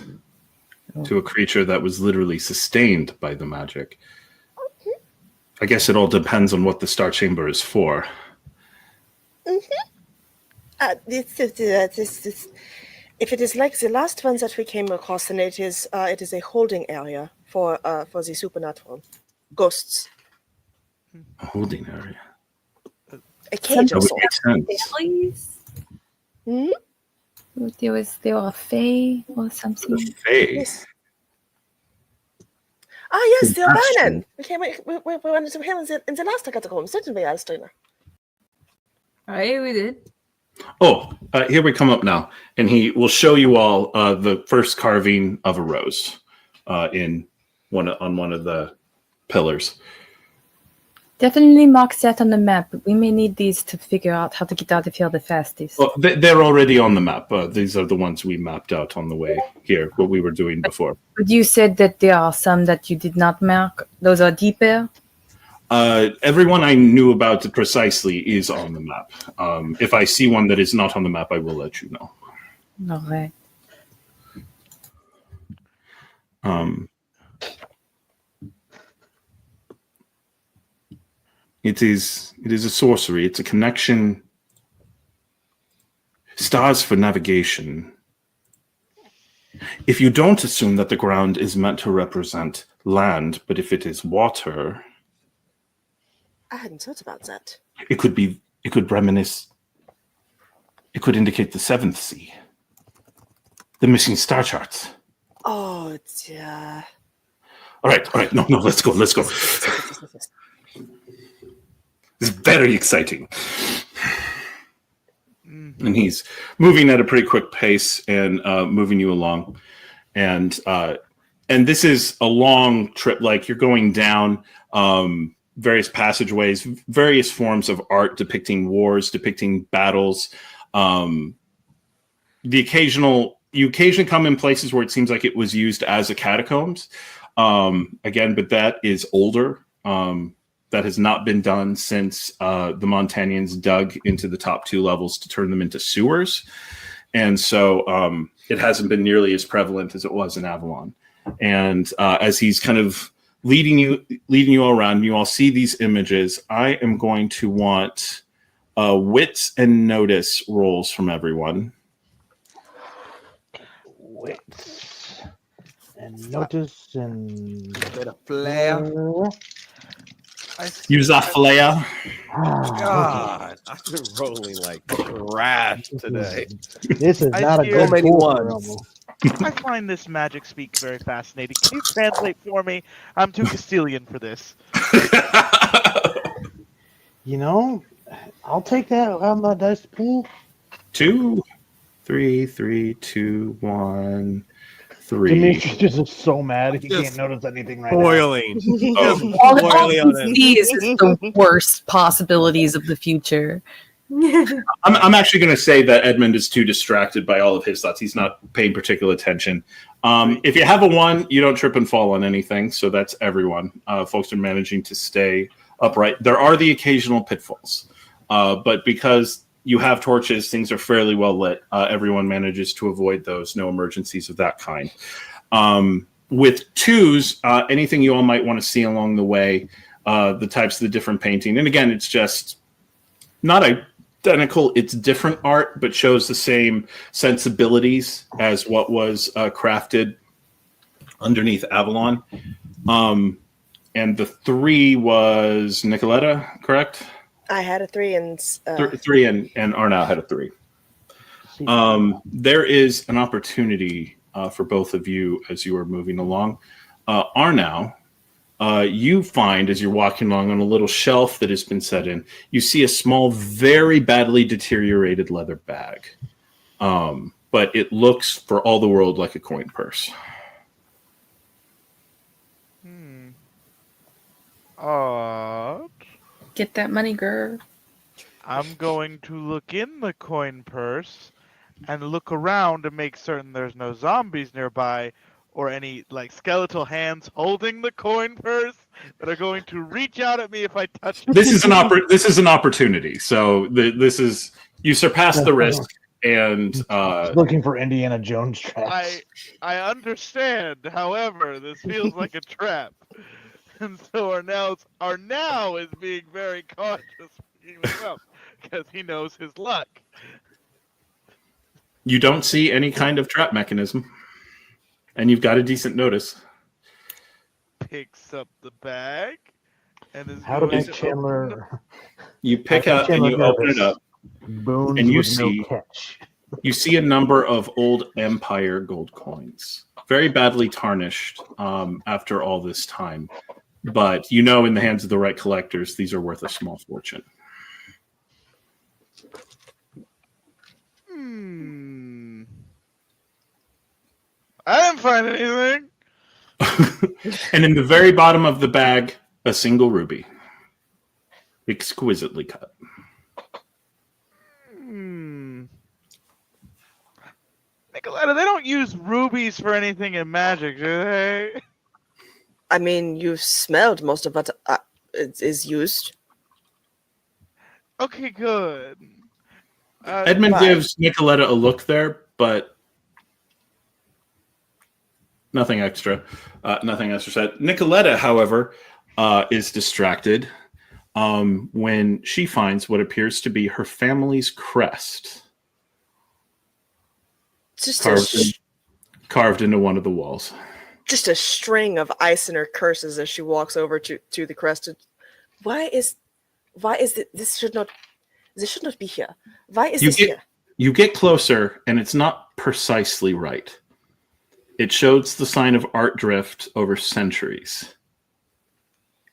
to a creature that was literally sustained by the magic. I guess it all depends on what the Star Chamber is for. If it is like the last one that we came across, then it is a holding area for the supernatural ghosts. A holding area. A cage That of would sorts. make sense. Please. Hmm? There was a fae or something. The Fae. Yes. Yes, the Compassion. Albanan. We went to him in the last catacombs, didn't we, Alastriona? Right, we did. Oh, here we come up now. And he will show you all the first carving of a rose on one of the pillars. Definitely mark that on the map. We may need these to figure out how to get out of here the fastest. Well, they're already on the map. These are the ones we mapped out on the way here, what we were doing before. But you said that there are some that you did not mark. Those are deeper. Everyone I knew about precisely is on the map. If I see one that is not on the map, I will let you know. All right. It is a sorcery. It's a connection. Stars for navigation. If you don't assume that the ground is meant to represent land, but if it is water, I hadn't thought about that. it could reminisce. It could indicate the seventh sea. The missing star charts. Oh, yeah. All right. No, let's go. It's very exciting. And he's moving at a pretty quick pace and moving you along. And this is a long trip. Like, you're going down various passageways, various forms of art depicting wars, depicting battles. You occasionally come in places where it seems like it was used as a catacombs. Again, but that is older. That has not been done since the Montanians dug into the top 2 levels to turn them into sewers. And so it hasn't been nearly as prevalent as it was in Avalon. And as he's kind of leading you all around, you all see these images. I am going to want wits and notice rolls from everyone. Wits and notice and Bit of flair. Use a flair. God, I've been rolling like trash today. This is I not a hear good many pool for ones. Elmo. I find this magic speak very fascinating. Can you translate for me? I'm too Castilian for this. You know, I'll take that on the dice pool. 2, 3, 3, 2, 1, 3. Demetrius just is so mad he Just can't notice anything right Boiling. All Boiling on it. he sees is the worst possibilities of the future. I'm actually going to say that Edmund is too distracted by all of his thoughts. He's not paying particular attention. If you have a 1, you don't trip and fall on anything. So that's everyone. Folks are managing to stay upright. There are the occasional pitfalls, but because you have torches, things are fairly well lit. Everyone manages to avoid those. No emergencies of that kind. With 2s, anything you all might want to see along the way, the types of the different painting. And again, it's just not identical. It's different art, but shows the same sensibilities as what was crafted underneath Avalon. And the 3 was Nikoletta, correct? I had a 3 and 3 and Arnau had a 3. There is an opportunity for both of you as you are moving along. Arnau, you find as you're walking along on a little shelf that has been set in, you see a small, very badly deteriorated leather bag. But it looks for all the world like a coin purse. Get that money, girl. I'm going to look in the coin purse and look around to make certain there's no zombies nearby or any like skeletal hands holding the coin purse that are going to reach out at me if I touch it. This is an opportunity. So this is, you surpass the risk and looking for Indiana Jones traps. I understand. However, this feels like a trap. And so Arnau is being very cautious because he knows his luck. you don't see any kind of trap mechanism. And you've got a decent notice. Picks up the bag and is How to going make Chandler. You pick out and you open it up. Boons and you with see- no catch. You see a number of old Empire gold coins, very badly tarnished after all this time. But you know, in the hands of the right collectors, these are worth a small fortune. I didn't find anything. And in the very bottom of the bag, a single ruby, exquisitely cut. Nikoletta, they don't use rubies for anything in Magic, do they? I mean, you've smelled most of what is used. Okay, good. Edmund gives Nikoletta a look there, but nothing extra. Nothing extra said. Nikoletta, however, is distracted when she finds what appears to be her family's crest carved into one of the walls. Just a string of Iciner curses as she walks over to the crest. Why is it, this should not be here? Why is this here? You get closer, and it's not precisely right. It shows the sign of art drift over centuries.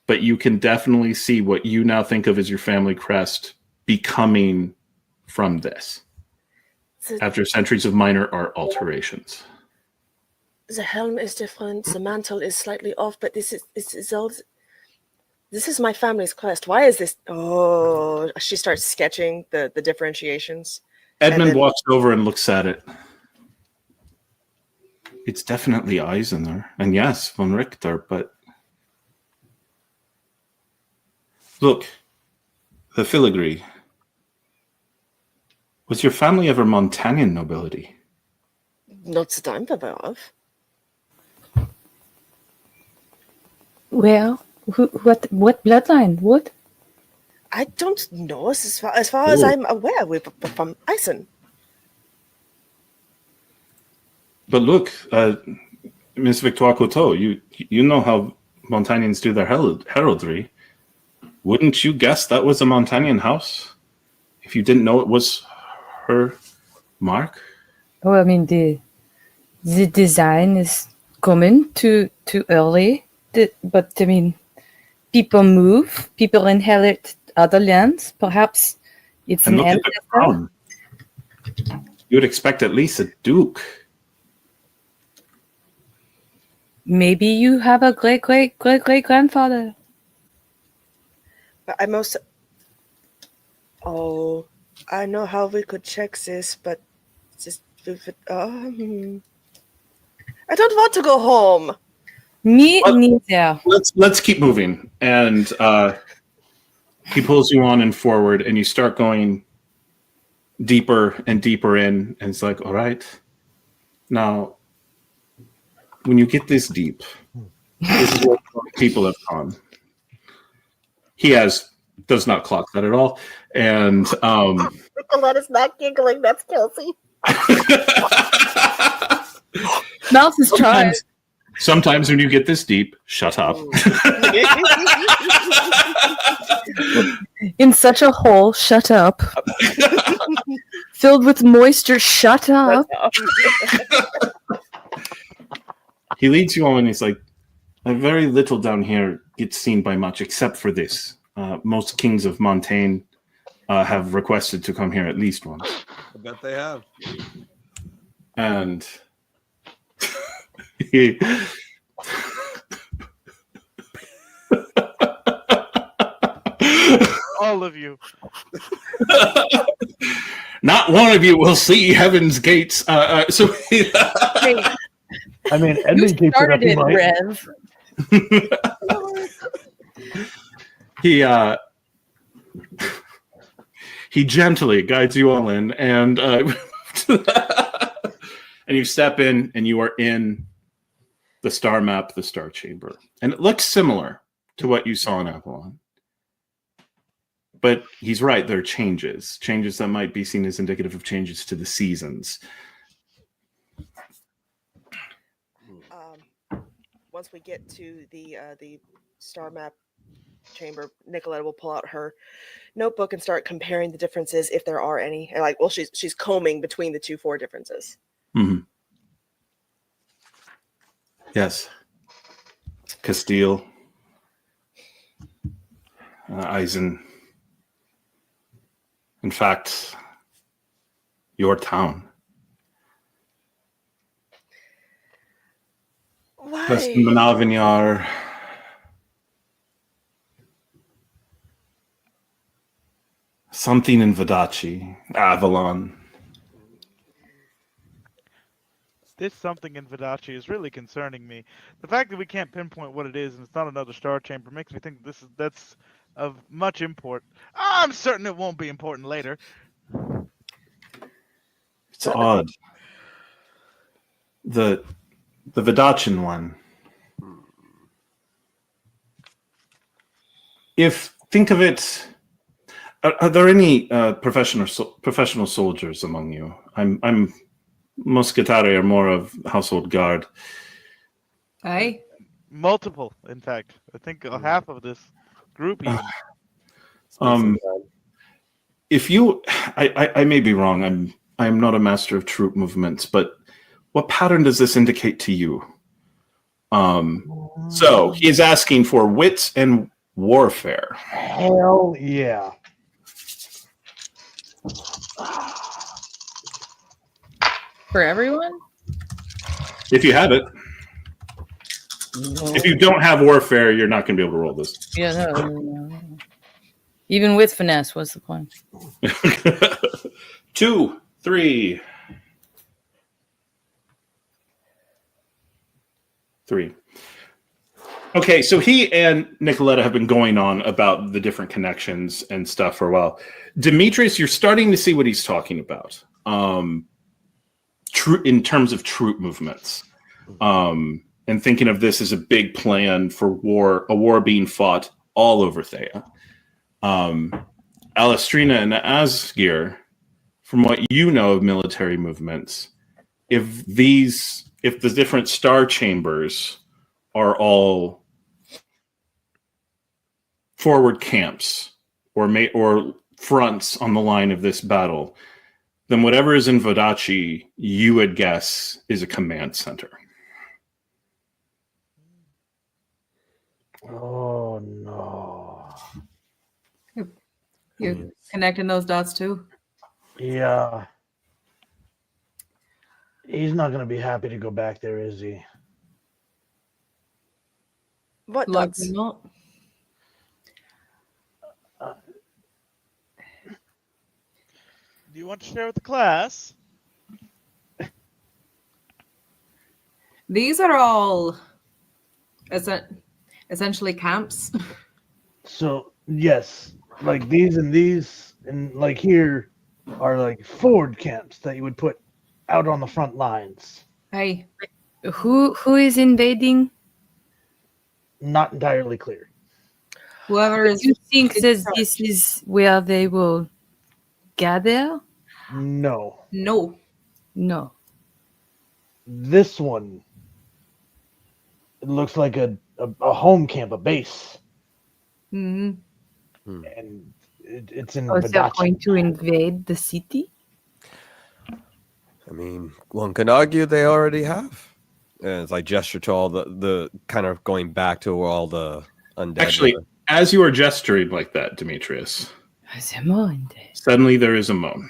But you can definitely see what you now think of as your family crest becoming from this. after centuries of minor art alterations. The helm is different. The mantle is slightly off, but this is all. This is my family's crest. Why is this? Oh, she starts sketching the differentiations. Edmund walks over and looks at it. It's definitely eyes in there. And yes, von Richter, but... Look, the filigree. Was your family ever Montanian nobility? Not that I'm aware of. Where? What bloodline? What? I don't know. As far as I'm aware, we're from Eisen. But look, Miss Victoire-Couteau, you know how Montanians do their heraldry. Wouldn't you guess that was a Montanian house? If you didn't know it was her mark? Oh, I mean the design is common to early, but I mean people move, people inherit other lands. Perhaps it's And an look at the crown. You would expect at least a duke. Maybe you have a great grandfather. But I know how we could check this, but just I don't want to go home. Me Well, neither. Let's keep moving. And he pulls you on and forward, and you start going deeper and deeper in. And it's like, all right, now when you get this deep, this is where people have gone. He does not clock that at all. And Nicoletta's not giggling. That's Kelsey. Mouth is trying. Sometimes when you get this deep, shut up. In such a hole, shut up. Filled with moisture, shut up. He leads you on and he's like, very little down here gets seen by much except for this. Most kings of Montaigne have requested to come here at least once. I bet they have. And he... All of you. Not one of you will see heaven's gates. So I mean, Edmund keeps it up. He might. Rev. He gently guides you all in, and and you step in, and you are in the star map, the star chamber, and it looks similar to what you saw in Avalon. But he's right; there are changes that might be seen as indicative of changes to the seasons. Once we get to the star map chamber, Nikoletta will pull out her notebook and start comparing the differences if there are any. And like, well, she's combing between the 2-4 differences. Mm-hmm. Yes, Castile, Eisen. In fact, your town. Why? Manavinyar. Something in Vadachi, Avalon. This something in Vadachi is really concerning me. The fact that we can't pinpoint what it is and it's not another star chamber makes me think that's of much import. I'm certain it won't be important later. It's odd. The Vadachian one. Think of it. Are there any professional soldiers among you? I'm Muscetari or more of household guard. Aye. Multiple, in fact. I think half of this group even. If you, I may be wrong. I'm not a master of troop movements, but what pattern does this indicate to you? So he is asking for wits and warfare. Hell yeah. For everyone? If you have it. If you don't have warfare, you're not going to be able to roll this. Yeah, no. Even with finesse, what's the point? 2, 3. 3. Okay, so he and Nikoletta have been going on about the different connections and stuff for a while. Demetrius, you're starting to see what he's talking about. In terms of troop movements. And thinking of this as a big plan for a war being fought all over Thea. Alastriona and Asgeir, from what you know of military movements, if the different star chambers are all forward camps or fronts on the line of this battle, then whatever is in Vodachi, you would guess is a command center. Oh no. You connecting those dots too? Yeah. He's not going to be happy to go back there, is he? What Likely dots? not. Do you want to share with the class? These are all essentially camps. So, yes, like these and like here are like forward camps that you would put out on the front lines. Hey, Who is invading? Not entirely clear. whoever Do is you think that this is where they will gather? No. no. No. This one, it looks like a home camp, a base. hmm And it's in Or they're Vodachi. going to invade the city? I mean, one can argue they already have. And as I gesture to all the kind of going back to where all the undead. Actually, were. as you are gesturing like that, Demetrius, Is there more in there? suddenly there is a moan.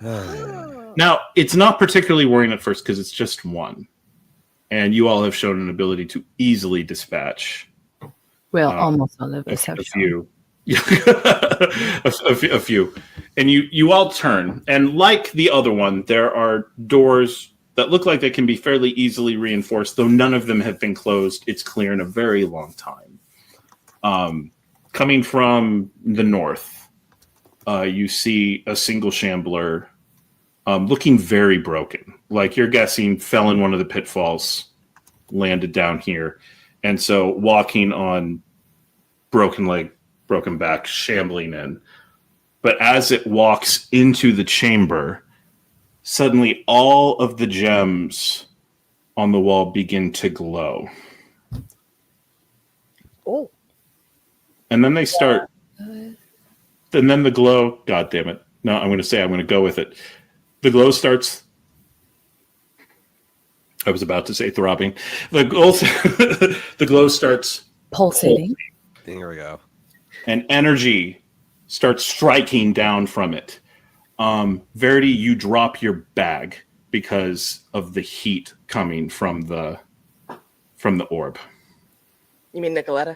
Now, it's not particularly worrying at first because it's just one. And you all have shown an ability to easily dispatch Well, almost all of us a have shown. few. a few. And you all turn. And like the other one, there are doors that look like they can be fairly easily reinforced, though none of them have been closed. It's clear in a very long time. Coming from the north, you see a single shambler looking very broken. Like you're guessing fell in one of the pitfalls, landed down here. And so walking on broken leg, broken back, shambling in. But as it walks into the chamber, suddenly all of the gems on the wall begin to glow. Oh, And then they start, and then the glow, God damn it. No, I'm going to go with it. The glow starts, I was about to say throbbing. The glow starts Pulsating. There we go. and energy starts striking down from it. Verity, you drop your bag because of the heat coming from the orb. you mean Nikoletta?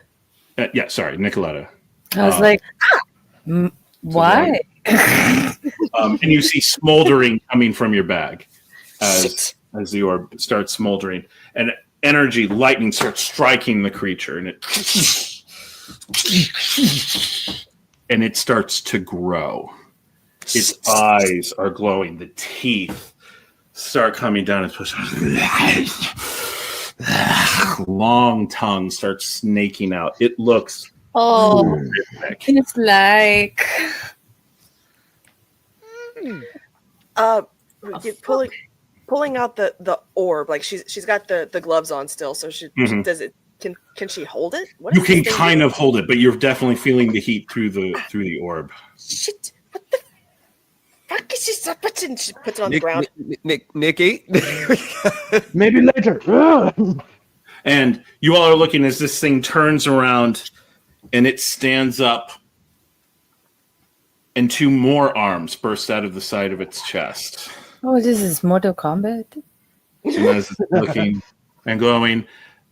Yeah, sorry, Nikoletta. I was like, why? And you see smoldering coming from your bag Shit. as the orb starts smoldering, and energy, lightning starts striking the creature, and it starts to grow. Its eyes are glowing. The teeth start coming down. It's long tongue starts snaking out. It looks horrific. It's like Pulling out the orb, like she's got the gloves on still, so she does it. Can she hold it? What You is can this thing kind doing? of hold it, but you're definitely feeling the heat through the orb. Shit! What the fuck is she putting? She puts it on the ground. Nikki. Maybe later. And you all are looking as this thing turns around and it stands up, and two more arms burst out of the side of its chest. Oh, this is Mortal Kombat. Shenanigans is looking and glowing.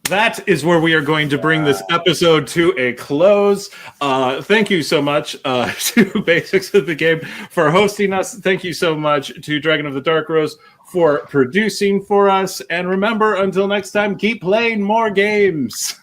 That is where we are going to bring this episode to a close. Thank you so much to Basics of the Game for hosting us. Thank you so much to Dragon of the Dark Rose for producing for us. And remember, until next time, keep playing more games.